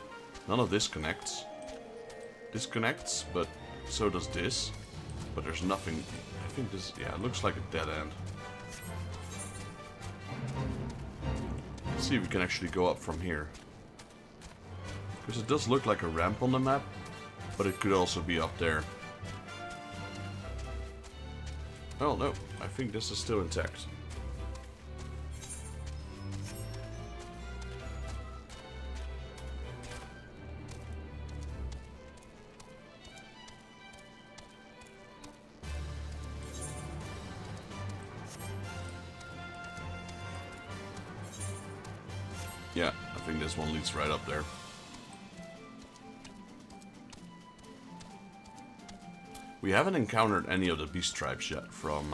None of this connects. This connects, but so does this. But there's nothing, I think this, yeah, it looks like a dead end. Let's see if we can actually go up from here. Because it does look like a ramp on the map, but it could also be up there. Oh no, I think this is still intact. Yeah, I think this one leads right up there. We haven't encountered any of the beast tribes yet from,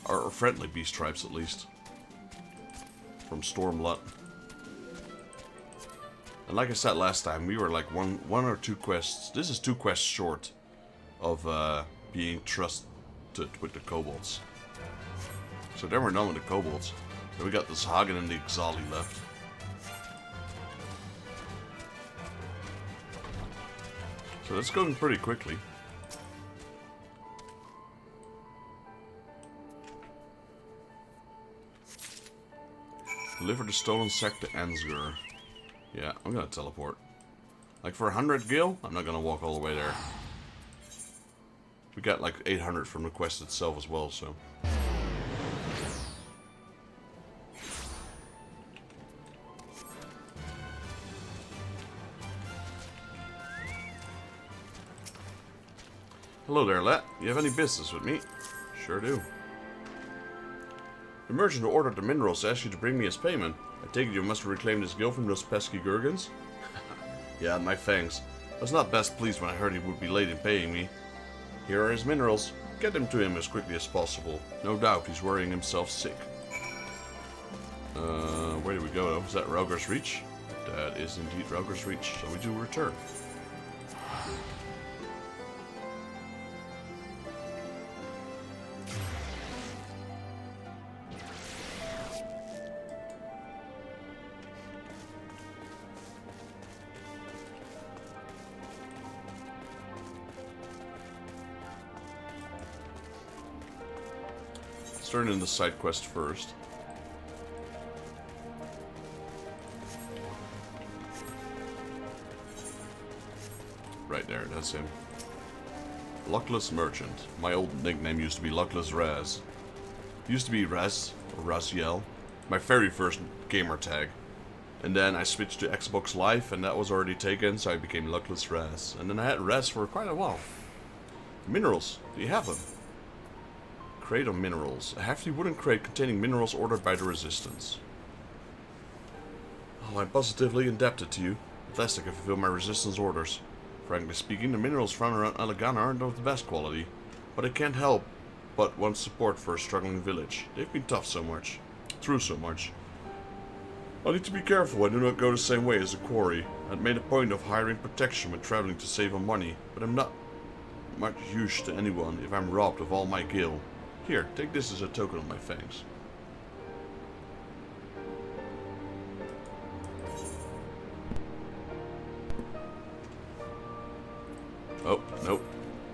or friendly beast tribes at least, from Stormblood. And like I said last time, we were like one or two quests. This is 2 quests short of being trusted with the kobolds. So then we're done with the kobolds. Then we got this Hagen and the Ixali left. So that's going pretty quickly. Deliver the stolen sack to Ansgur. Yeah, I'm gonna teleport. Like for 100 gil, I'm not gonna walk all the way there. We got like 800 from the quest itself as well, so. Hello there, lad. You have any business with me? Sure do. The merchant who ordered the minerals asked you to bring me his payment. I take it you must have reclaimed his gil from those pesky Gurgans? Yeah, my thanks. I was not best pleased when I heard he would be late in paying me. Here are his minerals. Get them to him as quickly as possible. No doubt he's worrying himself sick. Where do we go though? Is that Roghar's Reach? That is indeed Roghar's Reach, so we do return. Starting in the side quest first. Right there, that's him. Luckless Merchant. My old nickname used to be Luckless Raz. Used to be Raz, or Raziel. My very first gamer tag. And then I switched to Xbox Live and that was already taken, so I became Luckless Raz. And then I had Raz for quite a while. Minerals, do you have them? Crate of minerals. A hefty wooden crate containing minerals ordered by the Resistance. Oh, I'm positively indebted to you. At last I can fulfill my Resistance orders. Frankly speaking, the minerals found around Alagana aren't of the best quality. But I can't help but want support for a struggling village. They've been through so much. I need to be careful I do not go the same way as the quarry. I'd made a point of hiring protection when traveling to save on money, but I'm not much use to anyone if I'm robbed of all my gil. Here, take this as a token of my thanks. Oh, nope.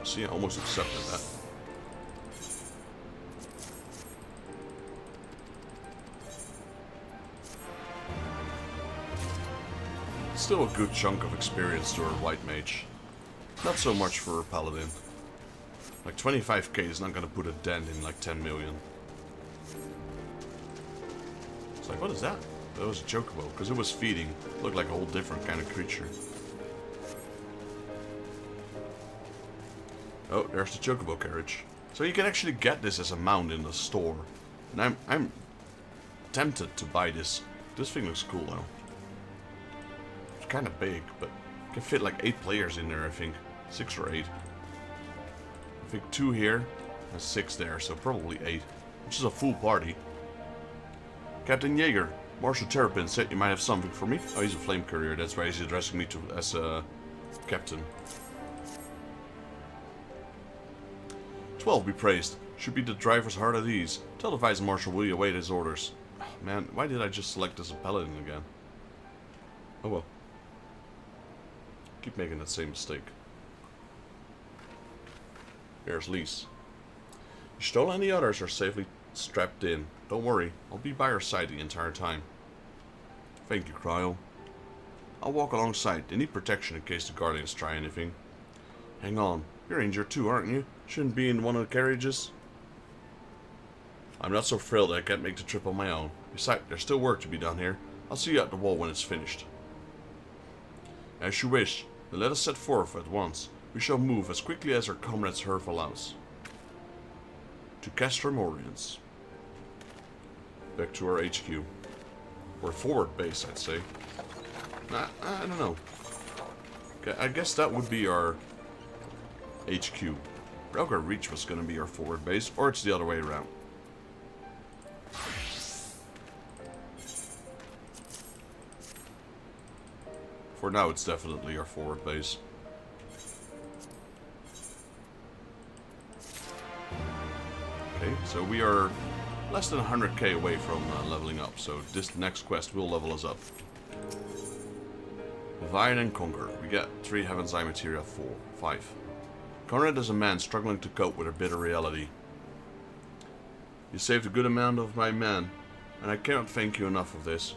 See, I almost accepted that. Still a good chunk of experience to our white mage. Not so much for a paladin. Like 25k is not gonna put a dent in like 10 million. It's like, what is that? That was a chocobo, because it was feeding. It looked like a whole different kind of creature. Oh, there's the chocobo carriage. So you can actually get this as a mount in the store. And I'm tempted to buy this. This thing looks cool though. It's kind of big, but can fit like 8 players in there, I think. 6 or 8. I think 2 here and 6 there, so probably 8. Which is a full party. Captain Jaeger, Marshal Terrapin said you might have something for me. Oh, he's a flame courier, that's why he's addressing me as a captain. 12 be praised. Should be the driver's heart at ease. Tell the Vice Marshal will you await his orders. Oh, man, why did I just select as a paladin again? Oh well. Keep making that same mistake. There's Lise. Stola and the others are safely strapped in. Don't worry, I'll be by your side the entire time. Thank you, Cryo. I'll walk alongside. They need protection in case the Guardians try anything. Hang on. You're injured too, aren't you? Shouldn't be in one of the carriages. I'm not so thrilled that I can't make the trip on my own. Besides, there's still work to be done here. I'll see you at the wall when it's finished. As you wish. Then let us set forth at once. We shall move as quickly as our comrades' hearth allows. To Castrum Oriens. Back to our HQ. Or forward base, I'd say. Nah, I don't know. Okay, I guess that would be our HQ. Relgar Reach was going to be our forward base, or it's the other way around. For now, it's definitely our forward base. Okay, so we are less than 100k away from leveling up, so this next quest will level us up. Divine and Conquer. We get 3 Heaven's Eye Materia, 5. Conrad is a man struggling to cope with a bitter reality. You saved a good amount of my men, and I cannot thank you enough of this.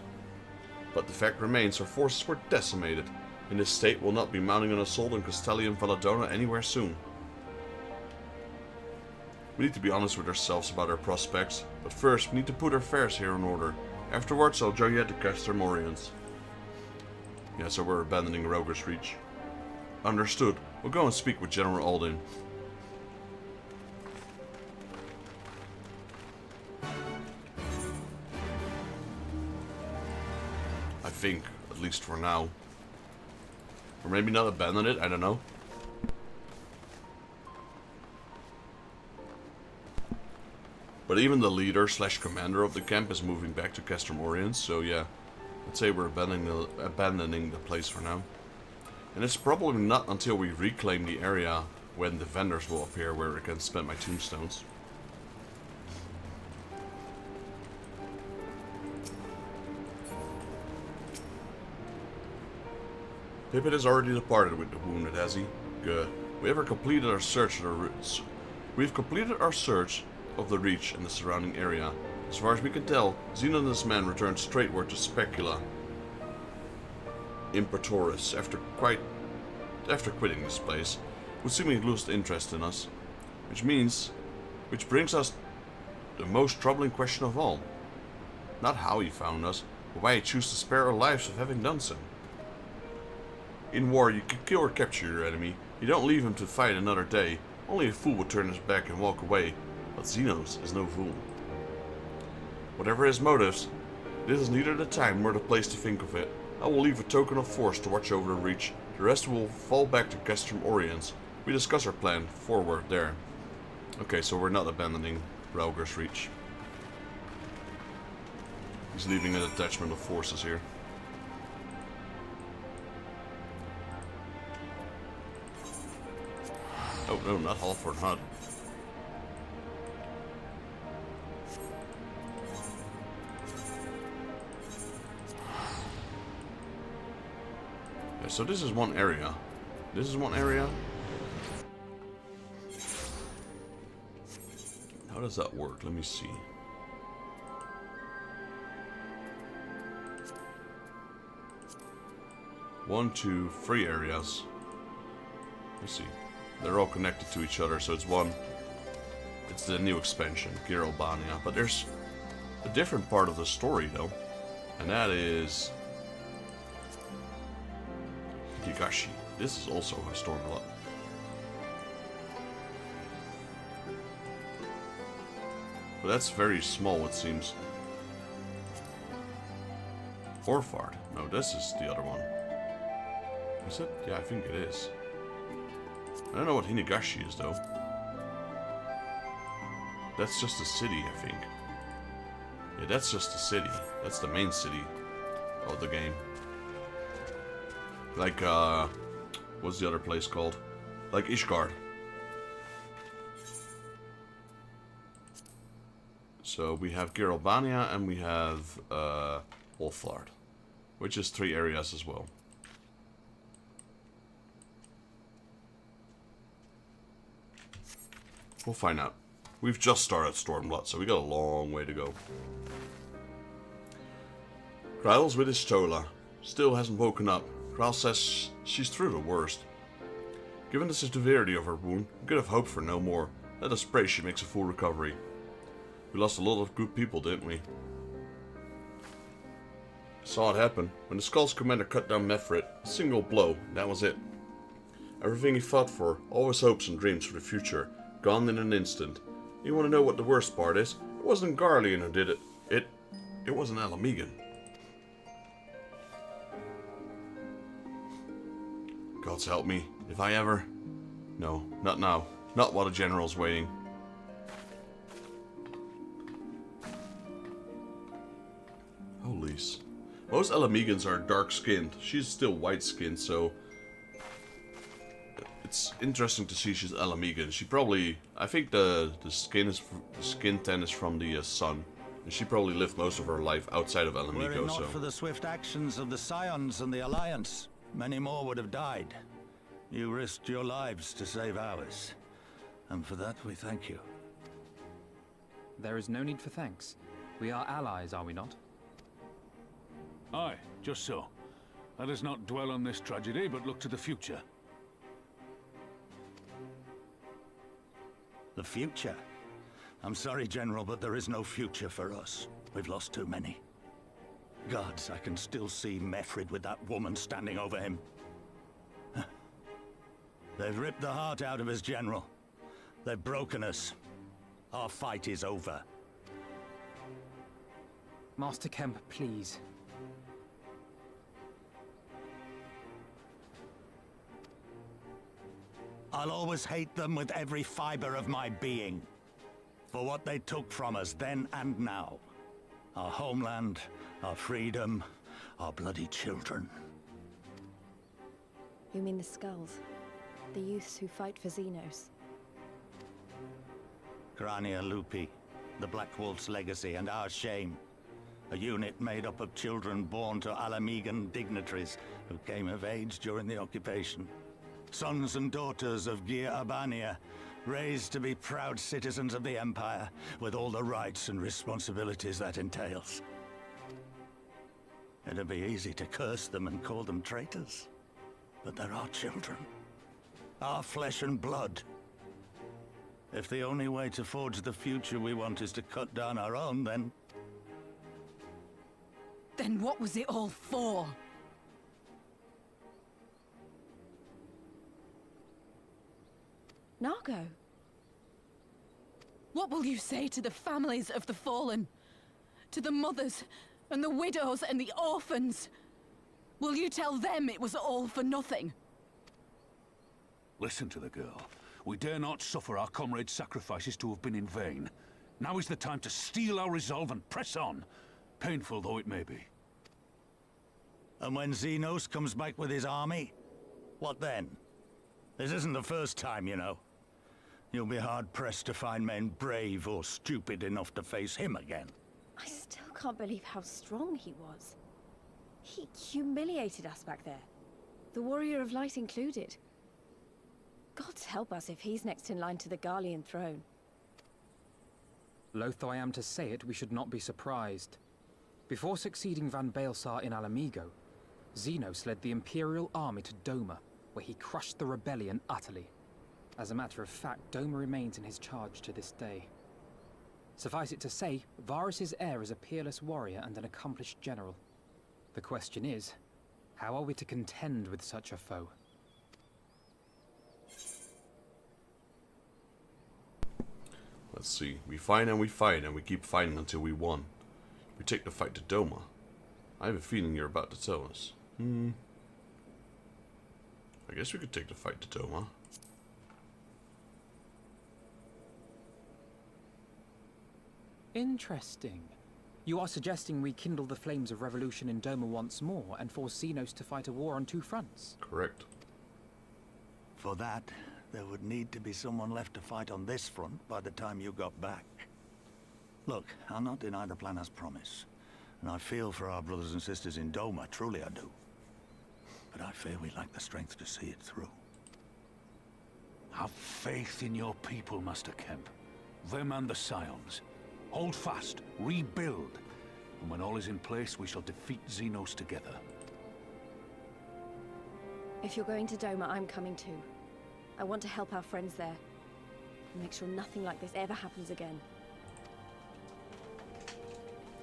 But the fact remains, our forces were decimated. In this state, we'll not be mounting an assault on Castellium Valladona anywhere soon. We need to be honest with ourselves about our prospects, but first we need to put our affairs here in order. Afterwards, I'll join you at the Castrum Oriens. Yeah, so we're abandoning Roger's Reach. Understood. We'll go and speak with General Alden. I think, at least for now. Or maybe not abandon it, I don't know. But even the leader / commander of the camp is moving back to Castrum Oriens, so yeah. I'd say we're abandoning the place for now. And it's probably not until we reclaim the area when the vendors will appear where I can spend my tombstones. Pippin has already departed with the wounded, has he? Good. We've completed our search of the Reach and the surrounding area. As far as we can tell, Xeno and his men returned straightward to Specula Imperatoris after quitting this place, would seemingly lose interest in us. Which brings us the most troubling question of all. Not how he found us, but why he chose to spare our lives of having done so. In war, you can kill or capture your enemy. You don't leave him to fight another day. Only a fool would turn his back and walk away. But Xenos is no fool. Whatever his motives, this is neither the time nor the place to think of it. I will leave a token of force to watch over the Reach. The rest will fall back to Castrum Oriens. We discuss our plan forward there. Okay, so we're not abandoning Rauger's Reach. He's leaving a detachment of forces here. Oh no, not Halford Hut. So this is one area. This is one area. How does that work? Let me see. 1, 2, 3 areas. Let's see. They're all connected to each other, so it's one. It's the new expansion, Garlean. But there's a different part of the story, though. And that is... Higashi. This is also a Stormblood. But that's very small, it seems. Orfard. No, this is the other one. Is it? Yeah, I think it is. I don't know what Hinagashi is, though. That's just a city, I think. Yeah, that's just a city. That's the main city of the game. Like, what's the other place called? Like Ishgard. So we have Garlean and we have Ulthard, which is 3 areas as well. We'll find out. We've just started Stormblood, so we got a long way to go. Kryl's with his Tola. Still hasn't woken up. Kryl says she's through the worst. Given the severity of her wound, we could have hoped for no more. Let us pray she makes a full recovery. We lost a lot of good people, didn't we? Saw it happen. When the Skull's commander cut down Mefrit, a single blow, that was it. Everything he fought for, all his hopes and dreams for the future, gone in an instant. You want to know what the worst part is? It wasn't Garlean who did it. It was an Alamegan. God's help me, if I ever... No, not now. Not while the general's waiting. Holies. Most Alamegans are dark-skinned. She's still white-skinned, so... It's interesting to see she's Alamegan. She probably... I think the skin tan is from the sun. And she probably lived most of her life outside of Alamigo, Were it not for the swift actions of the Scions and the Alliance, many more would have died. You risked your lives to save ours. And for that, we thank you. There is no need for thanks. We are allies, are we not? Aye, just so. Let us not dwell on this tragedy, but look to the future. The future? I'm sorry, General, but there is no future for us. We've lost too many. Gods, I can still see Mefrid with that woman standing over him. They've ripped the heart out of us, General. They've broken us. Our fight is over. Master Kemp, please. I'll always hate them with every fiber of my being. For what they took from us then and now. Our homeland, our freedom, our bloody children. You mean the Skulls? The youths who fight for Xenos? Grania Lupi, the Black Wolf's legacy and our shame. A unit made up of children born to Alamegan dignitaries who came of age during the occupation. Sons and daughters of Gir Abania, raised to be proud citizens of the Empire, with all the rights and responsibilities that entails. It'd be easy to curse them and call them traitors. But they're our children. Our flesh and blood. If the only way to forge the future we want is to cut down our own, then... Then what was it all for? Nago? What will you say to the families of the fallen? To the mothers, and the widows, and the orphans? Will you tell them it was all for nothing? Listen to the girl. We dare not suffer our comrades' sacrifices to have been in vain. Now is the time to steel our resolve and press on, painful though it may be. And when Xenos comes back with his army, what then? This isn't the first time, you know. You'll be hard-pressed to find men brave or stupid enough to face him again. I still can't believe how strong he was. He humiliated us back there. The Warrior of Light included. Gods help us if he's next in line to the Garlean throne. Loath though I am to say it, we should not be surprised. Before succeeding Van Baelsar in Alamigo, Xenos led the Imperial army to Doma, where he crushed the rebellion utterly. As a matter of fact, Doma remains in his charge to this day. Suffice it to say, Varus's heir is a peerless warrior and an accomplished general. The question is, how are we to contend with such a foe? Let's see. We fight and we fight and we keep fighting until we won. We take the fight to Doma. I have a feeling you're about to tell us. I guess we could take the fight to Doma. Interesting. You are suggesting we kindle the flames of revolution in Doma once more and force Xenos to fight a war on two fronts? Correct. For that, there would need to be someone left to fight on this front by the time you got back. Look, I'll not deny the plan as promised. And I feel for our brothers and sisters in Doma, truly I do. But I fear we lack the strength to see it through. Have faith in your people, Master Kemp. Them and the Scions. Hold fast, rebuild. And when all is in place, we shall defeat Xenos together. If you're going to Doma, I'm coming too. I want to help our friends there. And make sure nothing like this ever happens again.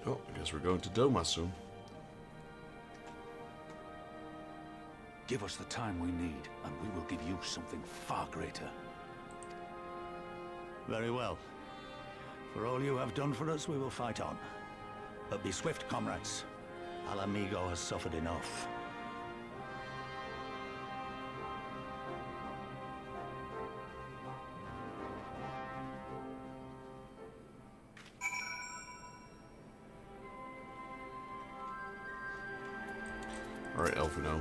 Oh, I guess we're going to Doma soon. Give us the time we need, and we will give you something far greater. Very well. For all you have done for us, we will fight on. But be swift, comrades. Alamigo has suffered enough. Alright, Elfino.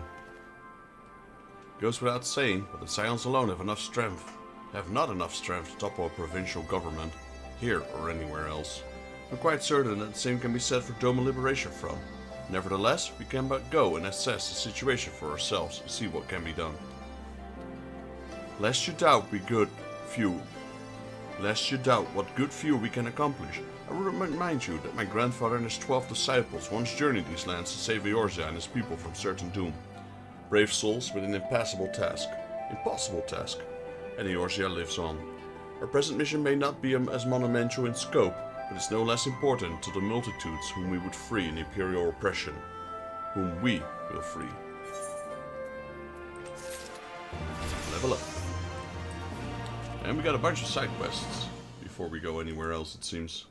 Goes without saying, but the Scions alone have not enough strength to topple a provincial government, here or anywhere else. I'm quite certain that the same can be said for Doma Liberation Front. Nevertheless, we can but go and assess the situation for ourselves and see what can be done. Lest you doubt what good few we can accomplish, I will remind you that my grandfather and his 12 disciples once journeyed these lands to save Eorzea and his people from certain doom. Brave souls with an impossible task, and Eorzea lives on. Our present mission may not be as monumental in scope, but it's no less important to the multitudes whom we would free in imperial oppression, whom we will free. Level up. And we got a bunch of side quests before we go anywhere else, it seems.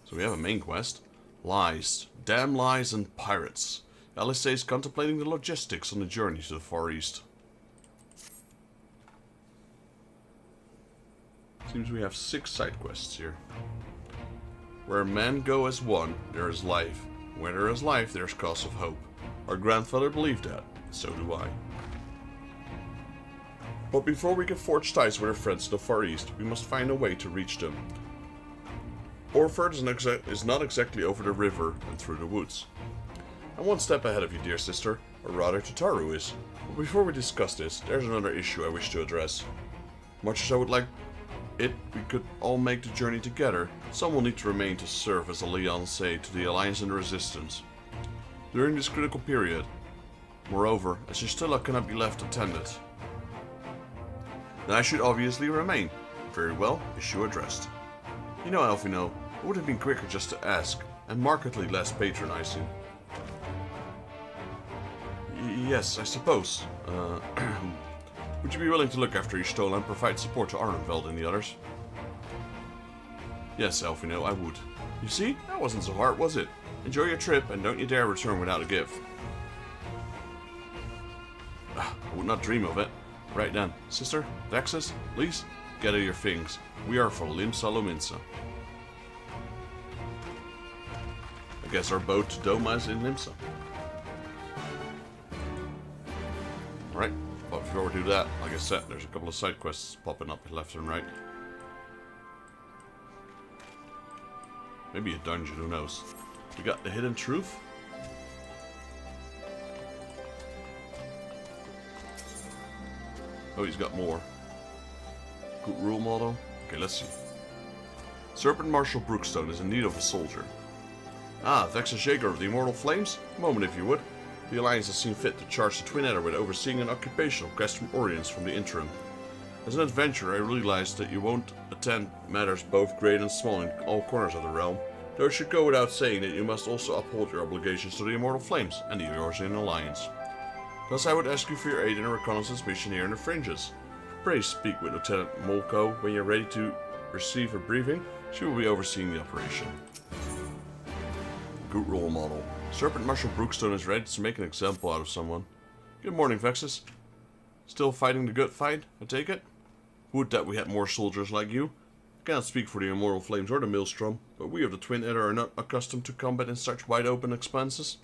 So we have a main quest. Lies. Damn lies and pirates. LSA is contemplating the logistics on the journey to the Far East. Seems we have 6 side quests here. Where men go as one, there is life. Where there is life, there is cause of hope. Our grandfather believed that. So do I. But before we can forge ties with our friends to the Far East, we must find a way to reach them. Orford is not exactly over the river and through the woods. I'm one step ahead of you, dear sister, or rather Tataru is. But before we discuss this, there's another issue I wish to address. Much as I would like we could all make the journey together, some will need to remain to serve as a liaison to the Alliance and the Resistance. During this critical period, moreover, as Yostilla cannot be left attended, then I should obviously remain. Very well, issue addressed. You know, Elfino, it would have been quicker just to ask, and markedly less patronizing. Yes, I suppose. Would you be willing to look after Yostilla and provide support to Arnveld and the others? Yes, Elfino, I would. You see, that wasn't so hard, was it? Enjoy your trip, and don't you dare return without a gift. I would not dream of it. Right then, sister, Dexus, please, gather your things. We are for Limsa Lominsa. I guess our boat to Doma is in Limsa. Alright, but before we do that, like I said, there's a couple of side quests popping up left and right. Maybe a dungeon, who knows. We got the Hidden Truth. Oh, he's got more. Good rule model. Okay, let's see. Serpent Marshal Brookstone is in need of a soldier. Ah, Vex and Jaeger of the Immortal Flames? A moment if you would. The Alliance has seen fit to charge the Twin Adder with overseeing an occupational quest from Oriens from the interim. As an adventurer, I realize that you won't attend matters both great and small in all corners of the realm, though it should go without saying that you must also uphold your obligations to the Immortal Flames and the Eorzean Alliance. Thus I would ask you for your aid in a reconnaissance mission here in the fringes. Pray speak with Lieutenant Molko when you're ready to receive a briefing. She will be overseeing the operation. Good role model. Serpent Marshal Brookstone is ready to make an example out of someone. Good morning, Vexus. Still fighting the good fight, I take it? Would that we had more soldiers like you. I cannot speak for the Immortal Flames or the Maelstrom, but we of the Twin Adder are not accustomed to combat in such wide open expanses.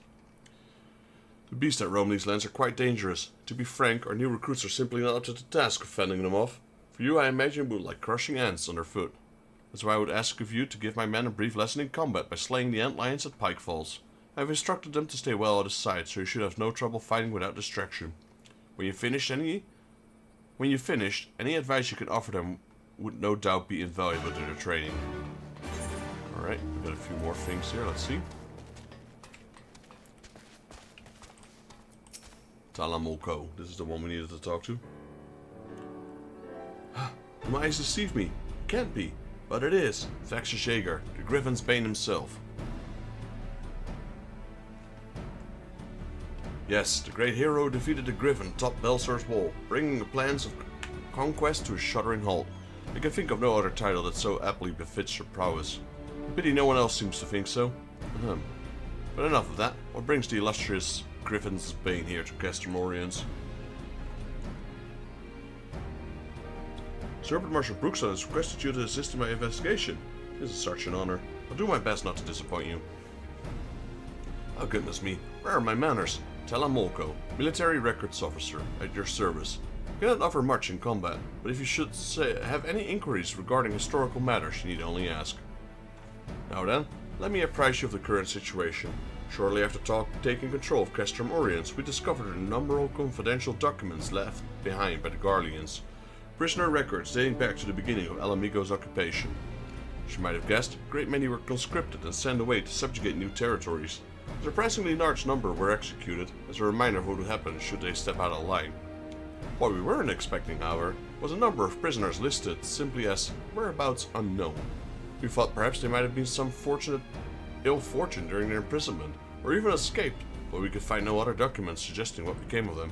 The beasts that roam these lands are quite dangerous. To be frank, our new recruits are simply not up to the task of fending them off. For you, I imagine, would like crushing ants underfoot. That's why I would ask of you to give my men a brief lesson in combat by slaying the ant lions at Pike Falls. I have instructed them to stay well out of sight, so you should have no trouble fighting without distraction. When you finished, any advice you can offer them would no doubt be invaluable to their training. Alright, we've got a few more things here, let's see. Dalamud, this is the one we needed to talk to. My eyes deceive me. It can't be. But it is. Vex Jaeger, the Griffin's Bane himself. Yes, the great hero defeated the Griffin atop Belsar's wall, bringing the plans of conquest to a shuddering halt. I can think of no other title that so aptly befits your prowess. Pity no one else seems to think so. But enough of that. What brings the illustrious Griffin's Bane here to Castermorians? Serpent Marshal Brookstone has requested you to assist in my investigation. This is such an honor. I'll do my best not to disappoint you. Oh goodness me, where are my manners? Molko, military records officer, at your service. I cannot offer much in combat, but if you should have any inquiries regarding historical matters, you need only ask. Now then, let me apprise you of the current situation. Shortly after taking control of Castrum Oriens, we discovered a number of confidential documents left behind by the Garleans. Prisoner records dating back to the beginning of Alamigo's occupation. As you might have guessed, a great many were conscripted and sent away to subjugate new territories. A surprisingly large number were executed, as a reminder of what would happen should they step out of line. What we weren't expecting, however, was a number of prisoners listed simply as whereabouts unknown. We thought perhaps they might have been some ill fortune during their imprisonment, or even escaped, but we could find no other documents suggesting what became of them.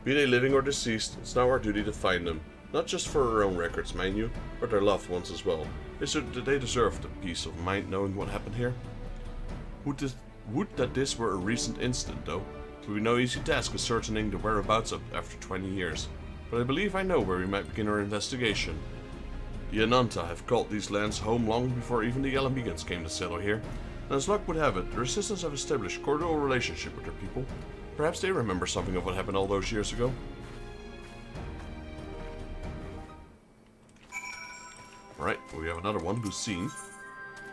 Be they living or deceased, it's now our duty to find them, not just for our own records, mind you, but their loved ones as well. They deserve the peace of mind knowing what happened here. Would that this were a recent incident, though. It would be no easy task ascertaining the whereabouts of after 20 years, but I believe I know where we might begin our investigation. The Ananta have called these lands home long before even the Alamigans came to settle here, and as luck would have it, the Resistance have established a cordial relationship with their people. Perhaps they remember something of what happened all those years ago. Alright, we have another one, Lucine.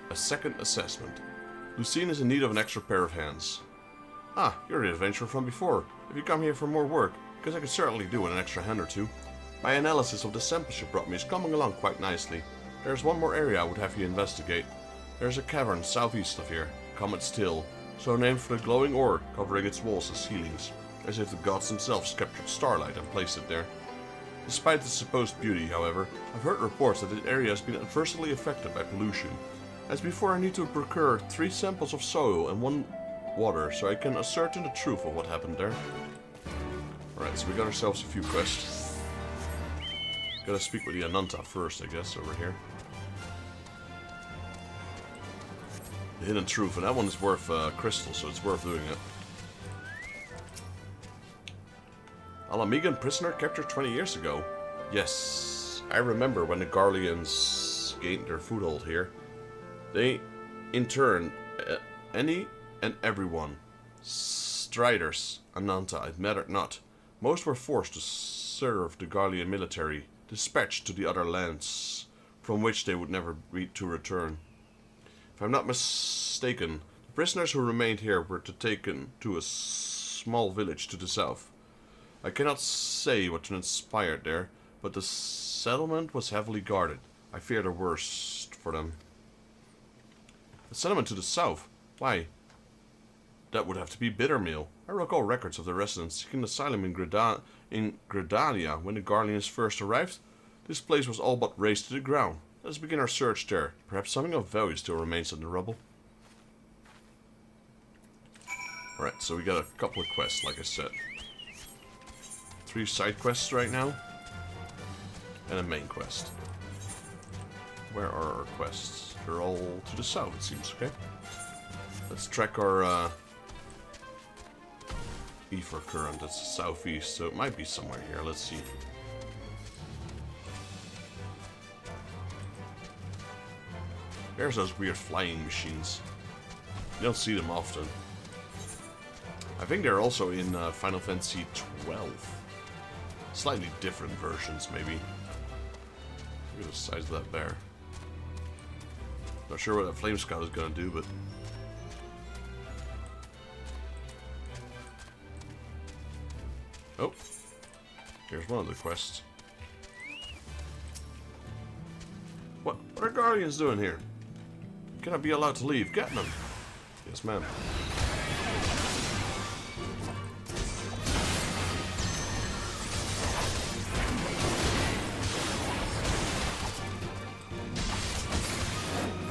A second assessment. Lucine is in need of an extra pair of hands. Ah, you're the adventurer from before. If you come here for more work, because I could certainly do with an extra hand or two. My analysis of the samples you brought me is coming along quite nicely. There's one more area I would have you investigate. There's a cavern southeast of here, Comet Still, so named for the glowing ore covering its walls as ceilings, as if the gods themselves captured starlight and placed it there. Despite its supposed beauty, however, I've heard reports that the area has been adversely affected by pollution. As before, I need to procure 3 samples of soil and 1 water, so I can ascertain the truth of what happened there. Alright, so we got ourselves a few quests. Gotta speak with the Ananta first, I guess, over here. The Hidden Truth, and that one is worth crystal, so it's worth doing it. Alamigan prisoner captured 20 years ago. Yes, I remember when the Garleans gained their foothold here. They, in turn, any and everyone, Striders, Ananta, it mattered not. Most were forced to serve the Garlean military, dispatched to the other lands, from which they would never be to return. If I'm not mistaken, the prisoners who remained here were taken to a small village to the south. I cannot say what transpired there, but the settlement was heavily guarded. I fear the worst for them. A settlement to the south? Why? That would have to be Bittermeal. I recall records of the residents seeking asylum in Gredalia when the Garleans first arrived. This place was all but razed to the ground. Let's begin our search there. Perhaps something of value still remains in the rubble. Alright, so we got a couple of quests, like I said. 3 side quests right now. And a main quest. Where are our quests? They're all to the south, it seems, okay? Let's track our ether current. That's southeast, so it might be somewhere here. Let's see. There's those weird flying machines. You don't see them often. I think they're also in Final Fantasy XII. Slightly different versions, maybe. Look at the size of that bear. Not sure what that Flame Scout is going to do, but... Oh. Here's one of the quests. What are Guardians doing here? Can I be allowed to leave? Get them! Yes, ma'am.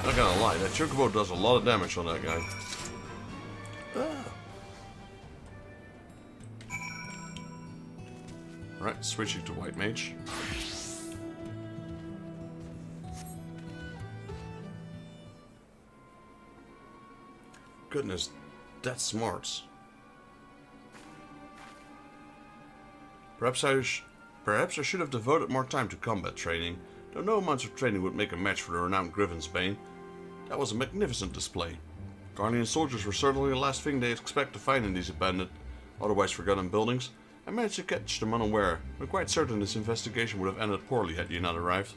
Not gonna lie, that Chocobo does a lot of damage on that guy. Alright, switching to White Mage. Goodness, that's smarts. Perhaps I should have devoted more time to combat training, though no amount of training would make a match for the renowned Griffen's Bane. That was a magnificent display. Garlean soldiers were certainly the last thing they'd expect to find in these abandoned, otherwise forgotten buildings. I managed to catch them unaware. I'm quite certain this investigation would have ended poorly had you not arrived.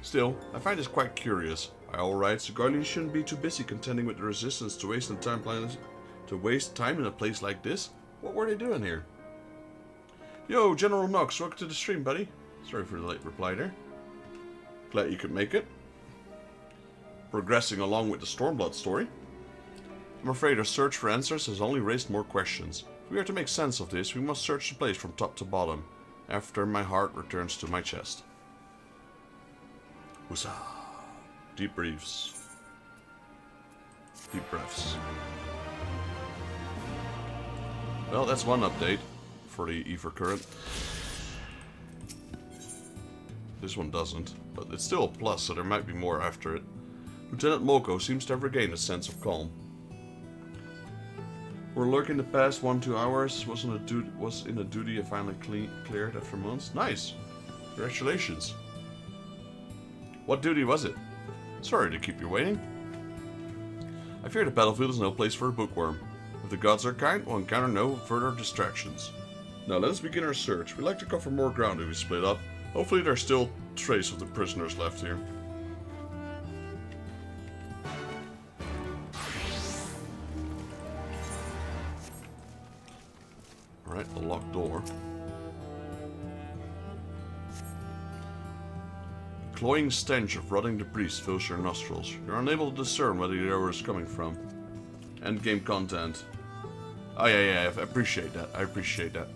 Still, I find this quite curious. By all rights, the Garleans shouldn't be too busy contending with the resistance to waste time in a place like this. What were they doing here? Yo, General Nox, welcome to the stream, buddy. Sorry for the late reply there. Glad you could make it. Progressing along with the Stormblood story. I'm afraid our search for answers has only raised more questions. If we are to make sense of this, we must search the place from top to bottom. After my heart returns to my chest. Huzzah. Deep breaths. Deep breaths. Well, that's one update for the ether current. This one doesn't, but it's still a plus, so there might be more after it. Lieutenant Moko seems to have regained a sense of calm. We're lurking the past 1-2 hours. Was in a duty I finally cleared after months. Nice! Congratulations. What duty was it? Sorry to keep you waiting. I fear the battlefield is no place for a bookworm. If the gods are kind, we'll encounter no further distractions. Now let us begin our search. We'd like to cover more ground if we split up. Hopefully there's still trace of the prisoners left here. Alright, the locked door. The cloying stench of rotting debris fills your nostrils. You're unable to discern where the odor is coming from. Endgame content. Oh yeah, I appreciate that. I appreciate that.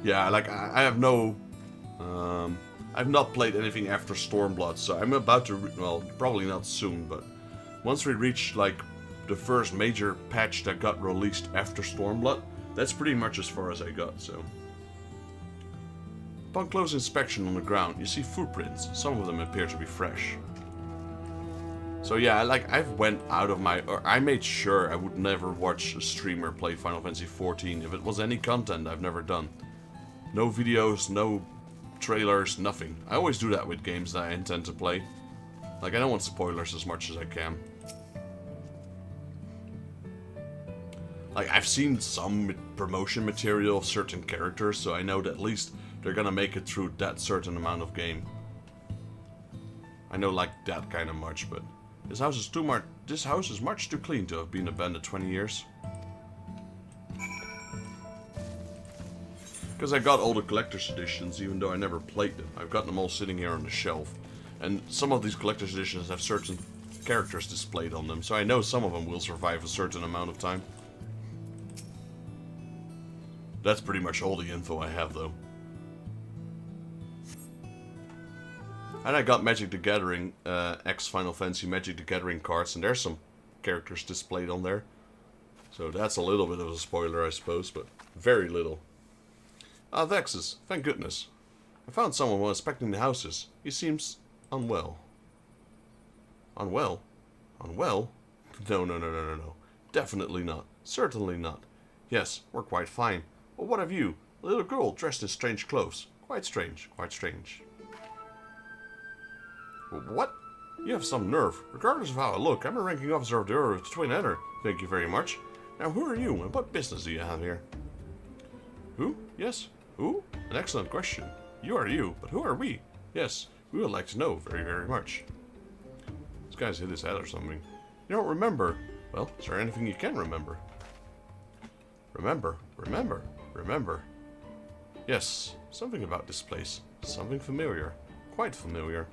Yeah, like, I have no... I've not played anything after Stormblood, so I'm about to... well, probably not soon, but... once we reach, like, the first major patch that got released after Stormblood, that's pretty much as far as I got, so... Upon close inspection on the ground, you see footprints. Some of them appear to be fresh. So yeah, like, I've went out of my... or I made sure I would never watch a streamer play Final Fantasy XIV. If it was any content, I've never done. No videos, no trailers, nothing. I always do that with games that I intend to play. Like, I don't want spoilers as much as I can. Like, I've seen some promotion material of certain characters, so I know that at least they're gonna make it through that certain amount of game. I know, like, that kind of much, but... This house is much too clean to have been abandoned 20 years. Because I got all the collector's editions, even though I never played them. I've got them all sitting here on the shelf. And some of these collector's editions have certain characters displayed on them, so I know some of them will survive a certain amount of time. That's pretty much all the info I have, though. And I got Magic the Gathering, X Final Fantasy Magic the Gathering cards, and there's some characters displayed on there. So that's a little bit of a spoiler, I suppose, but very little. Ah, Vexus, thank goodness. I found someone while inspecting the houses. He seems unwell. Unwell? Unwell? No. Definitely not. Certainly not. Yes, we're quite fine. But what of you? A little girl dressed in strange clothes. Quite strange, quite strange. What? You have some nerve. Regardless of how I look, I'm a ranking officer of the Order of the Twin Adder. Thank you very much. Now, who are you, and what business do you have here? Who? Yes. Who? An excellent question. You are you, but who are we? Yes, we would like to know very, very much. This guy's hit his head or something. You don't remember? Well, is there anything you can remember? Remember. Yes, something about this place. Something familiar. Quite familiar.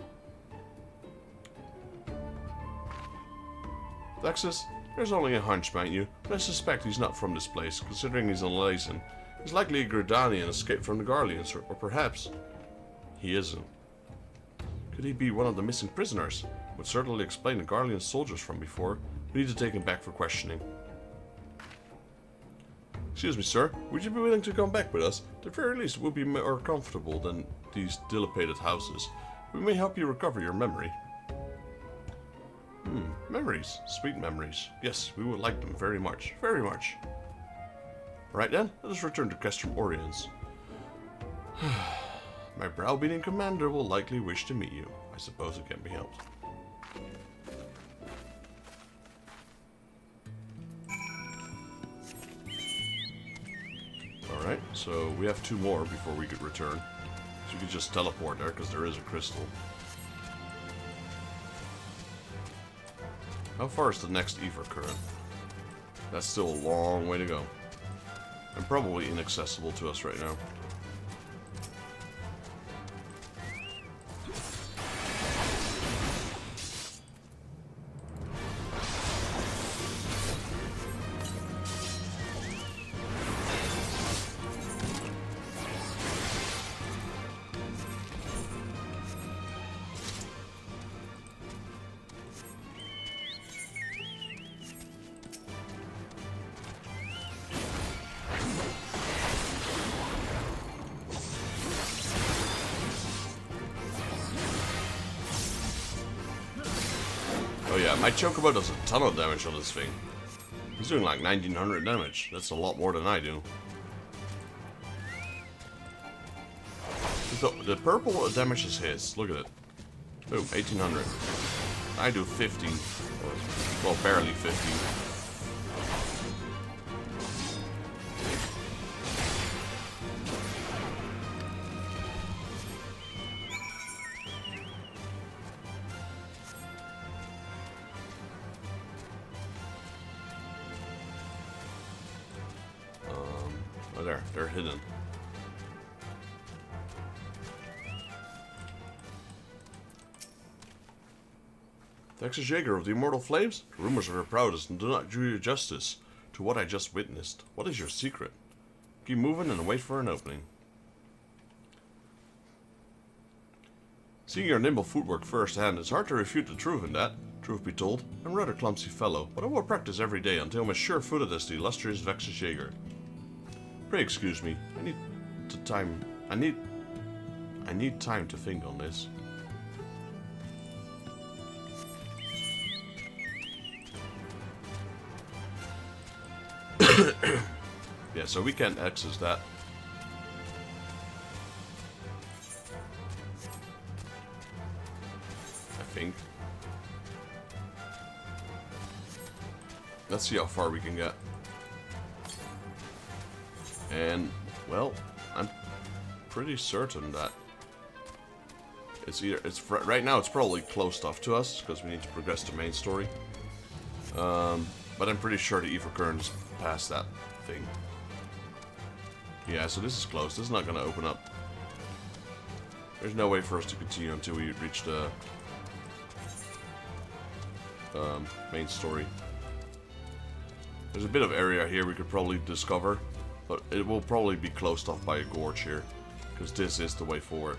Vexus, there's only a hunch, mind you, but I suspect he's not from this place, considering he's unlicensed. He's likely a Gridanian escaped from the Garleans, or perhaps he isn't. Could he be one of the missing prisoners? Would certainly explain the Garlean soldiers from before. We need to take him back for questioning. Excuse me, sir. Would you be willing to come back with us? At the very least, it would be more comfortable than these dilapidated houses. We may help you recover your memory. Memories. Sweet memories. Yes, we would like them very much. Very much. Right then, let us return to Castrum Oriens. My browbeating commander will likely wish to meet you. I suppose it can be helped. Alright, so we have 2 more before we could return. So you could just teleport there, because there is a crystal. How far is the next Ether current? That's still a long way to go. And probably inaccessible to us right now. Oh yeah, my Chocobo does a ton of damage on this thing. He's doing like 1900 damage. That's a lot more than I do. The purple damages his. Look at it. Boom, 1800. I do 50. Well, barely 50. Oh, there. They're hidden. Texas Jaeger of the Immortal Flames? Rumors are her proudest and do not do you justice to what I just witnessed. What is your secret? Keep moving and wait for an opening. Seeing your nimble footwork firsthand, it's hard to refute the truth in that. Truth be told, I'm a rather clumsy fellow, but I will practice every day until I'm as sure-footed as the illustrious Vexus Jaeger. Pray excuse me. I need time to think on this. Yeah, so we can't access that. I think. Let's see how far we can get. And, well, I'm pretty certain that right now it's probably closed off to us because we need to progress the main story. But I'm pretty sure the Ether current's past that thing. Yeah, so this is closed. This is not going to open up. There's no way for us to continue until we reach the main story. There's a bit of area here we could probably discover, but it will probably be closed off by a gorge here, because this is the way forward.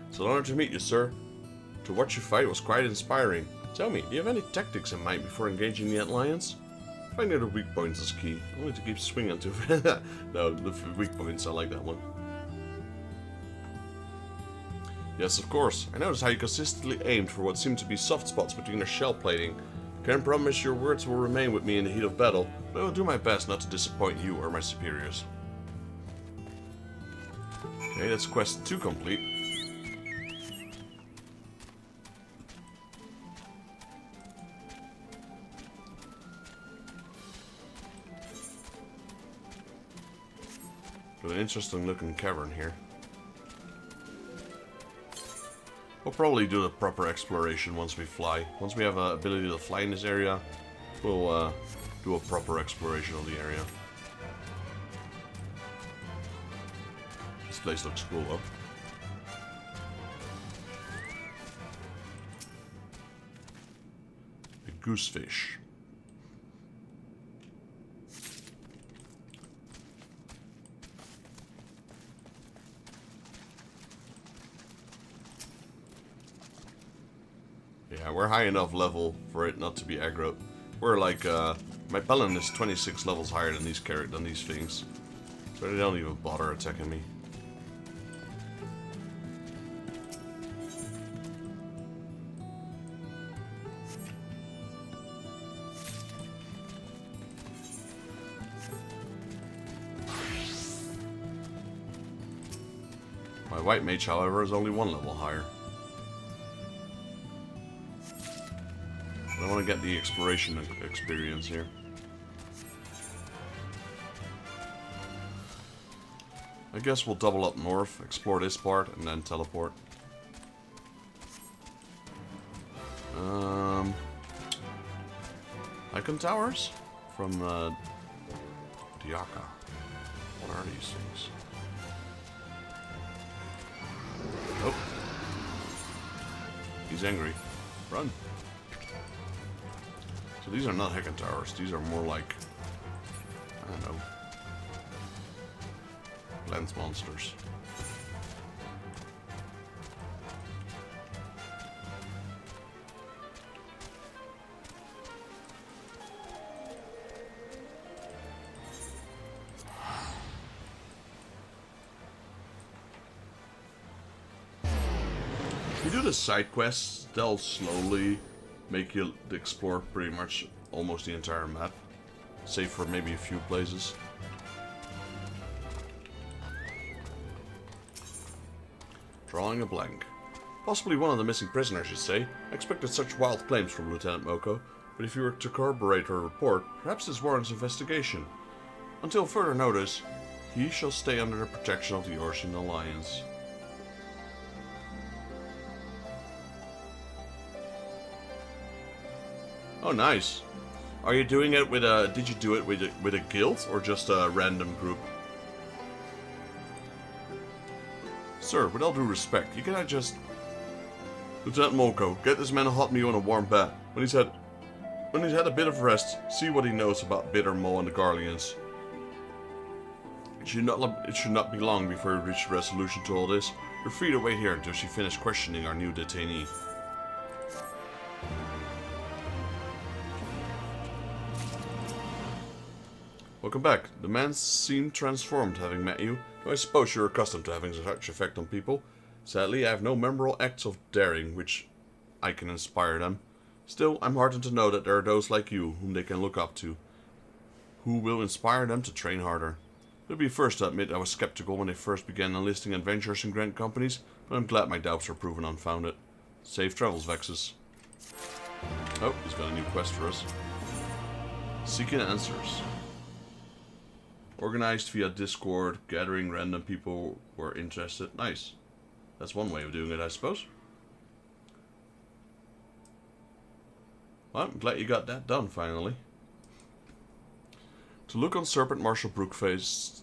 It's an honor to meet you, sir. To watch you fight was quite inspiring. Tell me, do you have any tactics in mind before engaging the Alliance? Find out the weak points is key. Only to keep swinging to... No, the weak points, I like that one. Yes, of course. I noticed how you consistently aimed for what seemed to be soft spots between their shell plating. Can't promise your words will remain with me in the heat of battle, but I will do my best not to disappoint you or my superiors. Okay, that's quest 2 complete. Got an interesting looking cavern here. We'll probably do the proper exploration once we fly. Once we have the ability to fly in this area, we'll do a proper exploration of the area. This place looks cool though. A goosefish. Yeah, we're high enough level for it not to be aggro. We're like, my Paladin is 26 levels higher than these things. So they don't even bother attacking me. My White Mage, however, is only 1 level higher. I want to get the exploration experience here. I guess we'll double up north, explore this part, and then teleport. Icon towers? From Diaka. What are these things? Oh. He's angry. Run. So these are not Heckin towers, these are more like, I don't know, lens monsters. If you do the side quests, they'll slowly make you explore pretty much almost the entire map, save for maybe a few places. Drawing a blank. Possibly one of the missing prisoners, you say. I expected such wild claims from Lieutenant Moko, but if you were to corroborate her report, perhaps this warrants investigation. Until further notice, he shall stay under the protection of the Eorzean Alliance. Oh, nice. Are you doing it with a... Did you do it with a guild or just a random group? Sir, with all due respect, you cannot just... Lieutenant Moko, get this man a hot meal and a warm bath. When he's had a bit of rest, see what he knows about Bitter Mole and the Garleans. It should not be long before we reach a resolution to all this. You're free to wait here until she finishes questioning our new detainee. Welcome back. The man seemed transformed having met you, though I suppose you're accustomed to having such effect on people. Sadly, I have no memorable acts of daring which I can inspire them. Still, I'm heartened to know that there are those like you whom they can look up to, who will inspire them to train harder. I'll be first to admit I was skeptical when they first began enlisting adventurers in grand companies, but I'm glad my doubts were proven unfounded. Safe travels, Vexus. Oh, he's got a new quest for us. Seeking answers. Organized via Discord, gathering random people who are interested. Nice. That's one way of doing it, I suppose. Well, I'm glad you got that done, finally. To look on Serpent Marshal Brookstone's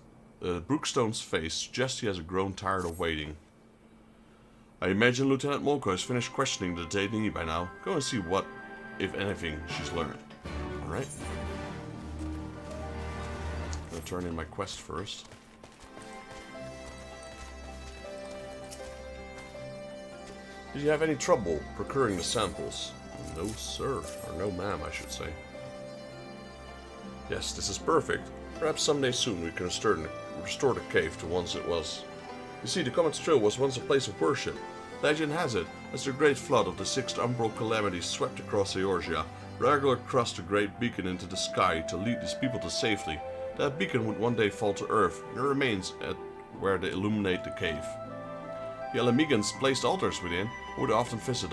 face suggests he has grown tired of waiting. I imagine Lieutenant Molko has finished questioning the detainee by now. Go and see what, if anything, she's learned. Alright. I'll turn in my quest first. Did you have any trouble procuring the samples? No, sir. Or no, ma'am, I should say. Yes, this is perfect. Perhaps someday soon we can restore the cave to once it was. You see, the Comet's Trail was once a place of worship. Legend has it, as the great flood of the Sixth Umbral Calamity swept across Eorzea, Ragnar crossed a great beacon into the sky to lead these people to safety. That beacon would one day fall to earth, and it remains at where they illuminate the cave. The Alamegans placed altars within, and would often visit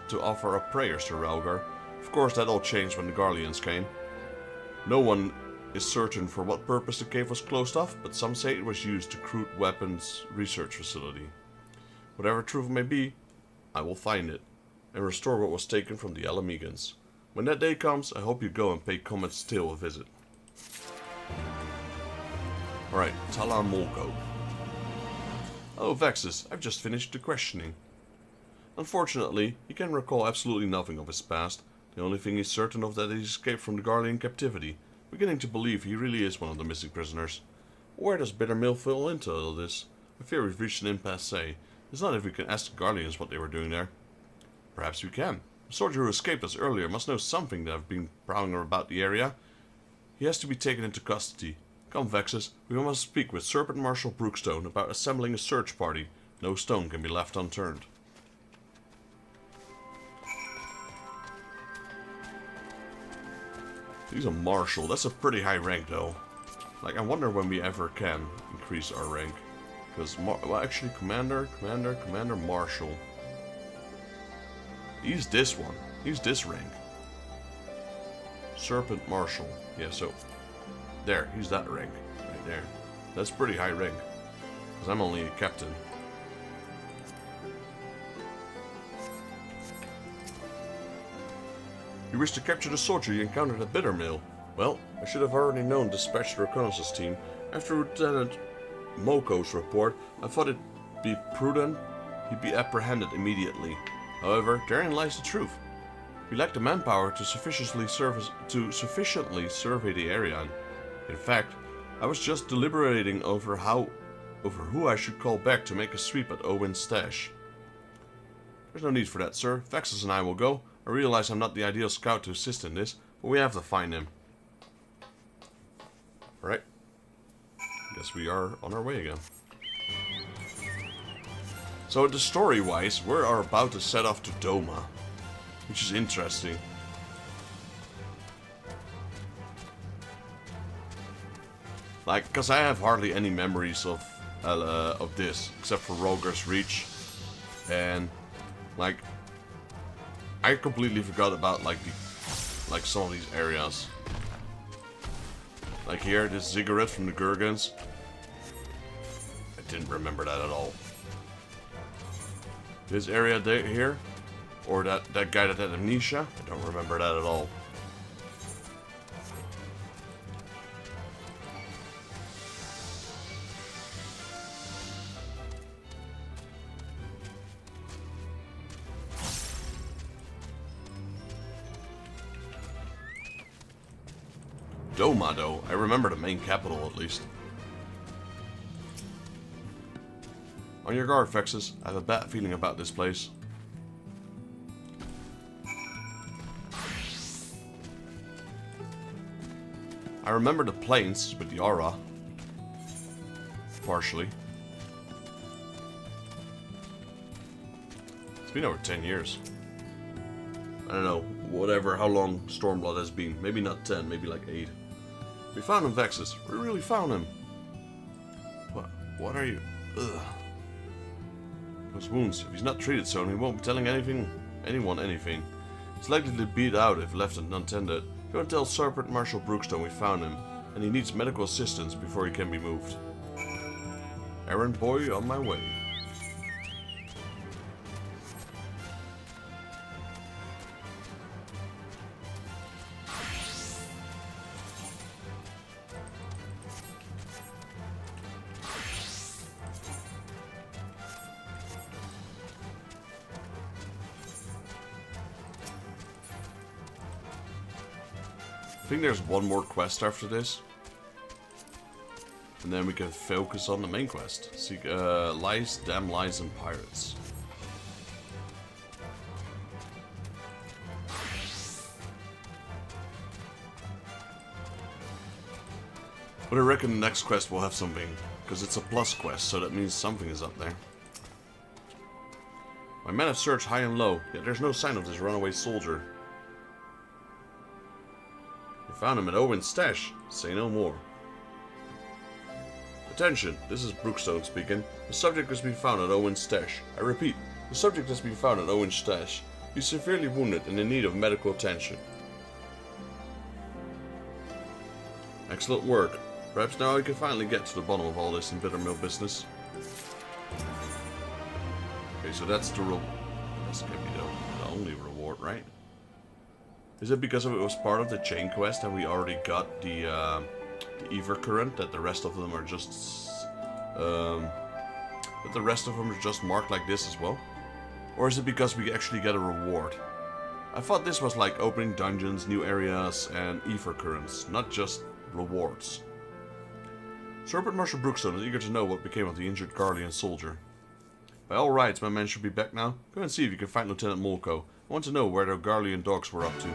to offer up prayers to Ralgar. Of course, that all changed when the Garleans came. No one is certain for what purpose the cave was closed off, but some say it was used to crude weapons research facility. Whatever truth may be, I will find it, and restore what was taken from the Alamegans. When that day comes, I hope you go and pay Comet's Tail a visit. Alright, Talar Molko. Oh, Vexus, I've just finished the questioning. Unfortunately, he can recall absolutely nothing of his past. The only thing he's certain of that he escaped from the Garlean captivity, beginning to believe he really is one of the missing prisoners. Where does Bittermill fall into all this? I fear we've reached an impasse. It's not if we can ask the Garleans what they were doing there. Perhaps we can. The soldier who escaped us earlier must know something that have been prowling about the area. He has to be taken into custody. Come, Vexus, we must speak with Serpent Marshal Brookstone about assembling a search party. No stone can be left unturned. He's a marshal. That's a pretty high rank, though. Like, I wonder when we ever can increase our rank. Because, well, actually, Commander, Marshal. He's this one. He's this rank. Serpent Marshal. Yeah, so... There, he's that rank. Right there. That's pretty high rank. Because I'm only a captain. You wish to capture the soldier you encountered at Bittermill? Well, I should have already known to dispatch the reconnaissance team. After Lieutenant Molko's report, I thought it'd be prudent he'd be apprehended immediately. However, therein lies the truth. We lack the manpower to sufficiently survey the area. In fact, I was just deliberating over who I should call back to make a sweep at Owen's stash. There's no need for that, sir. Vexus and I will go. I realize I'm not the ideal scout to assist in this, but we have to find him. Alright. Guess we are on our way again. So, the story-wise, we are about to set off to Doma, which is interesting. Like, cause I have hardly any memories of this, except for Ralgar's Reach, and like, I completely forgot about like some of these areas. Like here, this ziggurat from the Gurgans. I didn't remember that at all. This area here, or that guy that had amnesia, I don't remember that at all. Doma, though. I remember the main capital, at least. On your guard, Vexus. I have a bad feeling about this place. I remember the plains with the aura. Partially. It's been over 10 years. I don't know. Whatever, how long Stormblood has been. Maybe not 10, maybe like 8. We found him, Vexus. We really found him. What are you? Ugh. Those wounds. If he's not treated soon, he won't be telling anyone anything. He's likely to be beat out if left unattended. Go and tell Serpent Marshal Brookstone we found him. and he needs medical assistance before he can be moved. Errand boy on my way. I think there's one more quest after this. And then we can focus on the main quest. Seek lies, damn lies, and pirates. But I reckon the next quest will have something. Because it's a plus quest, so that means something is up there. My men have searched high and low, yet there's no sign of this runaway soldier. Found him at Owen's stash. Say no more. Attention, this is Brookstone speaking. The subject has been found at Owen's stash. I repeat, the subject has been found at Owen's stash. He's severely wounded and in need of medical attention. Excellent work. Perhaps now I can finally get to the bottom of all this Bittermill business. Okay, so that's the reward. This can be the only reward, right? Is it because it was part of the chain quest and we already got the Ether Current that the rest of them are just marked like this as well? Or is it because we actually get a reward? I thought this was like opening dungeons, new areas, and Ether Currents, not just rewards. Serpent Marshal Brookstone is eager to know what became of the injured Garlean soldier. By all rights, my men should be back now. Go and see if you can find Lieutenant Molko. I want to know where the Garlean dogs were up to.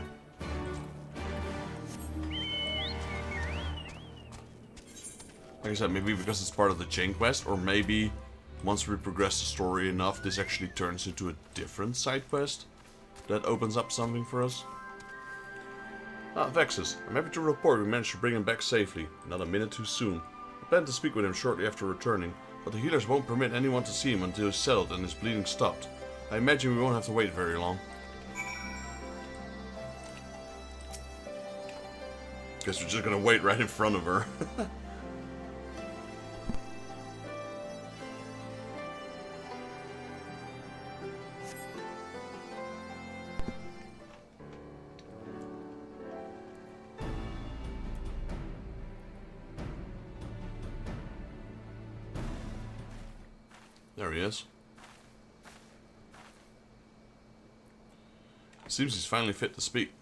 Like I said, maybe because it's part of the chain quest, or maybe once we progress the story enough, this actually turns into a different side quest that opens up something for us. Vexus, I'm happy to report we managed to bring him back safely, not a minute too soon. I plan to speak with him shortly after returning, but the healers won't permit anyone to see him until he's settled and his bleeding stopped. I imagine we won't have to wait very long. Guess we're just gonna wait right in front of her. There he is. Seems he's finally fit to speak.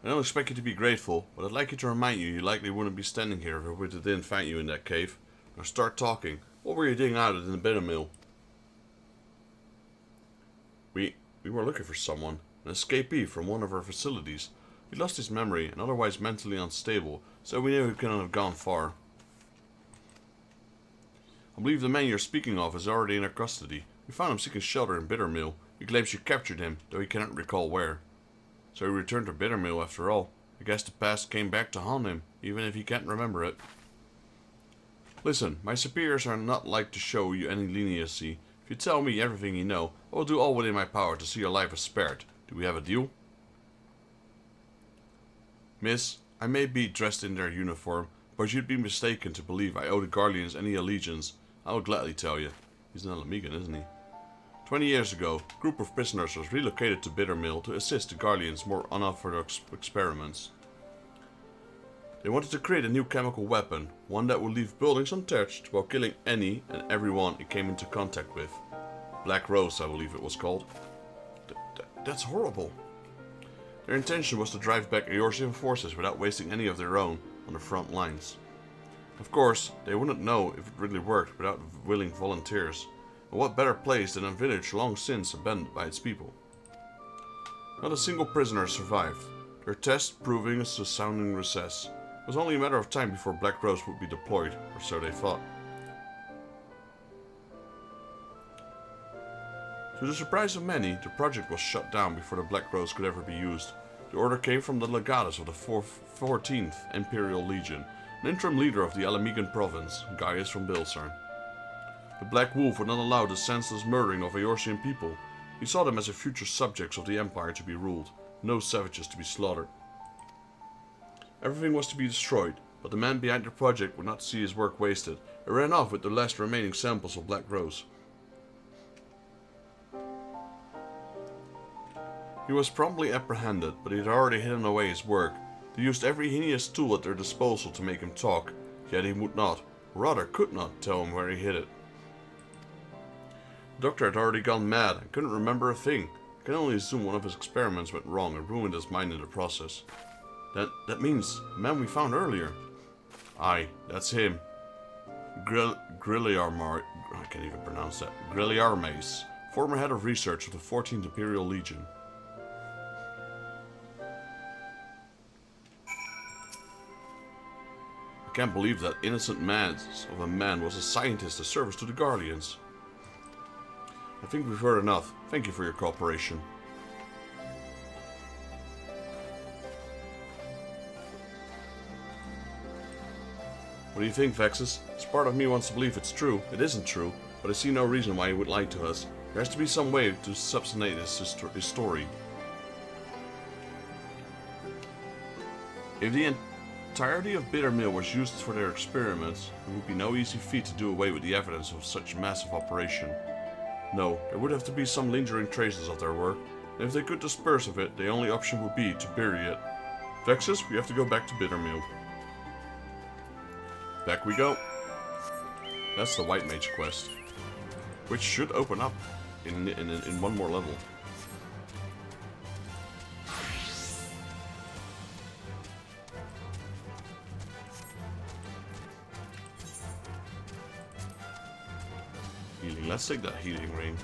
I don't expect you to be grateful, but I'd like you to remind you likely wouldn't be standing here if we didn't find you in that cave. Now start talking. What were you doing out in the Bittermill? We were looking for someone, an escapee from one of our facilities. He lost his memory and otherwise mentally unstable, so we knew he couldn't have gone far. I believe the man you're speaking of is already in our custody. We found him seeking shelter in Bittermill. He claims you captured him, though he cannot recall where. So he returned to Bittermill after all. I guess the past came back to haunt him, even if he can't remember it. Listen, my superiors are not like to show you any leniency. If you tell me everything you know, I will do all within my power to see your life is spared. Do we have a deal? Miss, I may be dressed in their uniform, but you'd be mistaken to believe I owe the Garleans any allegiance. I will gladly tell you. He's an Alamigan, isn't he? 20 years ago, a group of prisoners was relocated to Bittermill to assist the Garleans' more unorthodox experiments. They wanted to create a new chemical weapon, one that would leave buildings untouched while killing any and everyone it came into contact with. Black Rose, I believe it was called. That's horrible. Their intention was to drive back Eorzean forces without wasting any of their own on the front lines. Of course, they wouldn't know if it really worked without willing volunteers. And what better place than a village long since abandoned by its people? Not a single prisoner survived, their test proving a sounding recess. It was only a matter of time before Black Rose would be deployed, or so they thought. To the surprise of many, the project was shut down before the Black Rose could ever be used. The order came from the Legatus of the 14th Imperial Legion, an interim leader of the Alamigan province, Gaius from Bilsarn. The Black Wolf would not allow the senseless murdering of Eorzean people. He saw them as the future subjects of the Empire to be ruled, no savages to be slaughtered. Everything was to be destroyed, but the man behind the project would not see his work wasted and ran off with the last remaining samples of Black Rose. He was promptly apprehended, but he had already hidden away his work. They used every heinous tool at their disposal to make him talk, yet he would not, or rather could not, tell him where he hid it. The doctor had already gone mad and couldn't remember a thing. I can only assume one of his experiments went wrong and ruined his mind in the process. That means the man we found earlier. Aye, that's him. Grilliarmar... I can't even pronounce that. Grilliarmes, former head of research of the 14th Imperial Legion. I can't believe that innocent man of a man was a scientist of service to the Guardians. I think we've heard enough. Thank you for your cooperation. What do you think, Vexus? This part of me wants to believe it's true. It isn't true, but I see no reason why he would lie to us. There has to be some way to substantiate his story. If the entirety of Bittermill was used for their experiments, it would be no easy feat to do away with the evidence of such a massive operation. No, there would have to be some lingering traces of their work, and if they could disperse of it, the only option would be to bury it. Vexus, we have to go back to Bittermill. Back we go. That's the White Mage quest, which should open up in one more level. Healing. Let's take that healing ring.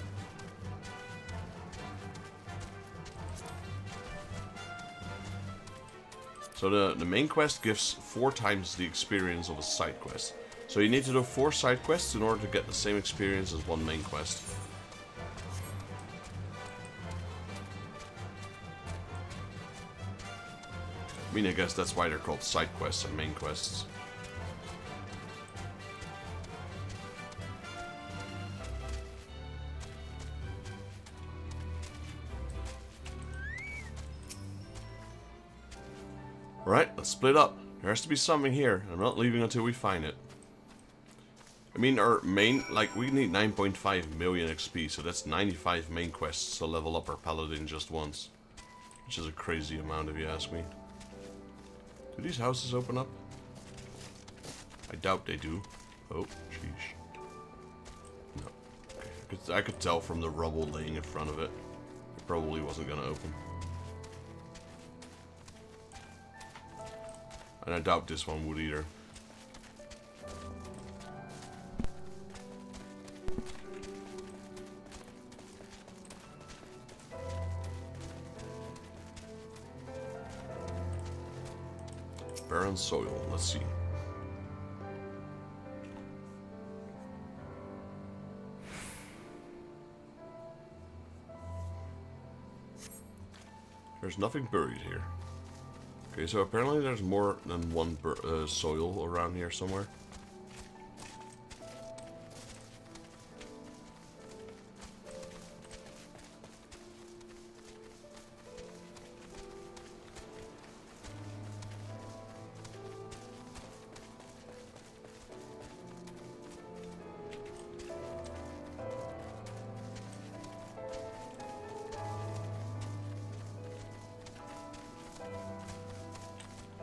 So the main quest gives 4 times the experience of a side quest. So you need to do 4 side quests in order to get the same experience as one main quest. I mean, I guess that's why they're called side quests and main quests. Right, let's split up. There has to be something here. I'm not leaving until we find it. I mean, our main, like, we need 9.5 million XP, so that's 95 main quests to level up our paladin just once. Which is a crazy amount if you ask me. Do these houses open up? I doubt they do. Oh, sheesh. No. Okay. I could tell from the rubble laying in front of it. It probably wasn't gonna open. And I doubt this one would either. Barren soil, let's see. There's nothing buried here. Okay, so apparently there's more than one soil around here somewhere.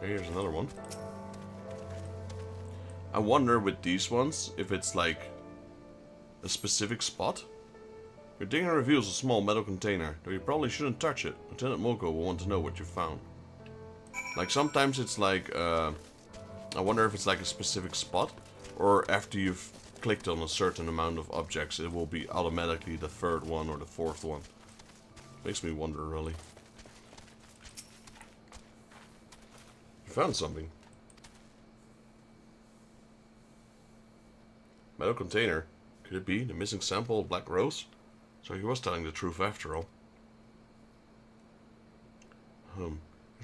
Here's another one. I wonder with these ones if it's like a specific spot. Your dinger reveals a small metal container, though you probably shouldn't touch it. Lieutenant Moko will want to know what you found. Like sometimes it's like, I wonder if it's like a specific spot, or after you've clicked on a certain amount of objects, it will be automatically the 3rd one or the 4th one. Makes me wonder, really. Found something. Metal container. Could it be the missing sample of Black Rose? So he was telling the truth after all. There's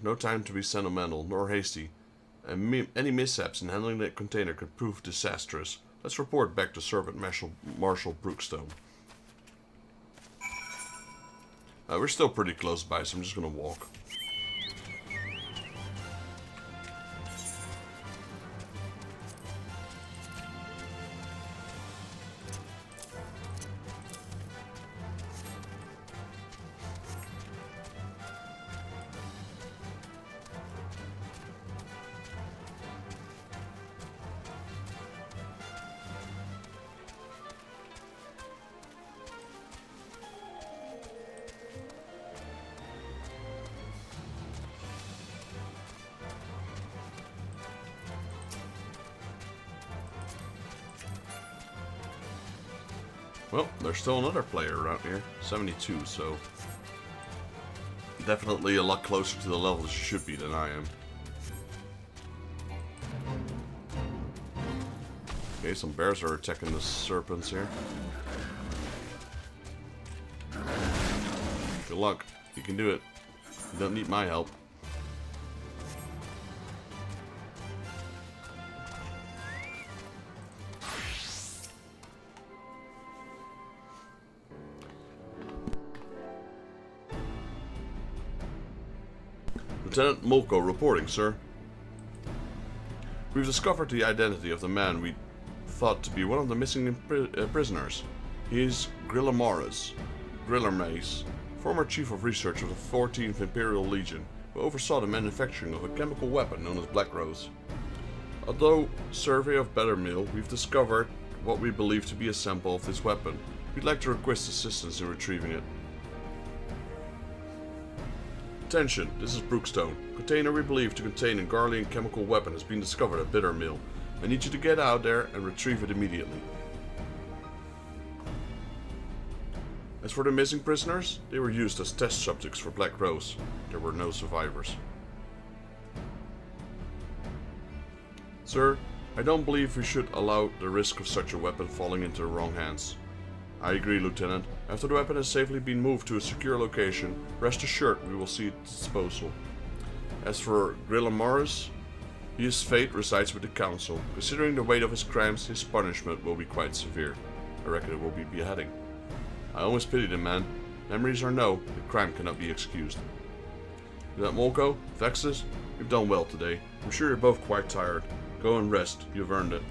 no time to be sentimental nor hasty. And any mishaps in handling that container could prove disastrous. Let's report back to Sergeant Marshal Brookstone. We're still pretty close by, so I'm just gonna walk. Well, there's still another player around here. 72, so... definitely a lot closer to the levels you should be than I am. Okay, some bears are attacking the serpents here. Good luck. You can do it. You don't need my help. Lieutenant Molko reporting, sir. We've discovered the identity of the man we thought to be one of the missing prisoners. He is Grilamaris, former chief of research of the 14th Imperial Legion, who oversaw the manufacturing of a chemical weapon known as Black Rose. Although survey of Bettermill, we've discovered what we believe to be a sample of this weapon. We'd like to request assistance in retrieving it. Attention, this is Brookstone. Container we believe to contain a Garlean chemical weapon has been discovered at Bittermill. I need you to get out there and retrieve it immediately. As for the missing prisoners, they were used as test subjects for Black Rose. There were no survivors. Sir, I don't believe we should allow the risk of such a weapon falling into the wrong hands. I agree, Lieutenant. After the weapon has safely been moved to a secure location, rest assured we will see its disposal. As for Grilamaris, his fate resides with the Council. Considering the weight of his crimes, his punishment will be quite severe. I reckon it will be beheading. I almost pity the man. Memories or no, the crime cannot be excused. Lieutenant Molko, Vexus, you've done well today. I'm sure you're both quite tired. Go and rest. You've earned it.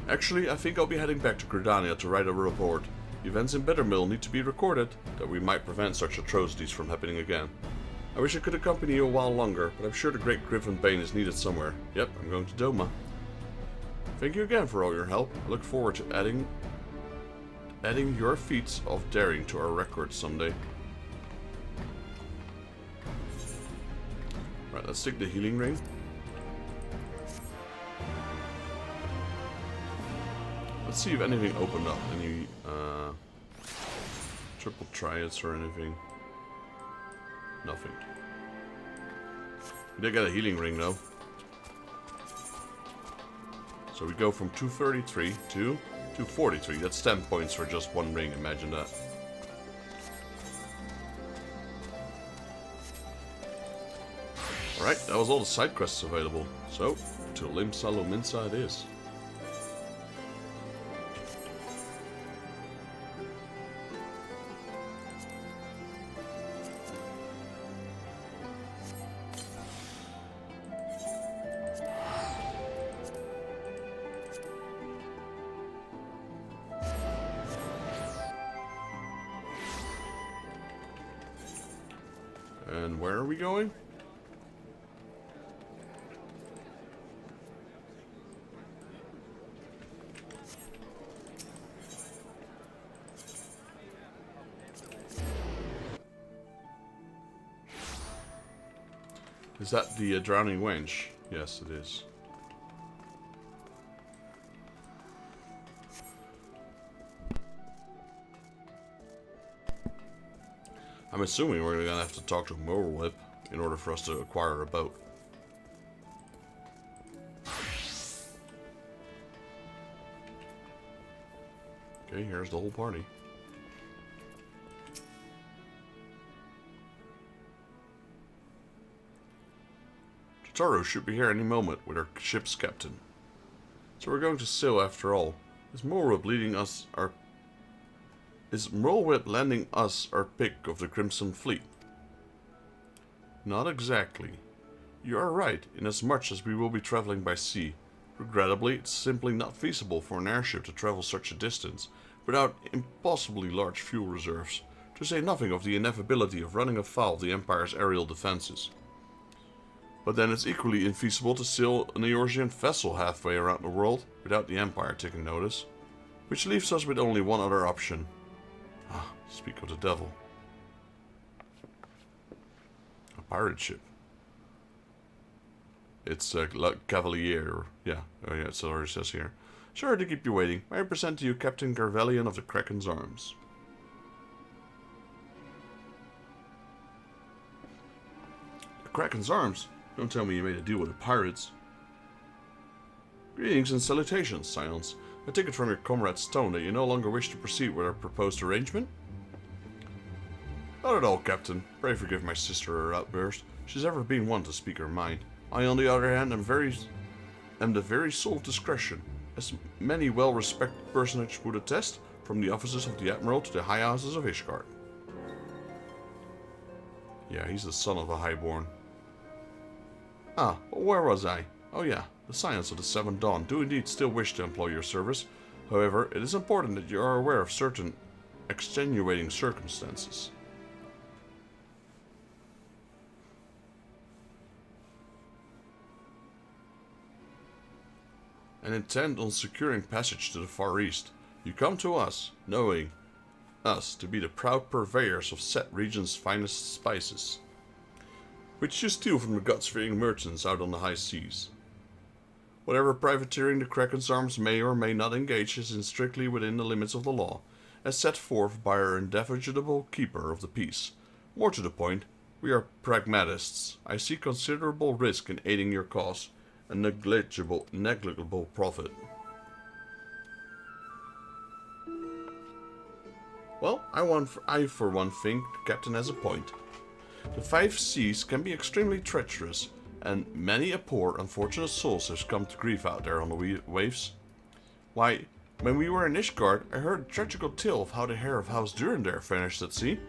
Actually, I think I'll be heading back to Gridania to write a report. Events in Bittermill need to be recorded, that we might prevent such atrocities from happening again. I wish I could accompany you a while longer, but I'm sure the Great Griffin Bane is needed somewhere. Yep, I'm going to Doma. Thank you again for all your help. I look forward to adding your feats of daring to our records someday. Right, let's take the healing ring. Let's see if anything opened up. Any triple triads or anything. Nothing. We did get a healing ring though. So we go from 233 to 243. That's 10 points for just one ring, imagine that. Alright, that was all the side quests available. So, to Limsa Luminsa it is. And where are we going? Is that the drowning wench? Yes, it is. I'm assuming we're gonna have to talk to Whip in order for us to acquire a boat. Okay, here's the whole party. Totaro should be here any moment with our ship's captain. So we're going to sail after all. Is Whip leading us our... Is Whip lending us our pick of the Crimson Fleet? Not exactly. You are right, inasmuch as we will be traveling by sea. Regrettably, it's simply not feasible for an airship to travel such a distance without impossibly large fuel reserves, to say nothing of the inevitability of running afoul of the Empire's aerial defenses. But then it's equally infeasible to sail an Eorzean vessel halfway around the world without the Empire taking notice, which leaves us with only one other option. Ah, speak of the devil. A pirate ship. It's La Cavalier. Yeah, oh yeah, it already says here. Sorry to keep you waiting. May I present to you Captain Garlean of the Kraken's Arms. The Kraken's Arms? Don't tell me you made a deal with the pirates. Greetings and salutations, Silence. I take it from your comrade's tone that you no longer wish to proceed with our proposed arrangement? Not at all, Captain. Pray forgive my sister her outburst. She's ever been one to speak her mind. I, on the other hand, am the very soul of discretion. As many well-respected personages would attest, from the offices of the Admiral to the high houses of Ishgard. Yeah, he's the son of a highborn. Ah, but where was I? Oh yeah, the Scions of the Seventh Dawn do indeed still wish to employ your service. However, it is important that you are aware of certain extenuating circumstances. And intent on securing passage to the Far East. You come to us, knowing us to be the proud purveyors of said region's finest spices, which you steal from the God-fearing merchants out on the high seas. Whatever privateering the Kraken's Arms may or may not engage is strictly within the limits of the law, as set forth by our indefatigable keeper of the peace. More to the point, we are pragmatists. I see considerable risk in aiding your cause, and negligible profit. Well, I for one think the captain has a point. The 5 seas can be extremely treacherous, and many a poor, unfortunate soul has come to grief out there on the waves. Why, when we were in Ishgard, I heard a tragical tale of how the heir of House Durandare vanished at sea.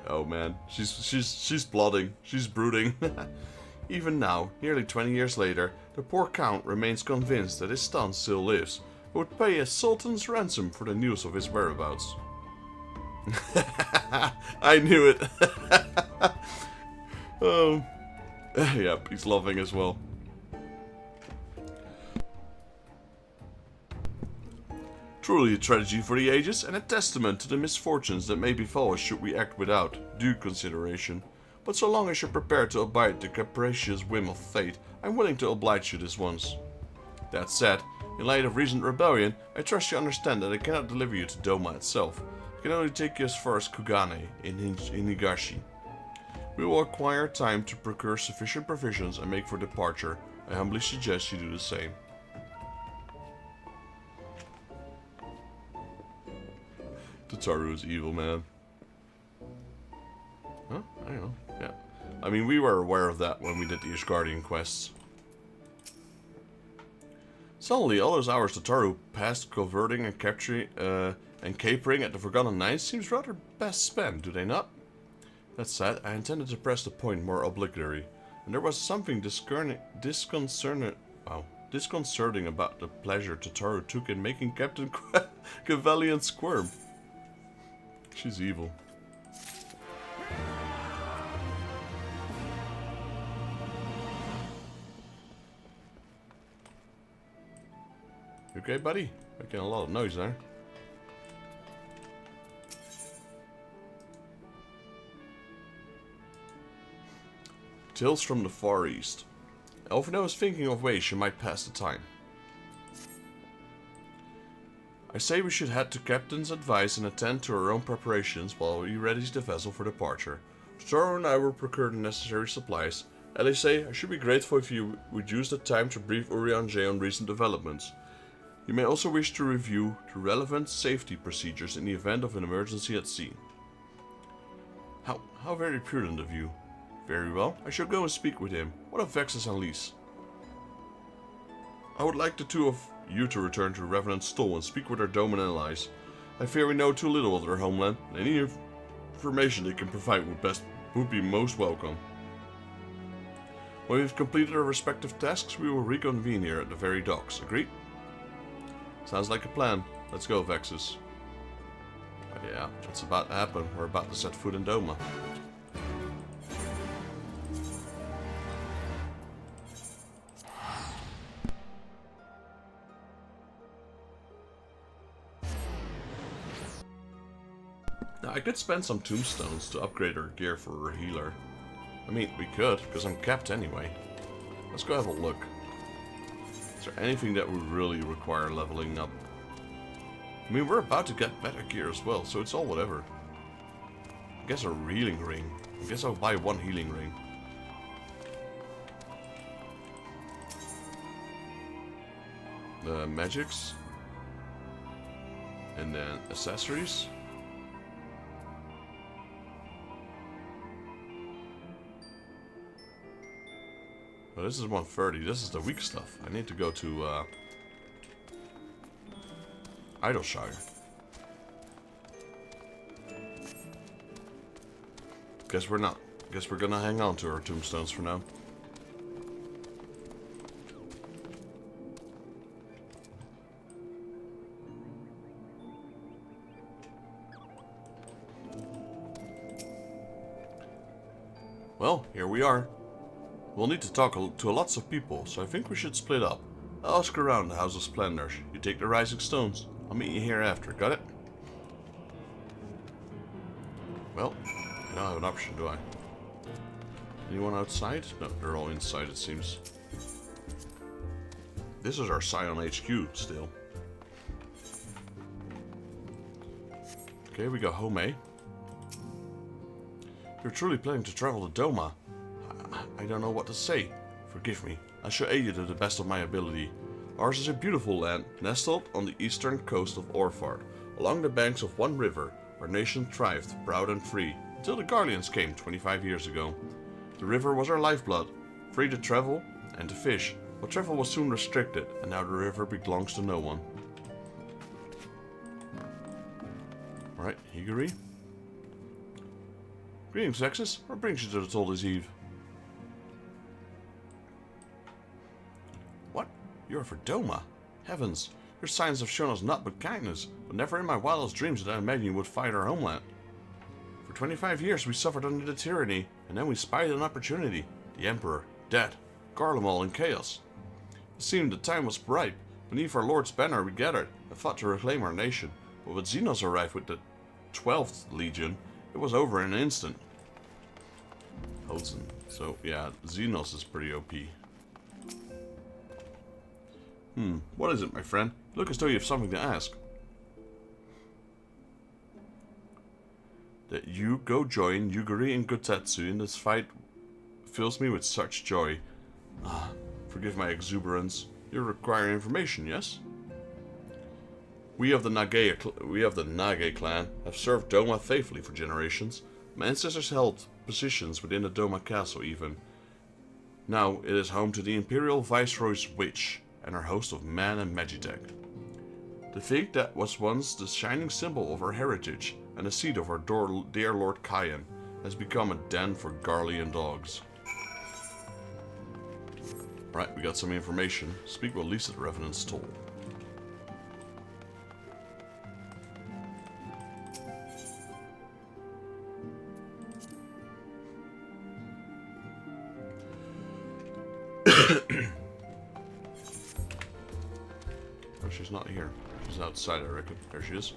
Oh man, she's plotting, she's brooding. Even now, nearly 20 years later, the poor count remains convinced that his son still lives, but would pay a sultan's ransom for the news of his whereabouts. I knew it. Yep, he's laughing as well. Truly a tragedy for the ages, and a testament to the misfortunes that may befall us should we act without due consideration. But so long as you're prepared to abide the capricious whim of fate, I'm willing to oblige you this once. That said, in light of recent rebellion, I trust you understand that I cannot deliver you to Doma itself. I can only take you as far as Kugane in Higashi. We will acquire time to procure sufficient provisions and make for departure. I humbly suggest you do the same. Tataru is evil, man. Huh? I don't know. Yeah. I mean, we were aware of that when we did the Ishgardian quests. Suddenly, all those hours Tataru passed coverting and capturing and capering at the Forgotten Knights seems rather best spent, do they not? That said, I intended to press the point more obligatory, and there was something disconcerting about the pleasure Tataru took in making Captain Garlean squirm. She's evil. You okay, buddy? Making a lot of noise there. Tales from the Far East. Elfino is thinking of ways she might pass the time. I say we should head to Captain's advice and attend to our own preparations while he readies the vessel for departure. Tataru and I will procure the necessary supplies. Elise, I should be grateful if you would use the time to brief Eorzea on recent developments. You may also wish to review the relevant safety procedures in the event of an emergency at sea. How very prudent of you. Very well, I shall go and speak with him. What of Vexus and Lys? I would like the two of you to return to Revenant Stoll and speak with our Doman allies. I fear we know too little of their homeland, and any information they can provide would be most welcome. When we've completed our respective tasks, we will reconvene here at the very docks. Agreed? Sounds like a plan. Let's go, Vexus. Yeah, it's about to happen. We're about to set foot in Doma. Now, I could spend some tombstones to upgrade our gear for our healer. I mean, we could, because I'm capped anyway. Let's go have a look. Is there anything that would really require leveling up? I mean, we're about to get better gear as well, so it's all whatever. I guess a healing ring. I guess I'll buy one healing ring. The magics. And then accessories. Well, this is 130. This is the weak stuff. I need to go to Idleshire. Guess we're not. Guess we're gonna hang on to our tombstones for now. Well, here we are. We'll need to talk to lots of people, so I think we should split up. I'll ask around the House of Splendors. You take the Rising Stones. I'll meet you here after, got it? Well, I don't have an option, do I? Anyone outside? No, they're all inside, it seems. This is our Scion HQ, still. Okay, we got Home. You're truly planning to travel to Doma. I don't know what to say. Forgive me. I shall aid you to the best of my ability. Ours is a beautiful land, nestled on the eastern coast of Orfard, along the banks of one river. Our nation thrived, proud and free, until the Garleans came 25 years ago. The river was our lifeblood, free to travel and to fish, but travel was soon restricted, and now the river belongs to no one. Alright, Higuri. Greetings, Exus. What brings you to the Toldi's Eve? What? You're for Doma? Heavens, your signs have shown us naught but kindness, but never in my wildest dreams did I imagine you would fight our homeland. For 25 years we suffered under the tyranny, and then we spied an opportunity. The Emperor, dead, Garlemald in chaos. It seemed the time was ripe. Beneath our Lord's banner we gathered and fought to reclaim our nation, but when Xenos arrived with the 12th Legion, it was over in an instant. Hosen. So, yeah, Xenos is pretty OP. What is it, my friend? You look as though you have something to ask. That you go join Yuguri and Gotetsu in this fight fills me with such joy. Forgive my exuberance. You require information, yes? We of the Nage clan have served Doma faithfully for generations. My ancestors held positions within the Doma castle even. Now it is home to the Imperial Viceroy's witch and her host of man and magitech. The fig that was once the shining symbol of our heritage and the seat of our dear Lord Kayan has become a den for Garlean dogs. Right, we got some information. Speak what Lisa the Revenant's told. Oh, she's not here. She's outside, I reckon. There she is.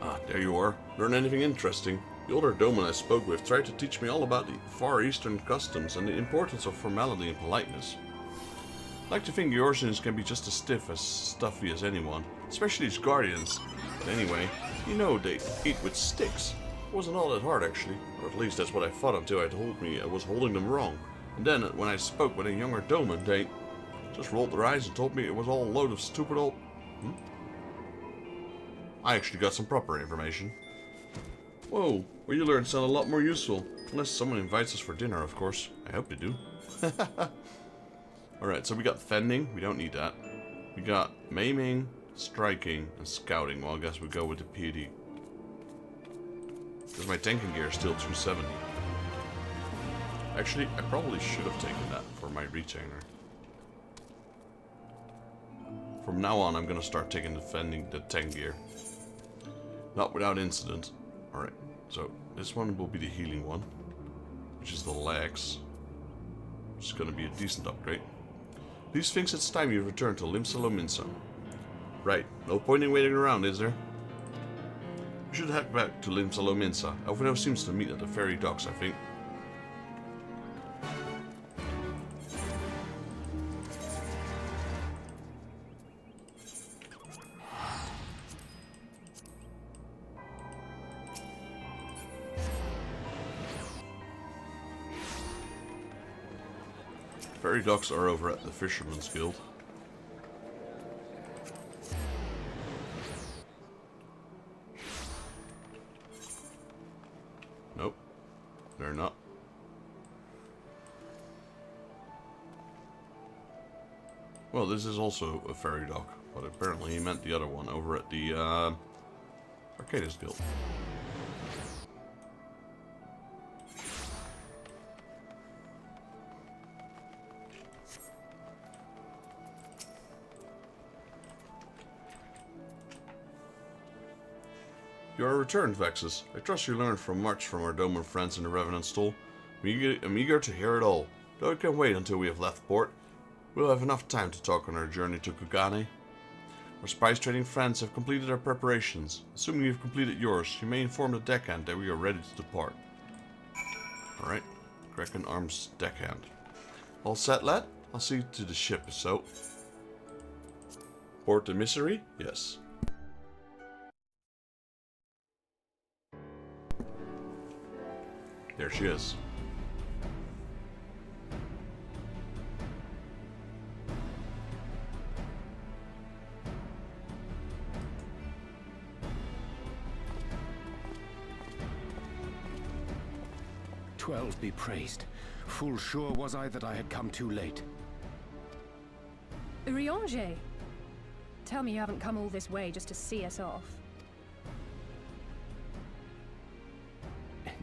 Ah, there you are. Learn anything interesting? The older Doman I spoke with tried to teach me all about the Far Eastern customs and the importance of formality and politeness. I like to think the Eorzeans can be just as stiff as stuffy as anyone, especially these Guardians. But anyway, you know they eat with sticks. It wasn't all that hard actually, or at least that's what I thought until I told me I was holding them wrong. And then when I spoke with a younger Doman, they just rolled their eyes and told me it was all a load of stupid old... I actually got some proper information. Whoa, what you learned sounded a lot more useful. Unless someone invites us for dinner, of course. I hope they do. Alright, so we got fending. We don't need that. We got maiming, striking, and scouting. Well, I guess we go with the PD. Because my tanking gear is still 270. Actually, I probably should have taken that for my retainer. From now on, I'm going to start taking the tank gear. Not without incident. Alright, so this one will be the healing one, which is the legs. Which is going to be a decent upgrade. These thinks it's time you return to Limsa. Right, no point in waiting around, is there? We should head back to Limsa. Alvino seems to meet at the ferry docks, I think. Ferry docks are over at the Fisherman's Guild. Nope, they're not. Well, this is also a ferry dock, but apparently he meant the other one over at the Arcadis Guild. You are returned, Vexus. I trust you learned much from our Doman friends in the Revenant Stall. I'm eager to hear it all, though I can't wait until we have left port. We'll have enough time to talk on our journey to Kugane. Our spice trading friends have completed their preparations. Assuming you've completed yours, you may inform the deckhand that we are ready to depart. Alright, Kraken Arms deckhand. All set, lad? I'll see to the ship, so. Port emissary? Yes. There she is. Twelve be praised. Full sure was I that I had come too late. Eorzea, tell me you haven't come all this way just to see us off.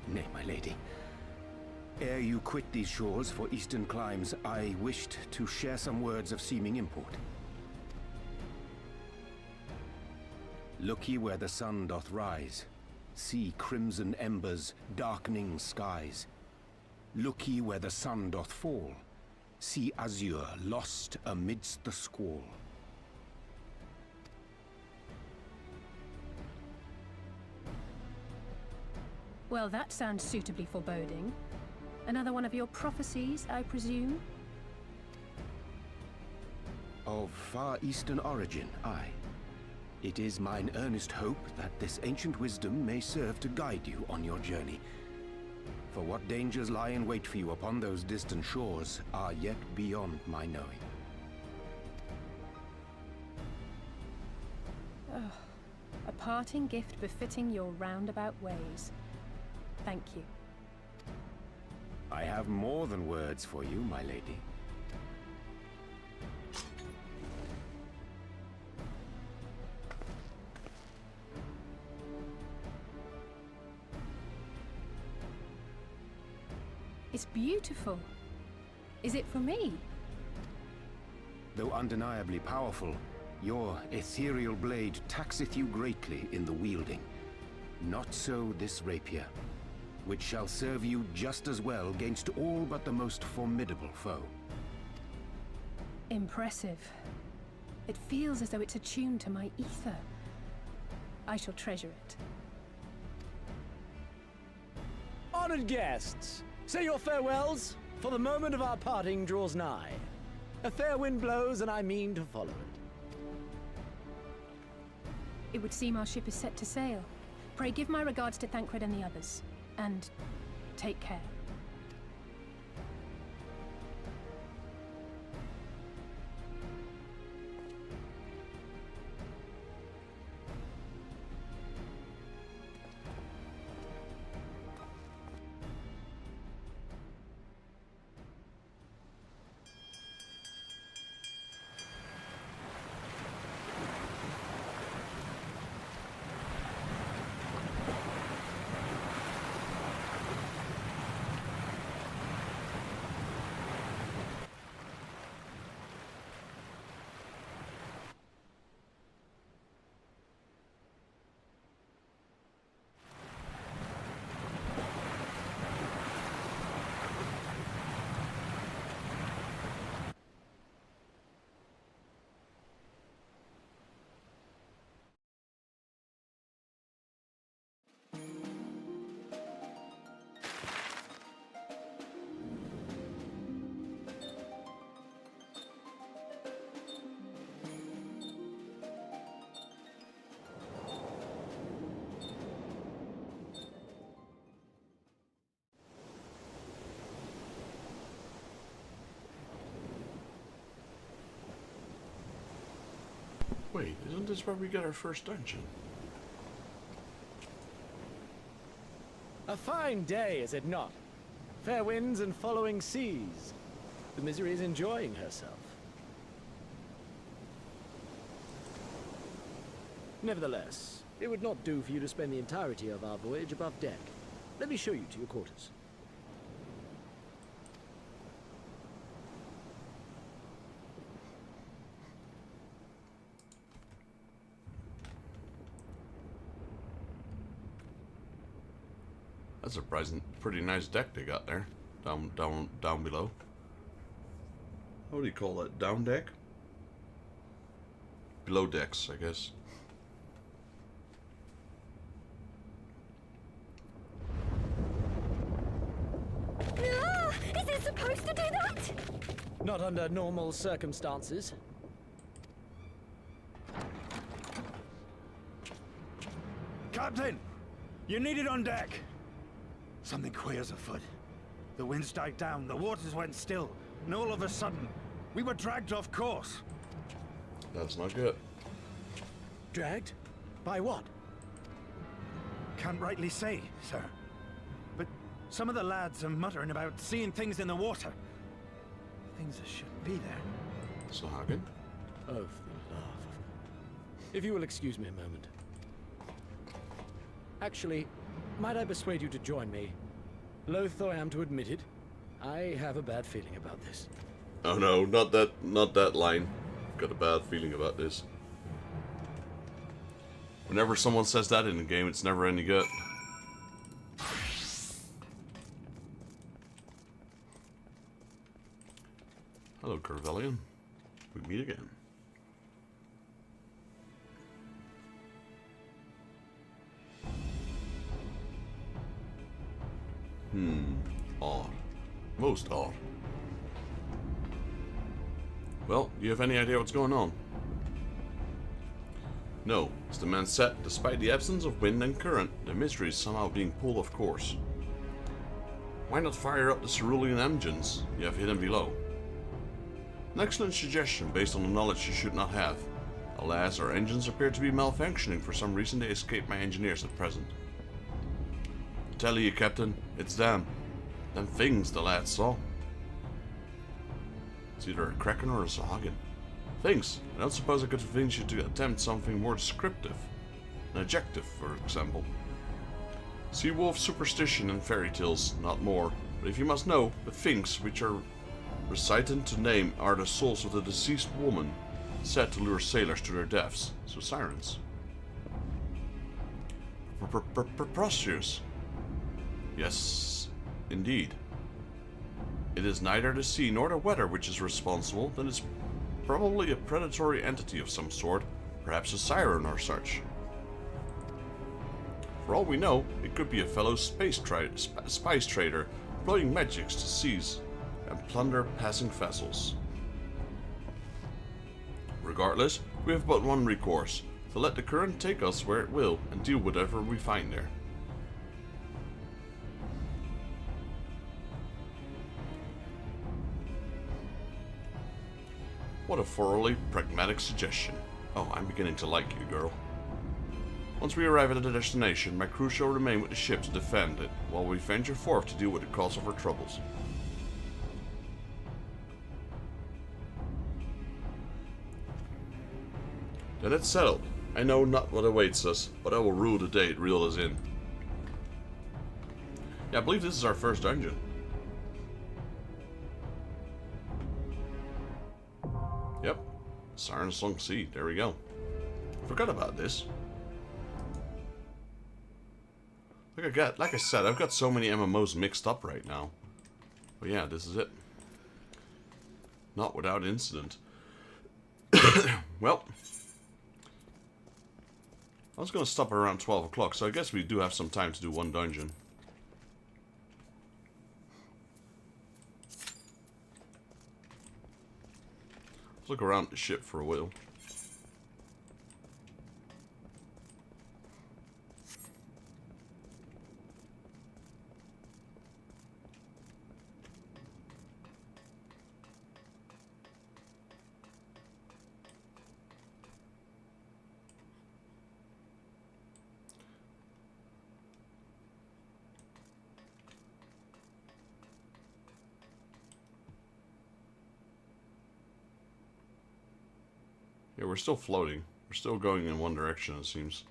Nay, my lady. Ere you quit these shores for eastern climes, I wished to share some words of seeming import. Look ye where the sun doth rise. See crimson embers, darkening skies. Look ye where the sun doth fall. See azure lost amidst the squall. Well, that sounds suitably foreboding. Another one of your prophecies, I presume? Of far eastern origin, aye. It is mine earnest hope that this ancient wisdom may serve to guide you on your journey. For what dangers lie in wait for you upon those distant shores are yet beyond my knowing. Oh, a parting gift befitting your roundabout ways. Thank you. I have more than words for you, my lady. It's beautiful. Is it for me? Though undeniably powerful, your ethereal blade taxeth you greatly in the wielding. Not so this rapier, which shall serve you just as well against all but the most formidable foe. Impressive. It feels as though it's attuned to my ether. I shall treasure it. Honored guests, say your farewells, for the moment of our parting draws nigh. A fair wind blows, and I mean to follow it. It would seem our ship is set to sail. Pray give my regards to Thancred and the others. And take care. wait, isn't this where we get our first dungeon? A fine day, is it not? Fair winds and following seas. The Misery is enjoying herself. Nevertheless, it would not do for you to spend the entirety of our voyage above deck. Let me show you to your quarters. That's a pretty nice deck they got there. Down below. What do you call that? Down deck? Below decks, I guess. Is it supposed to do that? Not under normal circumstances. Captain! You're needed on deck! Something queer's afoot. The winds died down, the waters went still, and all of a sudden, we were dragged off course. That's not good. Dragged? By what? Can't rightly say, sir. But some of the lads are muttering about seeing things in the water. Things that shouldn't be there. So Hagen? Oh, for the love of... If you will excuse me a moment. Actually, might I persuade you to join me? Loath though I am to admit it, I have a bad feeling about this. Oh no, not that line. Got a bad feeling about this. Whenever someone says that in a game, it's never any good. Hello, Garlean. We meet again. Odd. Most odd. Well, do you have any idea what's going on? No, as the man said, despite the absence of wind and current, the Misery is somehow being pulled off course. Why not fire up the cerulean engines you have hidden below? An excellent suggestion based on the knowledge you should not have. Alas, our engines appear to be malfunctioning. For some reason they escaped my engineers at present. I tell you, Captain, it's them. Them things the lads saw. It's either a kraken or a Sahagin. Things. I don't suppose I could convince you to attempt something more descriptive. An adjective, for example. Sea wolf superstition and fairy tales, not more. But if you must know, the things which are recited to name are the souls of the deceased woman, said to lure sailors to their deaths. So sirens. Preposterous. Yes, indeed. It is neither the sea nor the weather which is responsible, then it's probably a predatory entity of some sort, perhaps a siren or such. For all we know, it could be a fellow spice trader employing magics to seize and plunder passing vessels. Regardless, we have but one recourse, to let the current take us where it will and deal with whatever we find there. What a thoroughly pragmatic suggestion. Oh, I'm beginning to like you, girl. Once we arrive at the destination, my crew shall remain with the ship to defend it, while we venture forth to deal with the cause of our troubles. Then it's settled. I know not what awaits us, but I will rule the day it reels us in. Yeah, I believe this is our first dungeon. Yep. Siren Song Sea. There we go. Forgot about this. Like I said, I've got so many MMOs mixed up right now. But yeah, this is it. Not without incident. Well, I was going to stop around 12 o'clock, so I guess we do have some time to do one dungeon. Let's look around the ship for a while. Yeah, we're still floating. We're still going in one direction, it seems.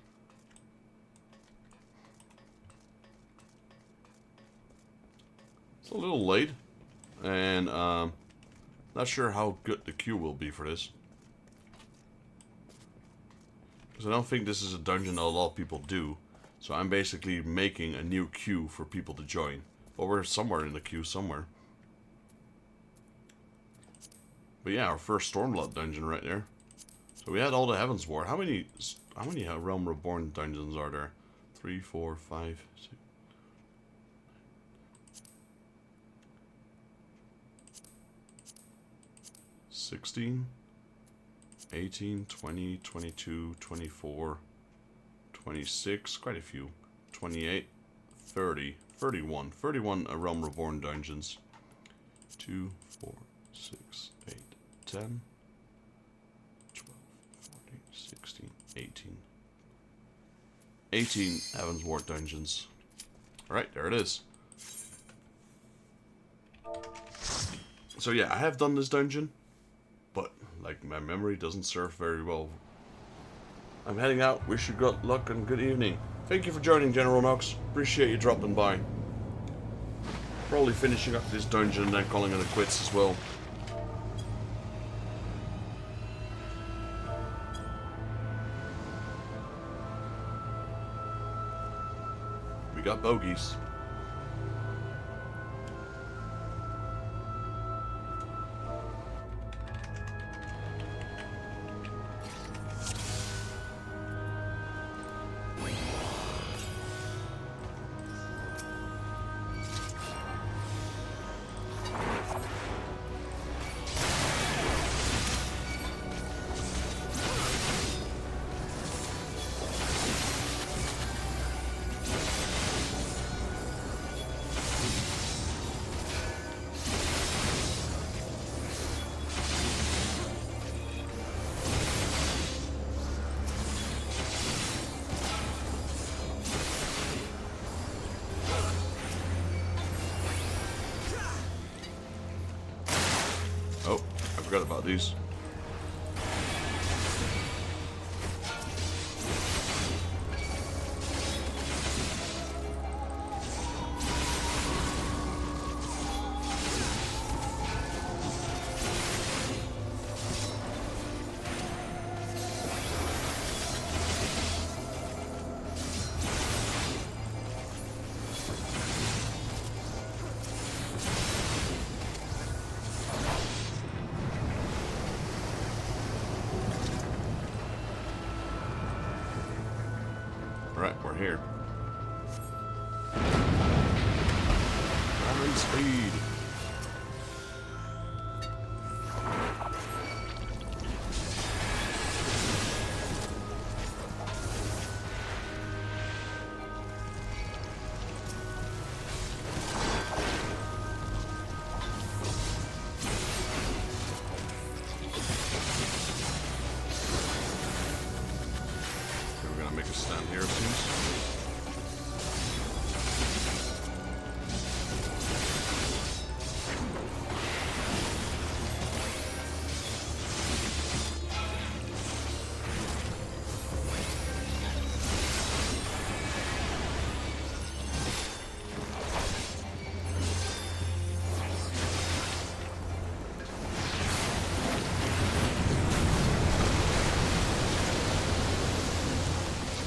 It's a little late, and not sure how good the queue will be for this. Because I don't think this is a dungeon that a lot of people do. So I'm basically making a new queue for people to join. But we're somewhere in the queue somewhere. But yeah, our first Stormblood dungeon right there. So we had all the Heavens Ward. How many Realm Reborn dungeons are there? 3, 4, 5, 6. 16, 18, 20, 22, 24, 26, quite a few. 28, 30, 31. 31 Realm Reborn dungeons. 2, 4, 6, 8, 10, 12, 14, 16, 18. 18 Heaven's Ward dungeons. Alright, there it is. So yeah, I have done this dungeon, but like my memory doesn't serve very well. I'm heading out. Wish you good luck and good evening. Thank you for joining, General Knox. Appreciate you dropping by. Probably finishing up this dungeon and then calling it a quits as well. We got bogeys. Oh, I forgot about these. Alright, we're here. Diamond speed. Make a stand here, it seems.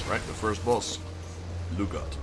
Right, the first boss, Lugat.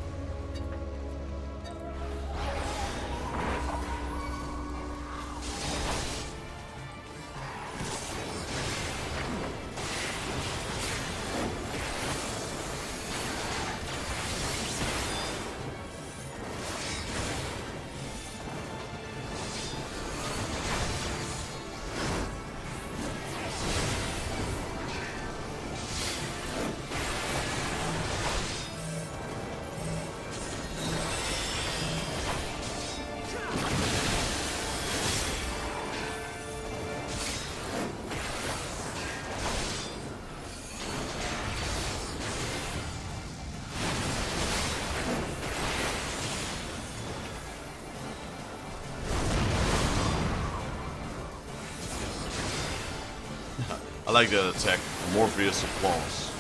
I like that attack. Morpheus applause.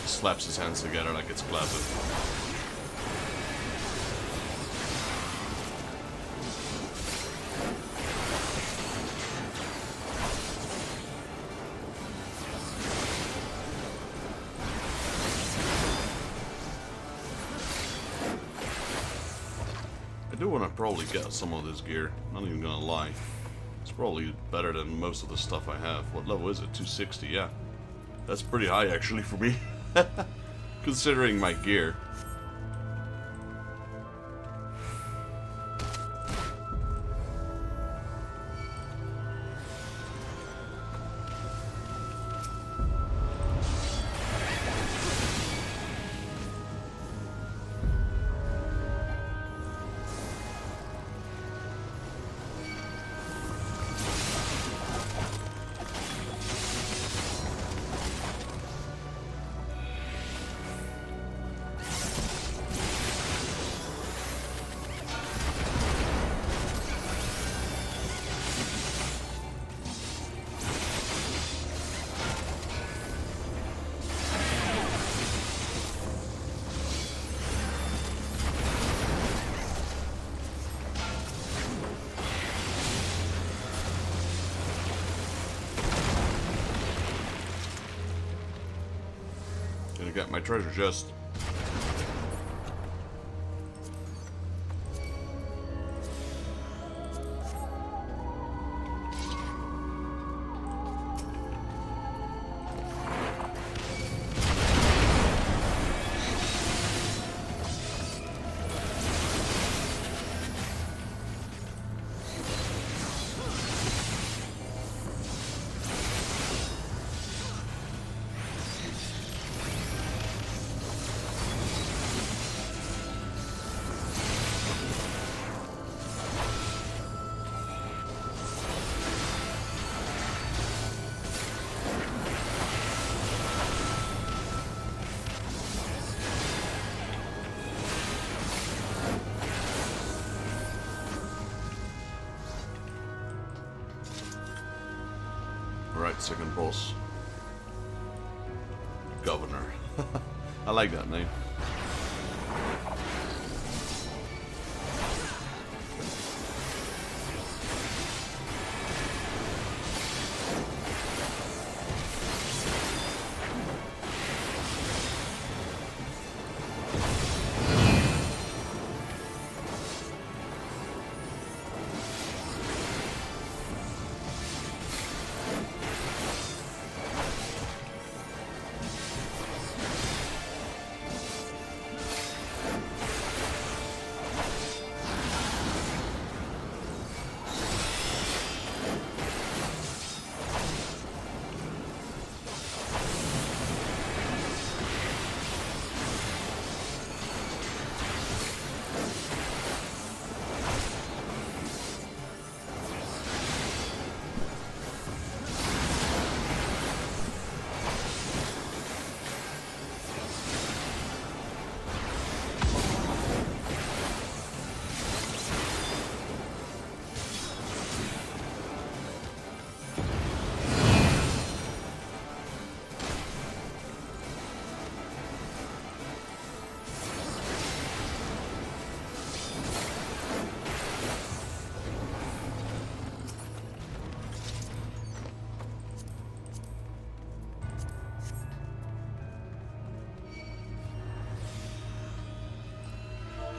Slaps his hands together like it's clapping. I do want to probably get some of this gear, not even gonna lie. It's probably better than most of the stuff I have. What level is it? 260, yeah. That's pretty high actually for me, considering my gear. Gonna get my treasure chest. Alright, second boss. Governor. I like that name.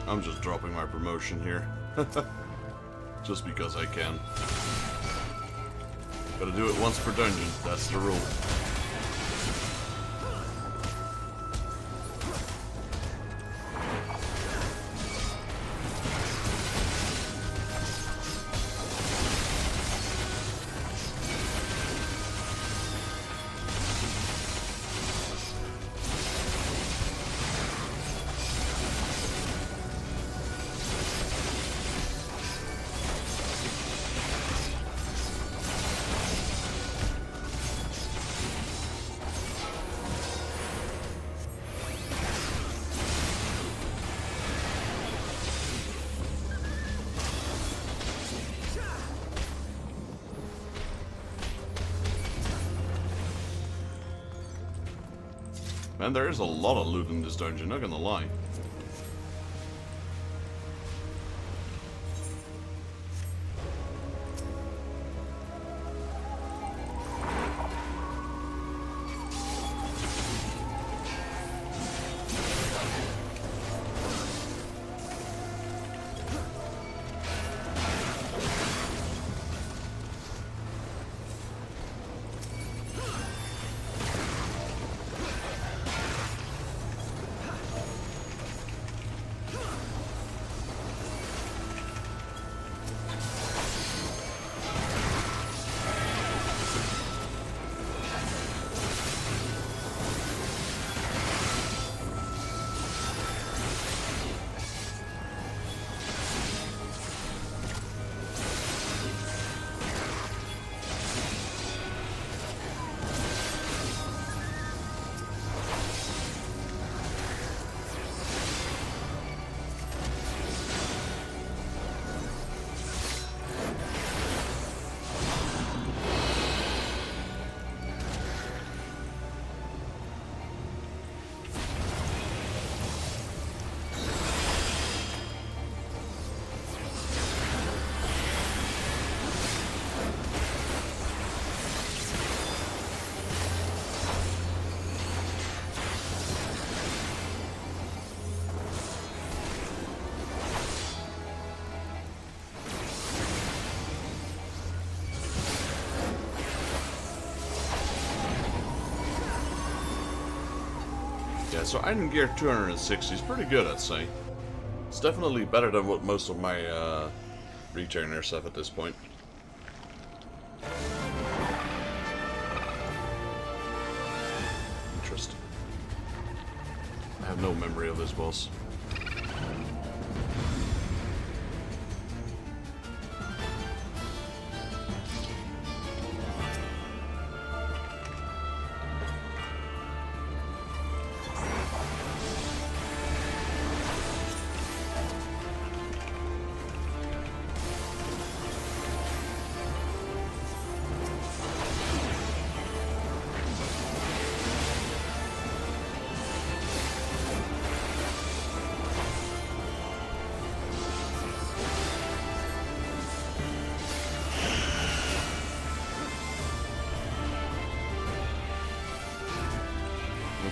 I'm just dropping my promotion here. Just because I can. Gotta do it once per dungeon, that's the rule. And there is a lot of loot in this dungeon, not gonna lie. Yeah, so item gear 260 is pretty good, I'd say. It's definitely better than what most of my retainers have at this point. Interesting. I have no memory of this boss.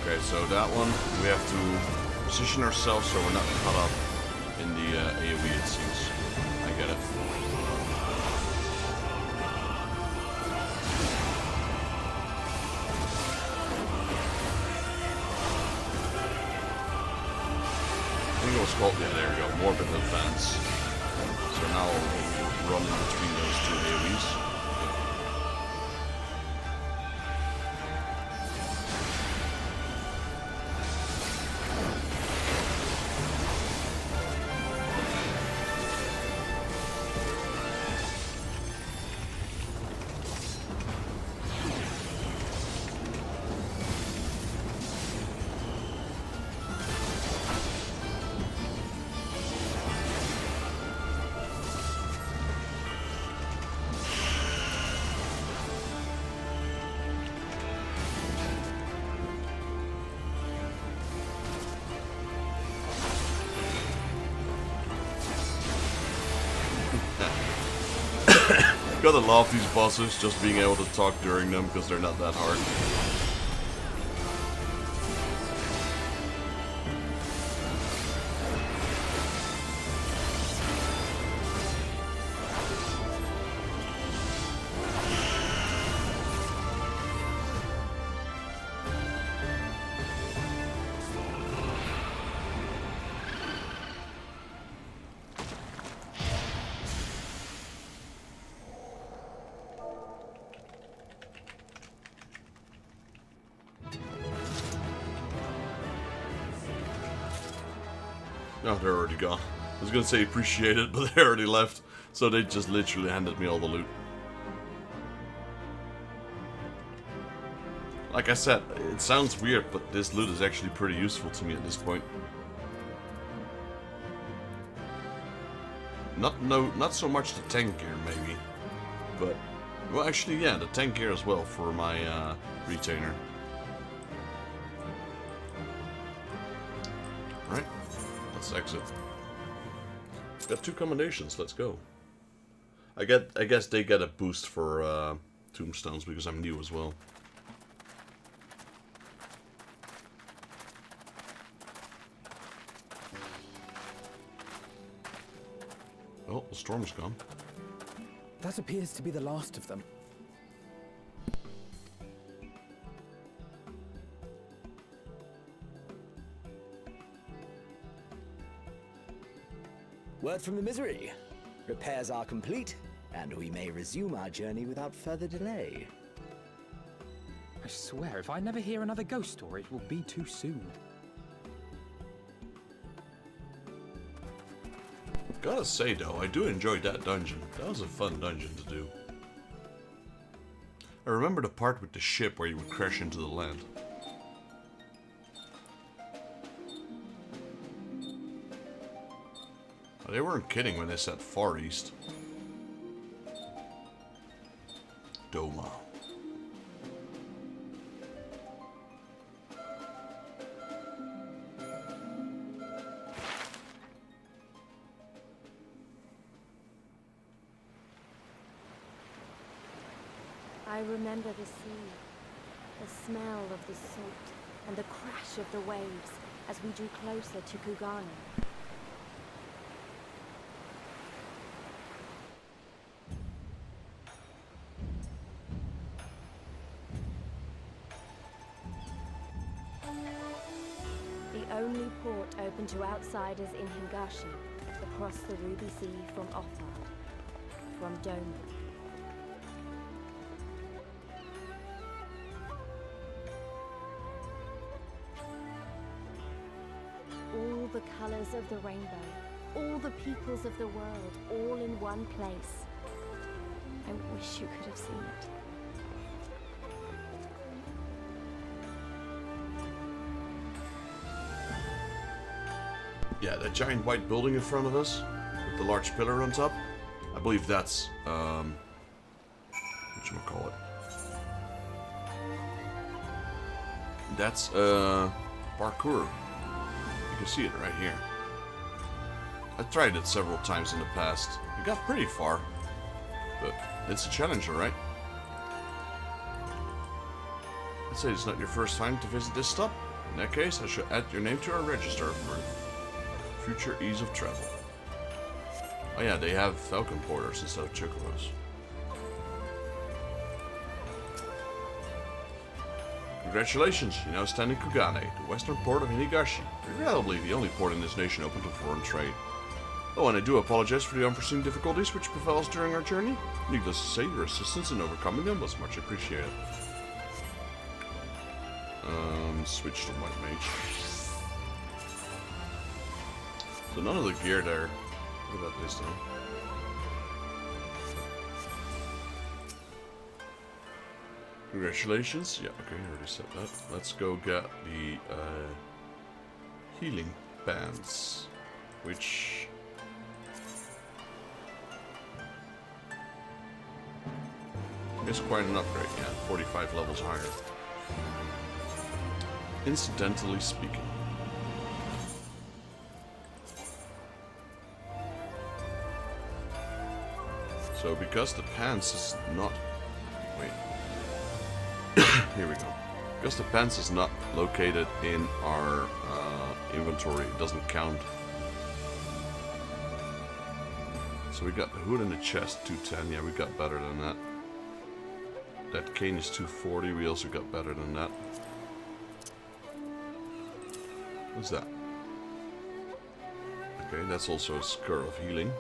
Okay, so that one, we have to position ourselves so we're not caught up in the AoE, it seems. I get it. I think it was called, yeah, there we go, Morbid Advance. So now we'll run in between those two AoEs. Gotta love these bosses, just being able to talk during them because they're not that hard. No, they're already gone. I was gonna say appreciate it, but they already left. So they just literally handed me all the loot. Like I said, it sounds weird, but this loot is actually pretty useful to me at this point. Not so much the tank gear, maybe. But, well, actually, yeah, the tank gear as well for my retainer. let's exit. Got 2 commendations, let's go. I guess they get a boost for tombstones because I'm new as well. Oh, the storm's gone. That appears to be the last of them. Word from the Misery. Repairs are complete, and we may resume our journey without further delay. I swear, if I never hear another ghost story, it will be too soon. Gotta say though, I do enjoy that dungeon. That was a fun dungeon to do. I remember the part with the ship where you would crash into the land. They weren't kidding when they said Far East. Doma. I remember the sea, the smell of the salt, and the crash of the waves as we drew closer to Kugane. The only port open to outsiders in Hingashi, across the Ruby Sea from Othard, from Doma. All the colors of the rainbow, all the peoples of the world, all in one place. I wish you could have seen it. Yeah, that giant white building in front of us, with the large pillar on top, I believe that's, whatchamacallit? That's, parkour. You can see it right here. I tried it several times in the past. It got pretty far, but it's a challenge, alright? I'd say it's not your first time to visit this stop. In that case, I should add your name to our register for future ease of travel. Oh yeah, they have falcon porters instead of chocobos. Congratulations, you now stand in Kugane, the western port of Hinigashi, regrettably the only port in this nation open to foreign trade. Oh, and I do apologize for the unforeseen difficulties which befell us during our journey. Needless to say, your assistance in overcoming them was much appreciated. Switch to White Mage. So none of the gear there. What about this though? Congratulations. Yeah, okay, I already said that. Let's go get the healing bands, which is quite an upgrade. Yeah, 45 levels higher. Incidentally speaking. So because the pants is not... Wait. Here we go. Because the pants is not located in our inventory, it doesn't count. So we got the hood and the chest, 210. Yeah, we got better than that. That cane is 240. We also got better than that. What's that? Okay, that's also a Scar of Healing.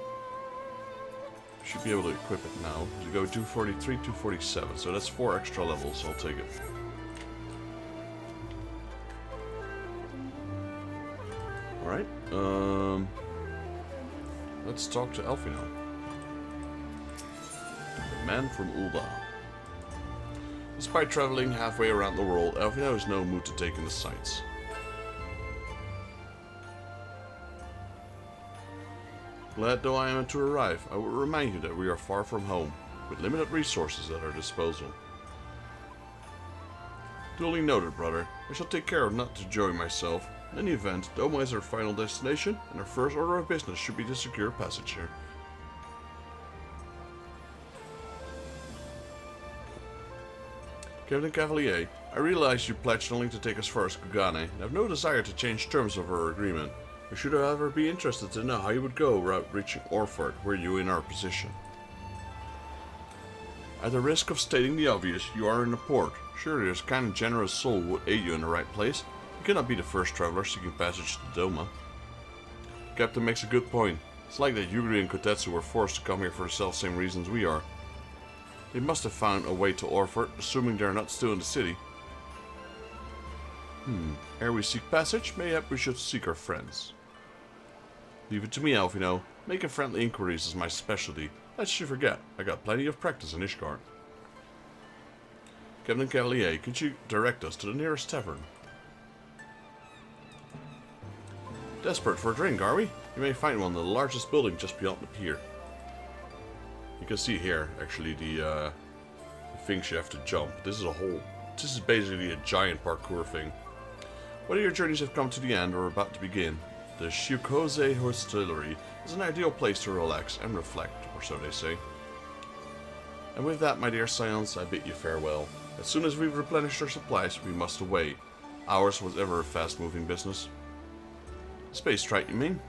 Should be able to equip it now. You go 243, 247, so that's 4 extra levels. I'll take it. Alright, let's talk to Elfino. The man from Ulda. Despite traveling halfway around the world, Elfino is no mood to take in the sights. Glad though I am to arrive, I will remind you that we are far from home, with limited resources at our disposal. Duly noted, brother. I shall take care of not to enjoy myself, In any event, Doma is our final destination, and our first order of business should be to secure passage here. Captain Cavalier, I realize you pledged only to take us far as Kugane, and have no desire to change terms of our agreement. I should however be interested to know how you would go without reaching Orford, were you in our position. At the risk of stating the obvious, you are in a port. Surely this kind and generous soul would aid you in the right place. You cannot be the first traveler seeking passage to Doma. Captain makes a good point. It's like that Yugri and Kotetsu were forced to come here for the self-same reasons we are. They must have found a way to Orford, assuming they are not still in the city. Ere we seek passage, mayhap we should seek our friends. Leave it to me, Alfino. Making friendly inquiries is my specialty. Lest you forget, I got plenty of practice in Ishgard. Captain Cavalier, could you direct us to the nearest tavern? Desperate for a drink, are we? You may find one in the largest building just beyond the pier. You can see here, actually, the things you have to jump. This is basically a giant parkour thing. Whether your journeys have come to the end or are about to begin, the Shukoze Hostelry is an ideal place to relax and reflect, or so they say. And with that, my dear Scions, I bid you farewell. As soon as we've replenished our supplies, we must away. Ours was ever a fast-moving business. Space trike, you mean?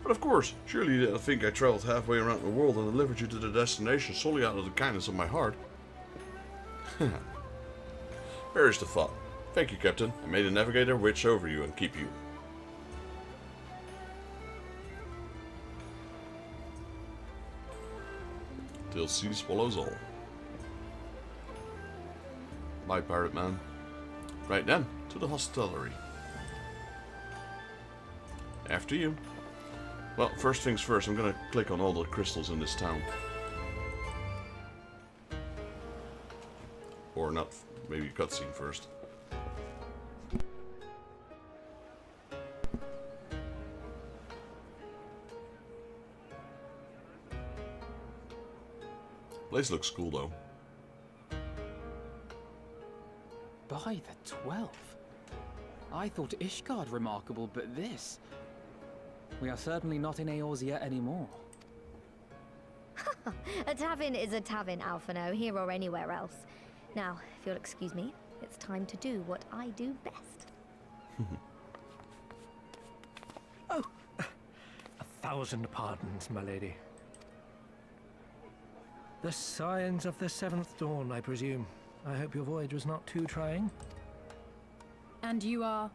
But of course, surely you didn't think I traveled halfway around the world and delivered you to the destination solely out of the kindness of my heart. Perish the thought. Thank you, Captain, and may the Navigator watch over you and keep you. Till sea swallows all. Bye, pirate man. Right then, to the hostelry. After you. Well, first things first, I'm gonna click on all the crystals in this town. Or not, maybe cutscene first. Place looks cool though. By the 12th. I thought Ishgard remarkable, but this... We are certainly not in Eorzea anymore. A tavern is a tavern, Alphino, here or anywhere else. Now, if you'll excuse me, it's time to do what I do best. Oh, 1,000 pardons, my lady. The Scions of the Seventh Dawn, I presume. I hope your voyage was not too trying. And you are?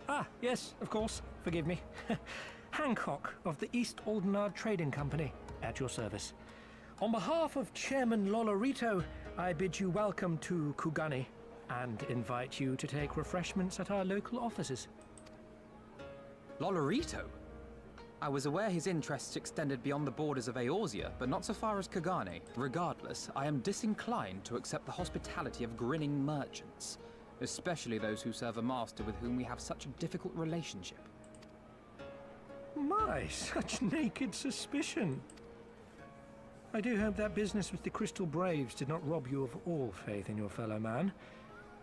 Ah, yes, of course. Forgive me. Hancock of the East Aldenard Trading Company, at your service. On behalf of Chairman Lolorito, I bid you welcome to Kugane and invite you to take refreshments at our local offices. Lolorito? I was aware his interests extended beyond the borders of Eorzea, but not so far as Kugane. Regardless, I am disinclined to accept the hospitality of grinning merchants, especially those who serve a master with whom we have such a difficult relationship. My, such naked suspicion. I do hope that business with the Crystal Braves did not rob you of all faith in your fellow man.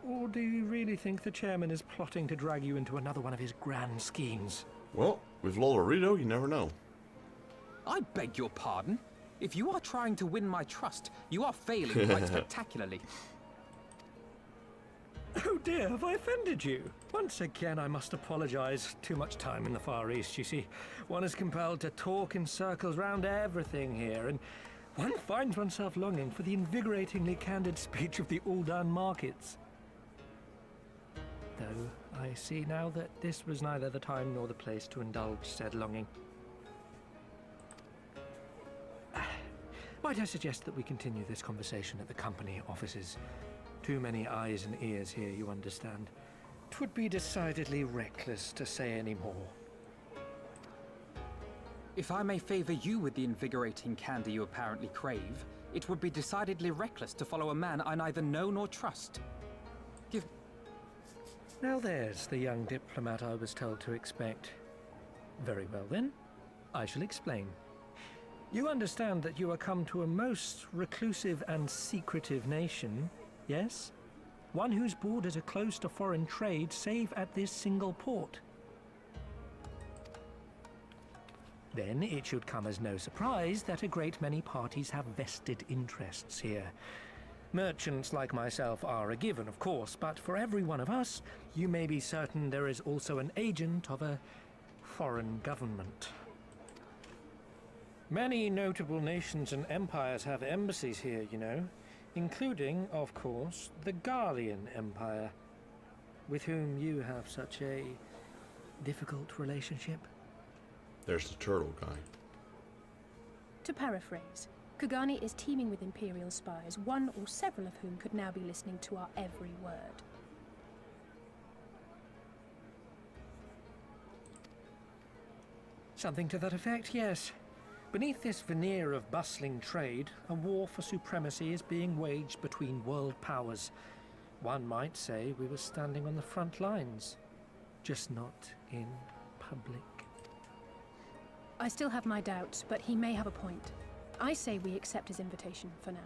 Or do you really think the chairman is plotting to drag you into another one of his grand schemes? Well, with Lolorito, you never know. I beg your pardon? If you are trying to win my trust, you are failing quite spectacularly. Oh dear, have I offended you? Once again, I must apologize. Too much time in the Far East, you see. One is compelled to talk in circles round everything here, and one finds oneself longing for the invigoratingly candid speech of the Uldan markets. Though, I see now that this was neither the time nor the place to indulge said longing. Might I suggest that we continue this conversation at the company offices? Too many eyes and ears here, you understand. 'Twould be decidedly reckless to say any more. If I may favor you with the invigorating candy you apparently crave, it would be decidedly reckless to follow a man I neither know nor trust. Now there's the young diplomat I was told to expect. Very well then, I shall explain. You understand that you are come to a most reclusive and secretive nation, yes? one whose borders are close to foreign trade save at this single port. Then it should come as no surprise that a great many parties have vested interests here. Merchants like myself are a given, of course, but for every one of us, you may be certain there is also an agent of a foreign government. Many notable nations and empires have embassies here, you know, including, of course, the Garlean Empire, with whom you have such a difficult relationship. There's the turtle guy. To paraphrase, Kugani is teeming with Imperial spies, one or several of whom could now be listening to our every word. Something to that effect, yes. Beneath this veneer of bustling trade, a war for supremacy is being waged between world powers. One might say we were standing on the front lines, just not in public. I still have my doubts, but he may have a point. I say we accept his invitation for now.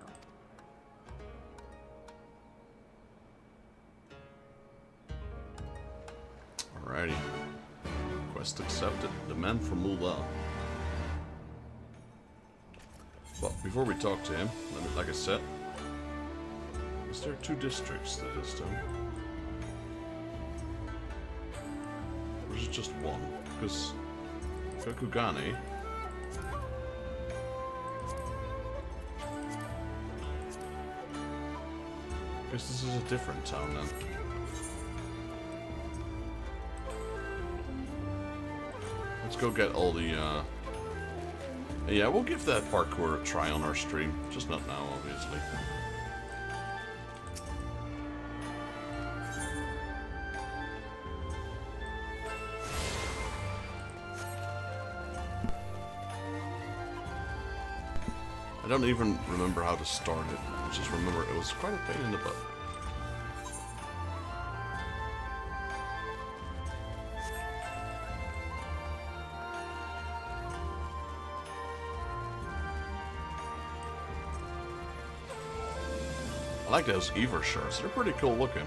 Alrighty. Quest accepted. Demand from Mullah. But before we talk to him, like I said, is there 2 districts that is done? Or is it just one? Because Kugane. Guess this is a different town then. Let's go get all the yeah, we'll give that parkour a try on our stream. Just not now, obviously. I don't even remember how to start it. I just remember it was quite a pain in the butt. I like those Ever shirts. They're pretty cool looking.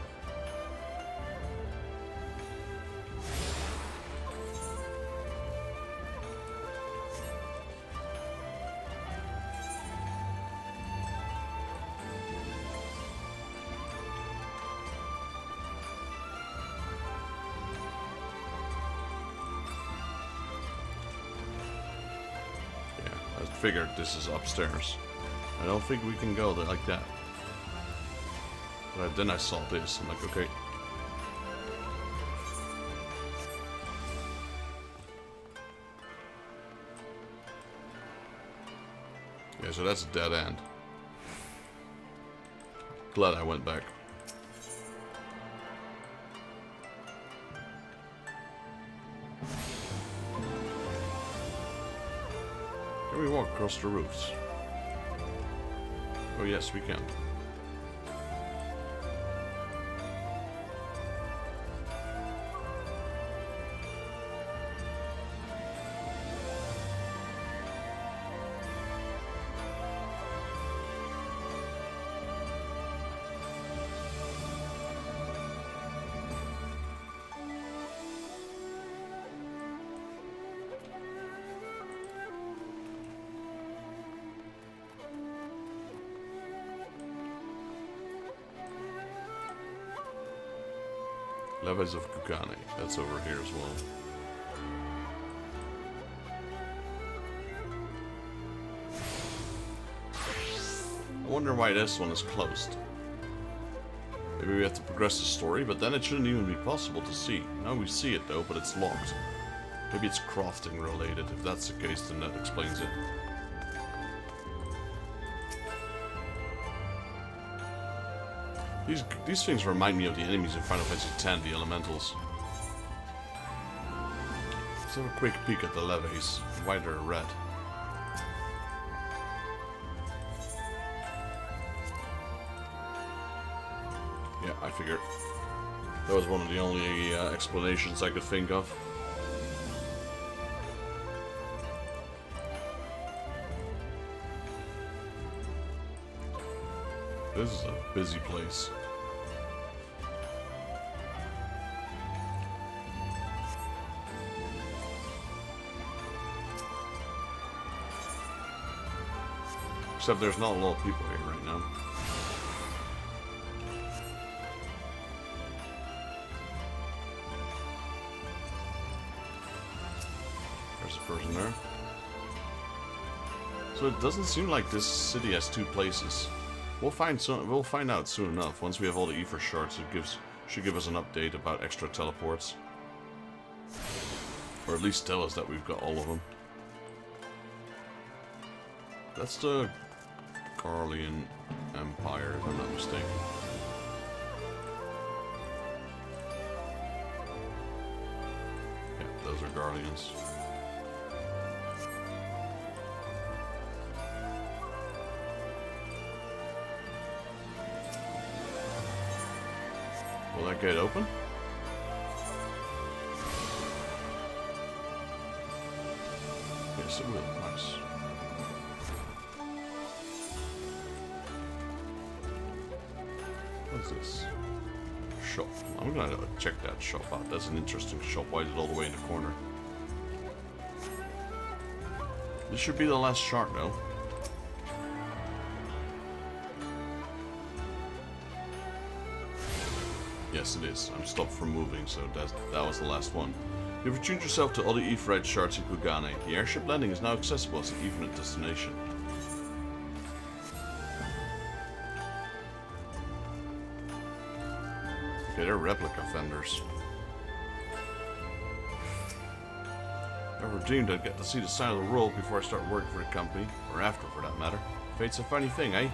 Figured this is upstairs. I don't think we can go there like that. But then I saw this. I'm like, okay. Yeah, so that's a dead end. Glad I went back. Can we walk across the roofs? Oh yes, we can. Levies of Kugane. That's over here as well. I wonder why this one is closed. Maybe we have to progress the story, but then it shouldn't even be possible to see. Now we see it though, but it's locked. Maybe it's crafting related. If that's the case, then that explains it. These things remind me of the enemies in Final Fantasy X, the elementals. Let's have a quick peek at the levies. Why they're red. Yeah, I figured. That was one of the only explanations I could think of. This is a busy place. Except there's not a lot of people here right now. There's a person there. So it doesn't seem like this city has two places. We'll find out soon enough. Once we have all the ether shards, should give us an update about extra teleports. Or at least tell us that we've got all of them. That's the Garlean Empire, if I'm not mistaken. Yeah, those are Garleans. Will that gate open? Yes, it will. Nice. What's this? Shop. I'm gonna check that shop out. That's an interesting shop. Why is it all the way in the corner? This should be the last shard, though. Yes, it is. I'm stopped from moving, so that was the last one. You've attuned yourself to all the Etherite shards in Kugane. The airship landing is now accessible as an Ethernet destination. Okay, they're replica vendors. Never dreamed I'd get to see the side of the world before I start working for the company, or after for that matter. Fate's a funny thing, eh?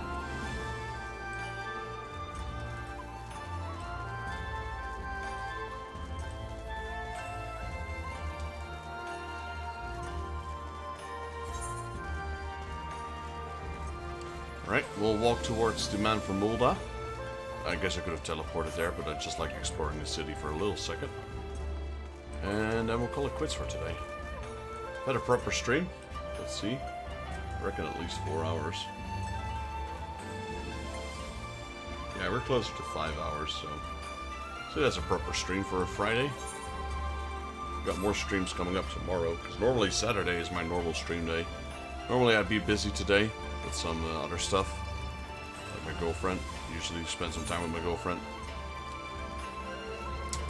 Alright, we'll walk towards the man from Mulda. I guess I could have teleported there, but I just like exploring the city for a little second. And then we'll call it quits for today. Had a proper stream? Let's see. I reckon at least 4 hours. Yeah, we're closer to 5 hours, so that's a proper stream for a Friday. Got more streams coming up tomorrow, because normally Saturday is my normal stream day. Normally I'd be busy today with some other stuff, like my girlfriend. Usually spend some time with my girlfriend.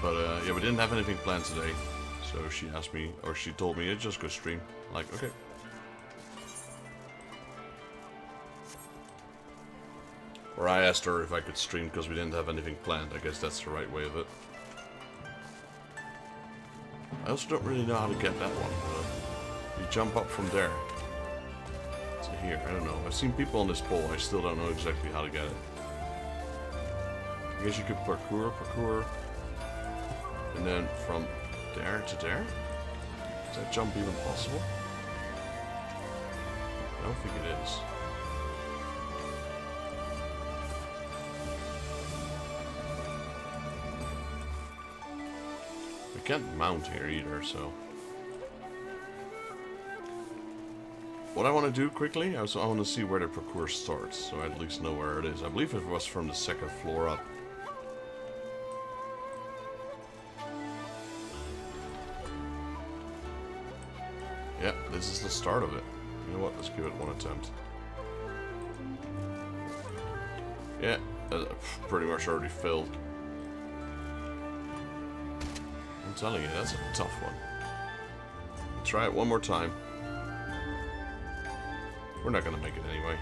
But yeah, we didn't have anything planned today. So she asked me, or she told me, just go stream. I'm like, okay. Or I asked her if I could stream because we didn't have anything planned. I guess that's the right way of it. I also don't really know how to get that one. You jump up from there to here. I don't know. I've seen people on this pole. I still don't know exactly how to get it. I guess you could parkour. And then from there to there? Is that jump even possible? I don't think it is. We can't mount here either, so... What I want to do quickly, I want to see where the parkour starts, so I at least know where it is. I believe it was from the second floor up. Yeah, this is the start of it. You know what? Let's give it one attempt. Yeah, pretty much already filled. I'm telling you, that's a tough one. Try it one more time. We're not gonna make it anyway.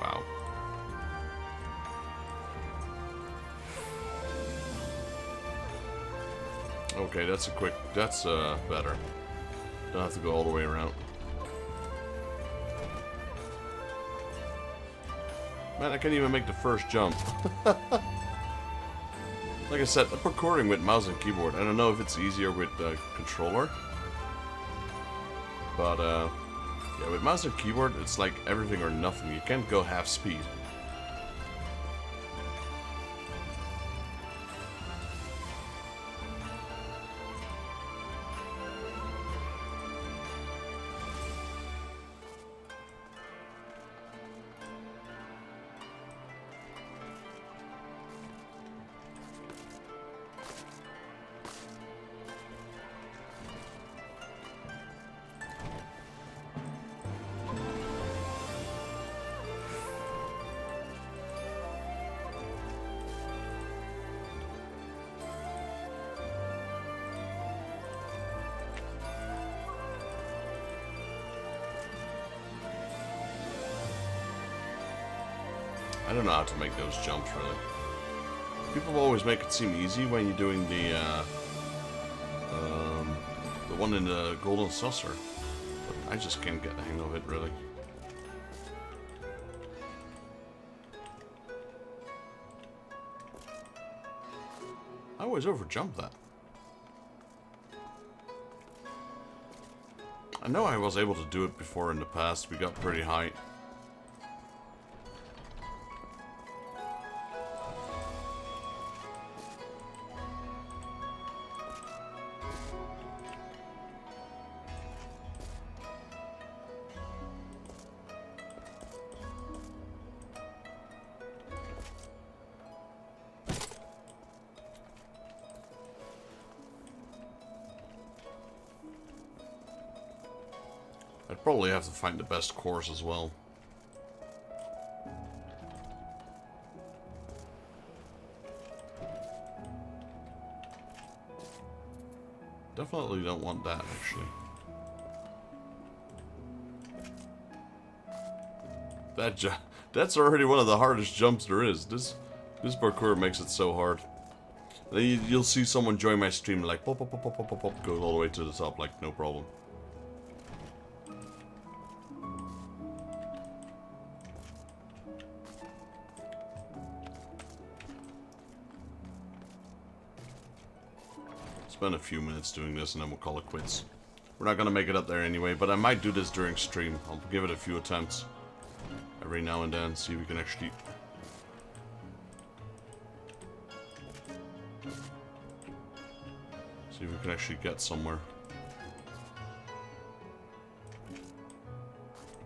Wow. Okay, that's better. Don't have to go all the way around. Man, I can't even make the first jump. Like I said, parkouring with mouse and keyboard. I don't know if it's easier with the controller. But, yeah, with mouse and keyboard, it's like everything or nothing. You can't go half speed. don't know how to make those jumps, really. People always make it seem easy when you're doing the one in the Golden Saucer. But I just can't get the hang of it, really. I always overjump that. I know I was able to do it before in the past. We got pretty high. I'd probably have to find the best course as well. Definitely don't want that, actually. That's already one of the hardest jumps there is. This parkour makes it so hard. Then you'll see someone join my stream like pop, pop, pop, pop, pop, pop, pop, go all the way to the top, like no problem. Spend a few minutes doing this and then we'll call it quits. We're not gonna make it up there anyway, but I might do this during stream. I'll give it a few attempts every now and then, see if we can actually get somewhere.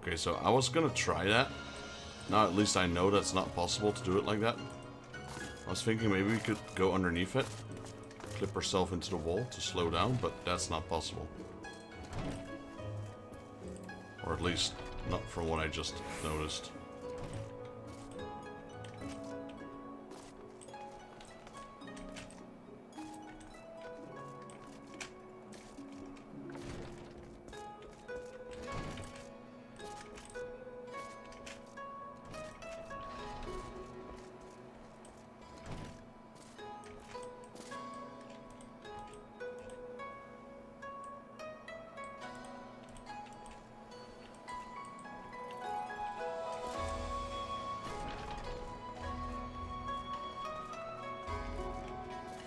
Okay, so I was gonna try that. Now at least I know that's not possible to do it like that. I was thinking maybe we could go underneath it, clip ourselves into the wall to slow down, but that's not possible. Or at least not from what I just noticed.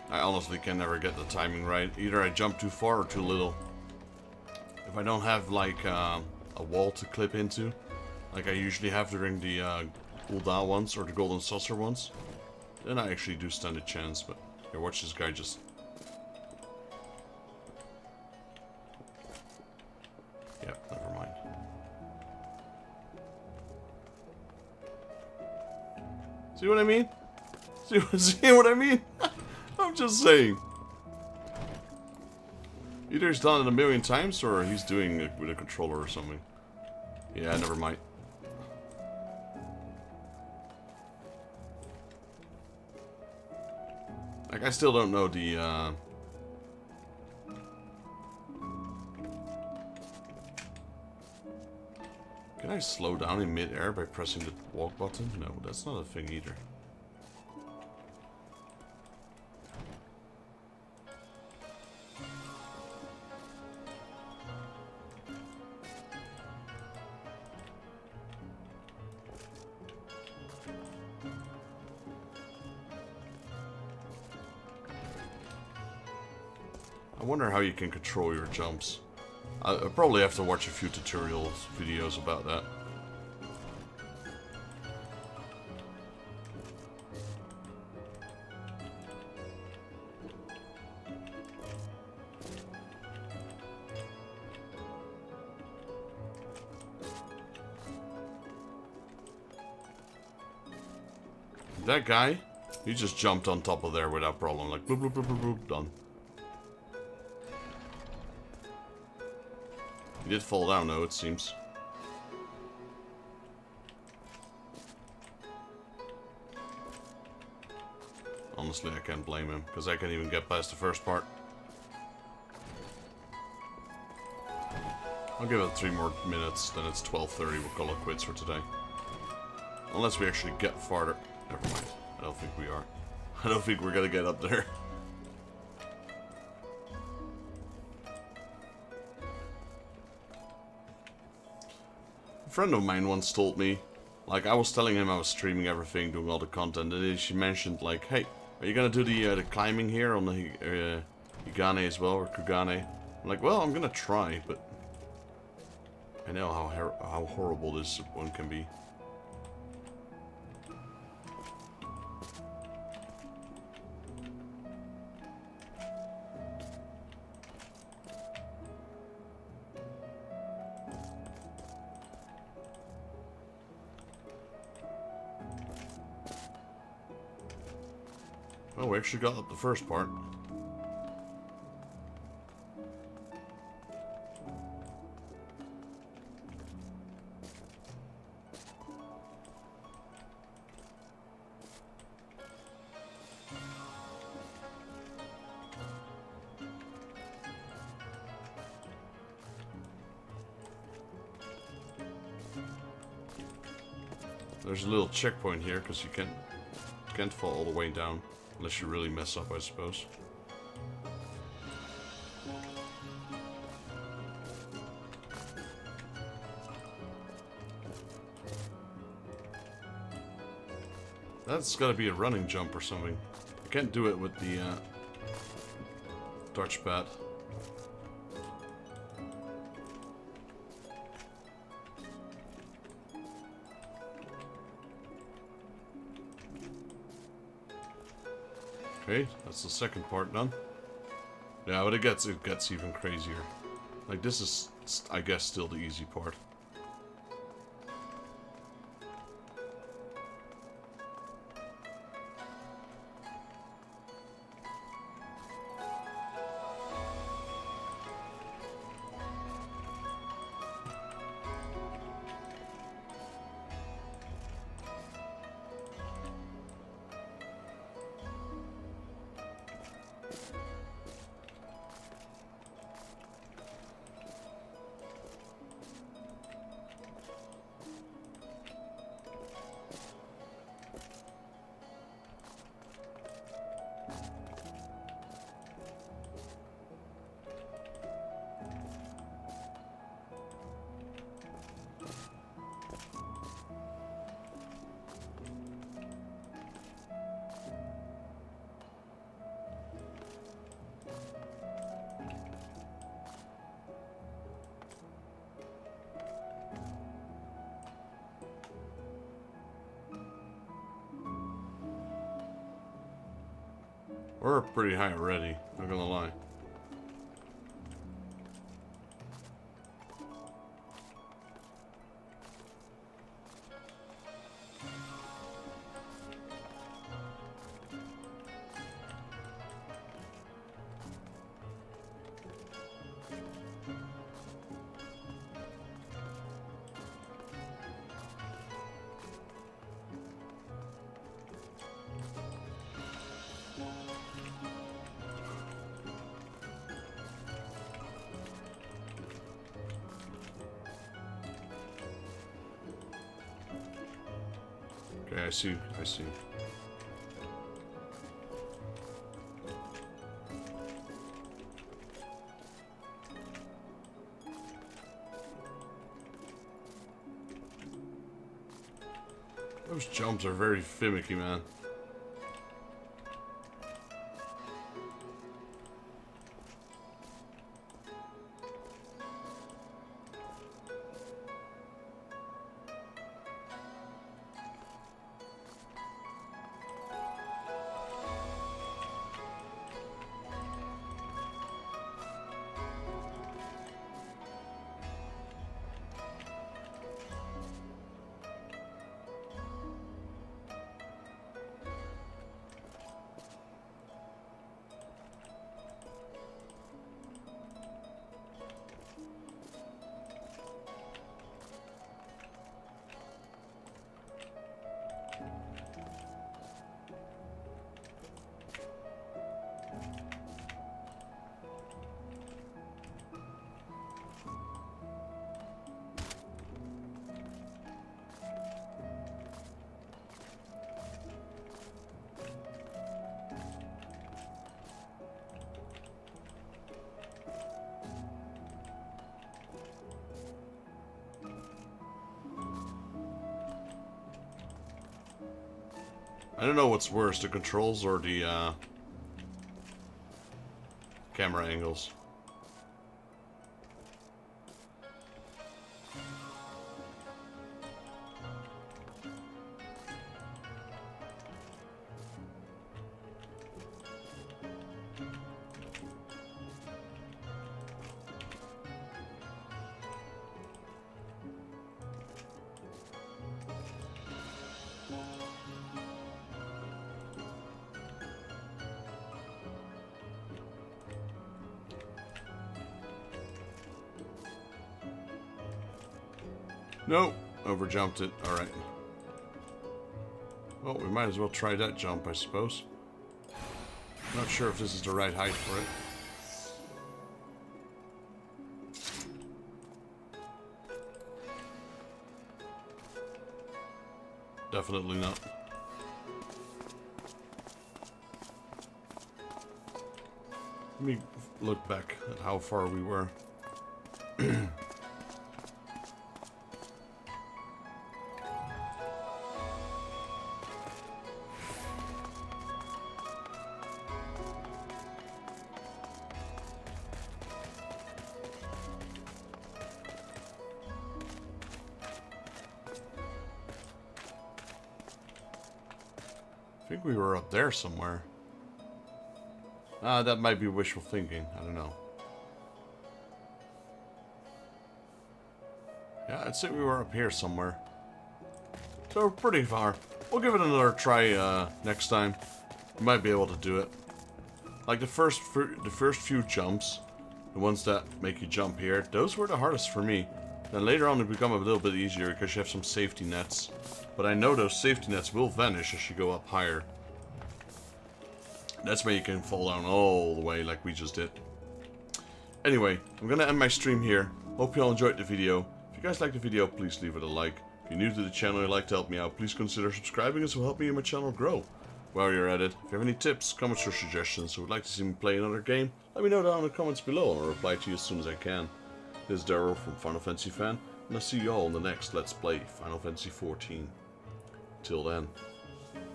I honestly can never get the timing right. Either I jump too far or too little. If I don't have like a wall to clip into, like I usually have during the Ulda ones or the Golden Saucer ones, then I actually do stand a chance. But here, watch this guy just. Yeah, never mind. See what I mean? See what I mean? I'm just saying. Either he's done it a million times or he's doing it with a controller or something. Yeah, never mind. Like, I still don't know the, Can I slow down in mid-air by pressing the walk button? No, that's not a thing either. I wonder how you can control your jumps. I'll probably have to watch a few tutorials videos about that. That guy, he just jumped on top of there without problem, like bloop bloop bloop bloop bloop, done. He did fall down though, it seems. Honestly, I can't blame him, because I can't even get past the first part. I'll give it 3 more minutes, then it's 12:30, we'll call it quits for today. Unless we actually get farther. Never mind. I don't think we are. I don't think we're gonna get up there. A friend of mine once told me, like, I was telling him I was streaming everything, doing all the content, and then she mentioned, like, hey, are you gonna do the climbing here on the Higane as well, or Kugane? I'm like, well, I'm gonna try, but I know how horrible this one can be. Oh, we actually got up the first part. There's a little checkpoint here because you can't fall all the way down. Unless you really mess up, I suppose. That's gotta be a running jump or something. I can't do it with the touchpad. Okay, that's the second part done. Yeah, but it gets even crazier. Like, this is, I guess, still the easy part. We're pretty high already, not gonna lie. Okay, I see. Those jumps are very finicky, man. I don't know what's worse, the controls or the camera angles. Nope, overjumped it. Alright. Well, we might as well try that jump, I suppose. Not sure if this is the right height for it. Definitely not. Let me look back at how far we were. I think we were up there somewhere. That might be wishful thinking. I don't know. Yeah, I'd say we were up here somewhere. So we're pretty far. We'll give it another try next time. We might be able to do it. Like the first few jumps, the ones that make you jump here, those were the hardest for me. Then later on they become a little bit easier because you have some safety nets. But I know those safety nets will vanish as you go up higher. That's where you can fall down all the way like we just did. Anyway, I'm gonna end my stream here. Hope you all enjoyed the video. If you guys liked the video, please leave it a like. If you're new to the channel and you'd like to help me out, please consider subscribing. This will help me and my channel grow. While you're at it, if you have any tips, comments or suggestions, or would like to see me play another game, let me know down in the comments below and I'll reply to you as soon as I can. This is Daryl from Final Fantasy Fan, and I'll see you all in the next Let's Play Final Fantasy XIV. Till then,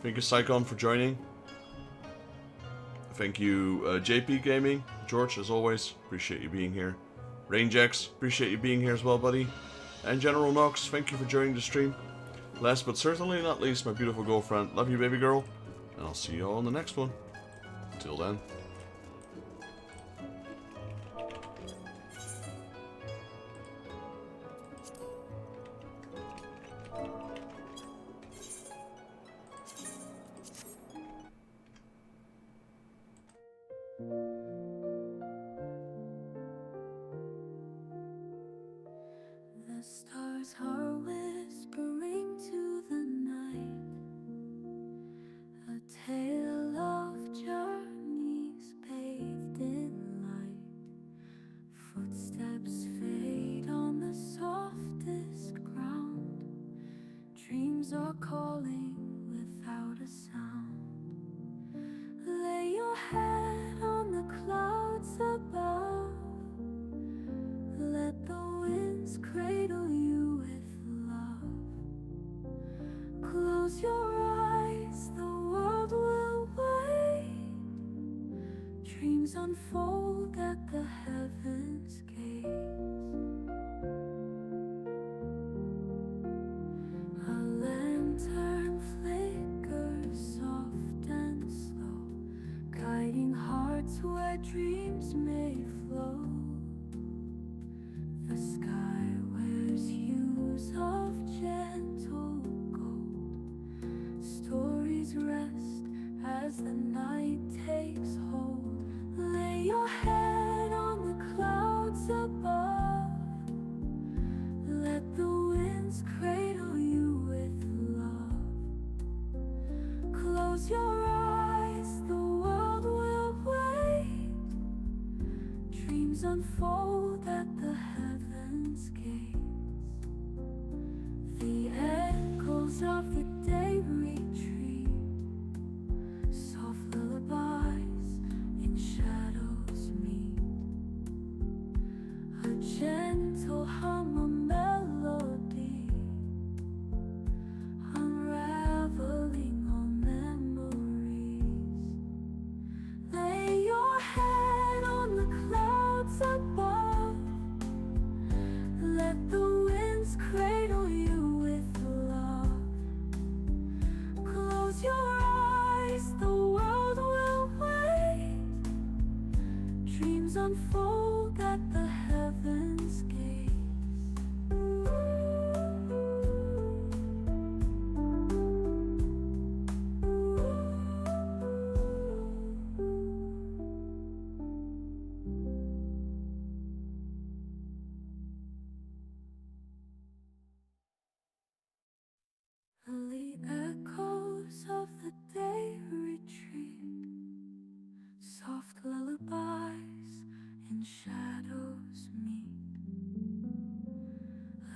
thank you Psychon for joining. Thank you JP Gaming, George as always, appreciate you being here. Rainjax, appreciate you being here as well, buddy. And General Nox, thank you for joining the stream. Last but certainly not least, my beautiful girlfriend, love you baby girl, and I'll see you all in the next one. Till then. The stars are whispering to the night, a tale of journeys bathed in light. Footsteps fade on the softest ground, dreams are calling without a sound. Lay your head on the clouds above, let the winds cradle you with love. Close your eyes, the world will wait. Dreams unfold at the heavens' gates. A lantern flickers soft and slow, guiding hearts where dreams may flow. The sky wears hues of gentle gold. Stories rest as the night takes hold. Lay your head on the clouds above, let the winds cradle you with love. Close your eyes, the world will wait. Dreams unfold at the heavens' gates. The echoes of the day retreat, soft lullabies in shadows meet. A gentle hum, a melody, unraveling all memories. Dreams unfold at the heavens gates. The echoes of the day retreat, soft lullabies in shadows meet,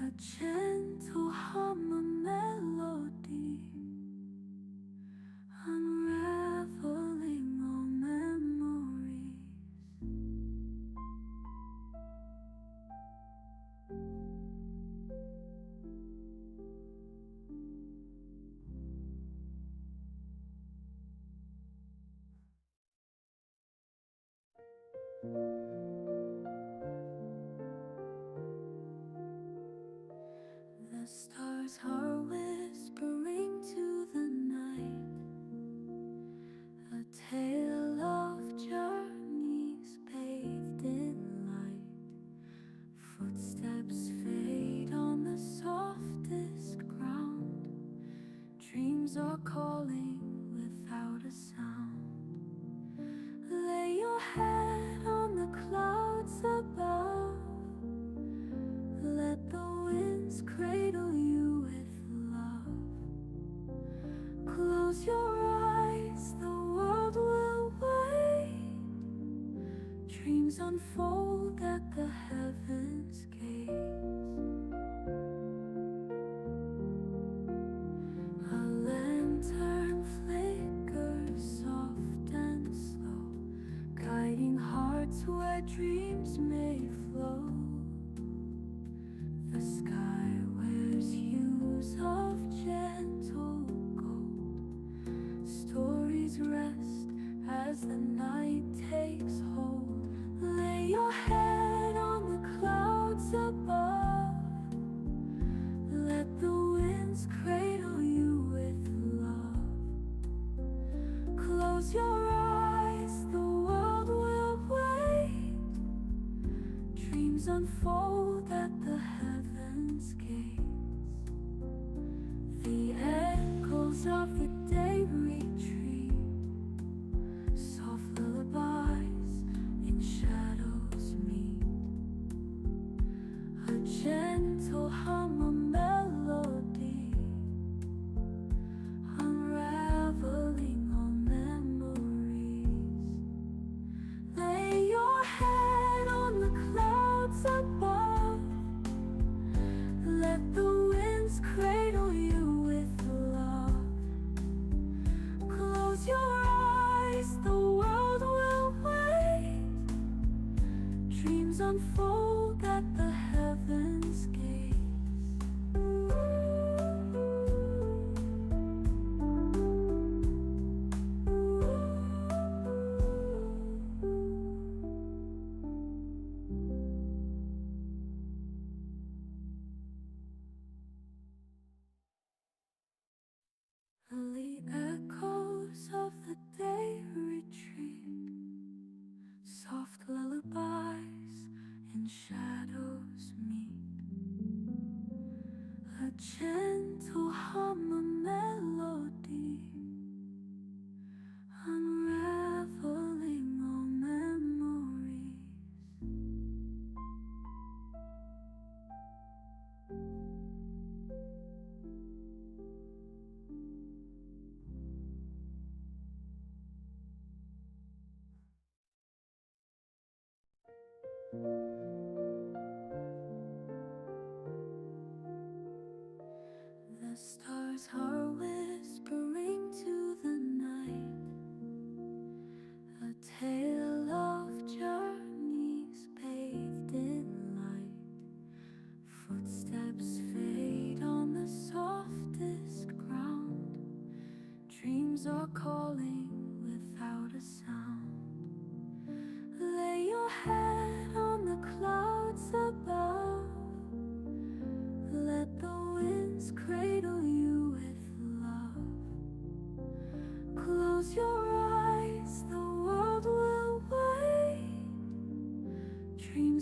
a gentle hum, a melody, unraveling all memories. The stars are whispering to the night, a tale of journeys bathed in light. Footsteps fade on the softest ground. Dreams are calling without a sound. Lay your head on the clouds above. Let the winds cradle you with love. Close your eyes, the world will wait. Dreams unfold at the heavens gates. A lantern flickers soft and slow, guiding hearts where dreams may flow. The sky wears hues of gentle gold. Stories rest as the night takes hold. Lay your head on the clouds above. Let the winds cradle you with love. Close your eyes, the world will wait. Dreams unfold at the heavens gates. The echoes of the day retreat, soft lullabies in shadows meet, a gentle hum, a melody, unraveling all memories. Lay your head on the clouds above. Let the winds cradle you with love. Close your eyes, the world will wait. Dreams unfold at the heavens gates. The echoes of the day retreat, soft lullabies in shadows meet, a gentle hum, a melody, unraveling all memories. The stars are whispering to the night, a tale of journeys bathed in light. Footsteps fade on the softest ground. Dreams are calling without a sound. Lay your head on the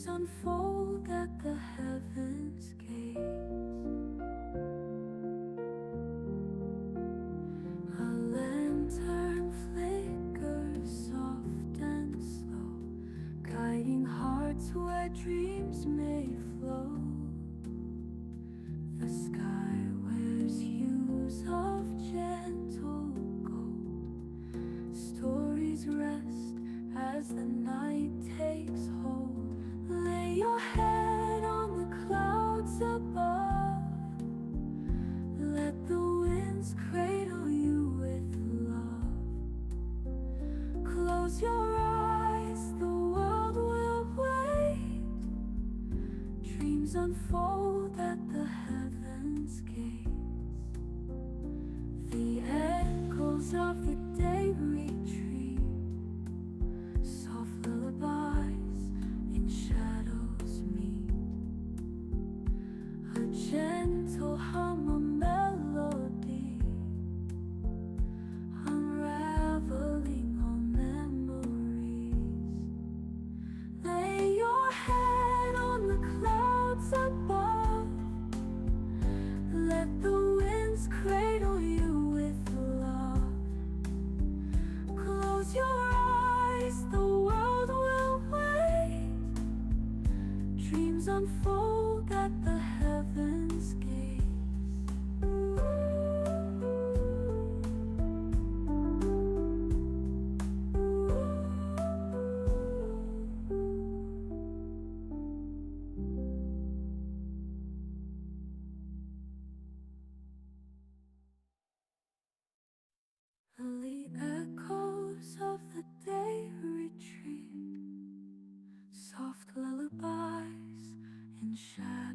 Dreams unfold at the heavens gates. A lantern flickers soft and slow, guiding hearts where dreams may flow. The sky wears hues of gentle gold. Stories rest as the night takes hold. Lay your head on the clouds above. Let the winds cradle you with love. Close your eyes, the world will wait. Dreams unfold at the heavens gates. The echoes of the day retreat. Soft lullabies in shadows meet. A gentle hum, a melody, unraveling all memories. Lay your head on the clouds above. Let the winds cradle you with love. Close your eyes, the world will wait. Dreams unfold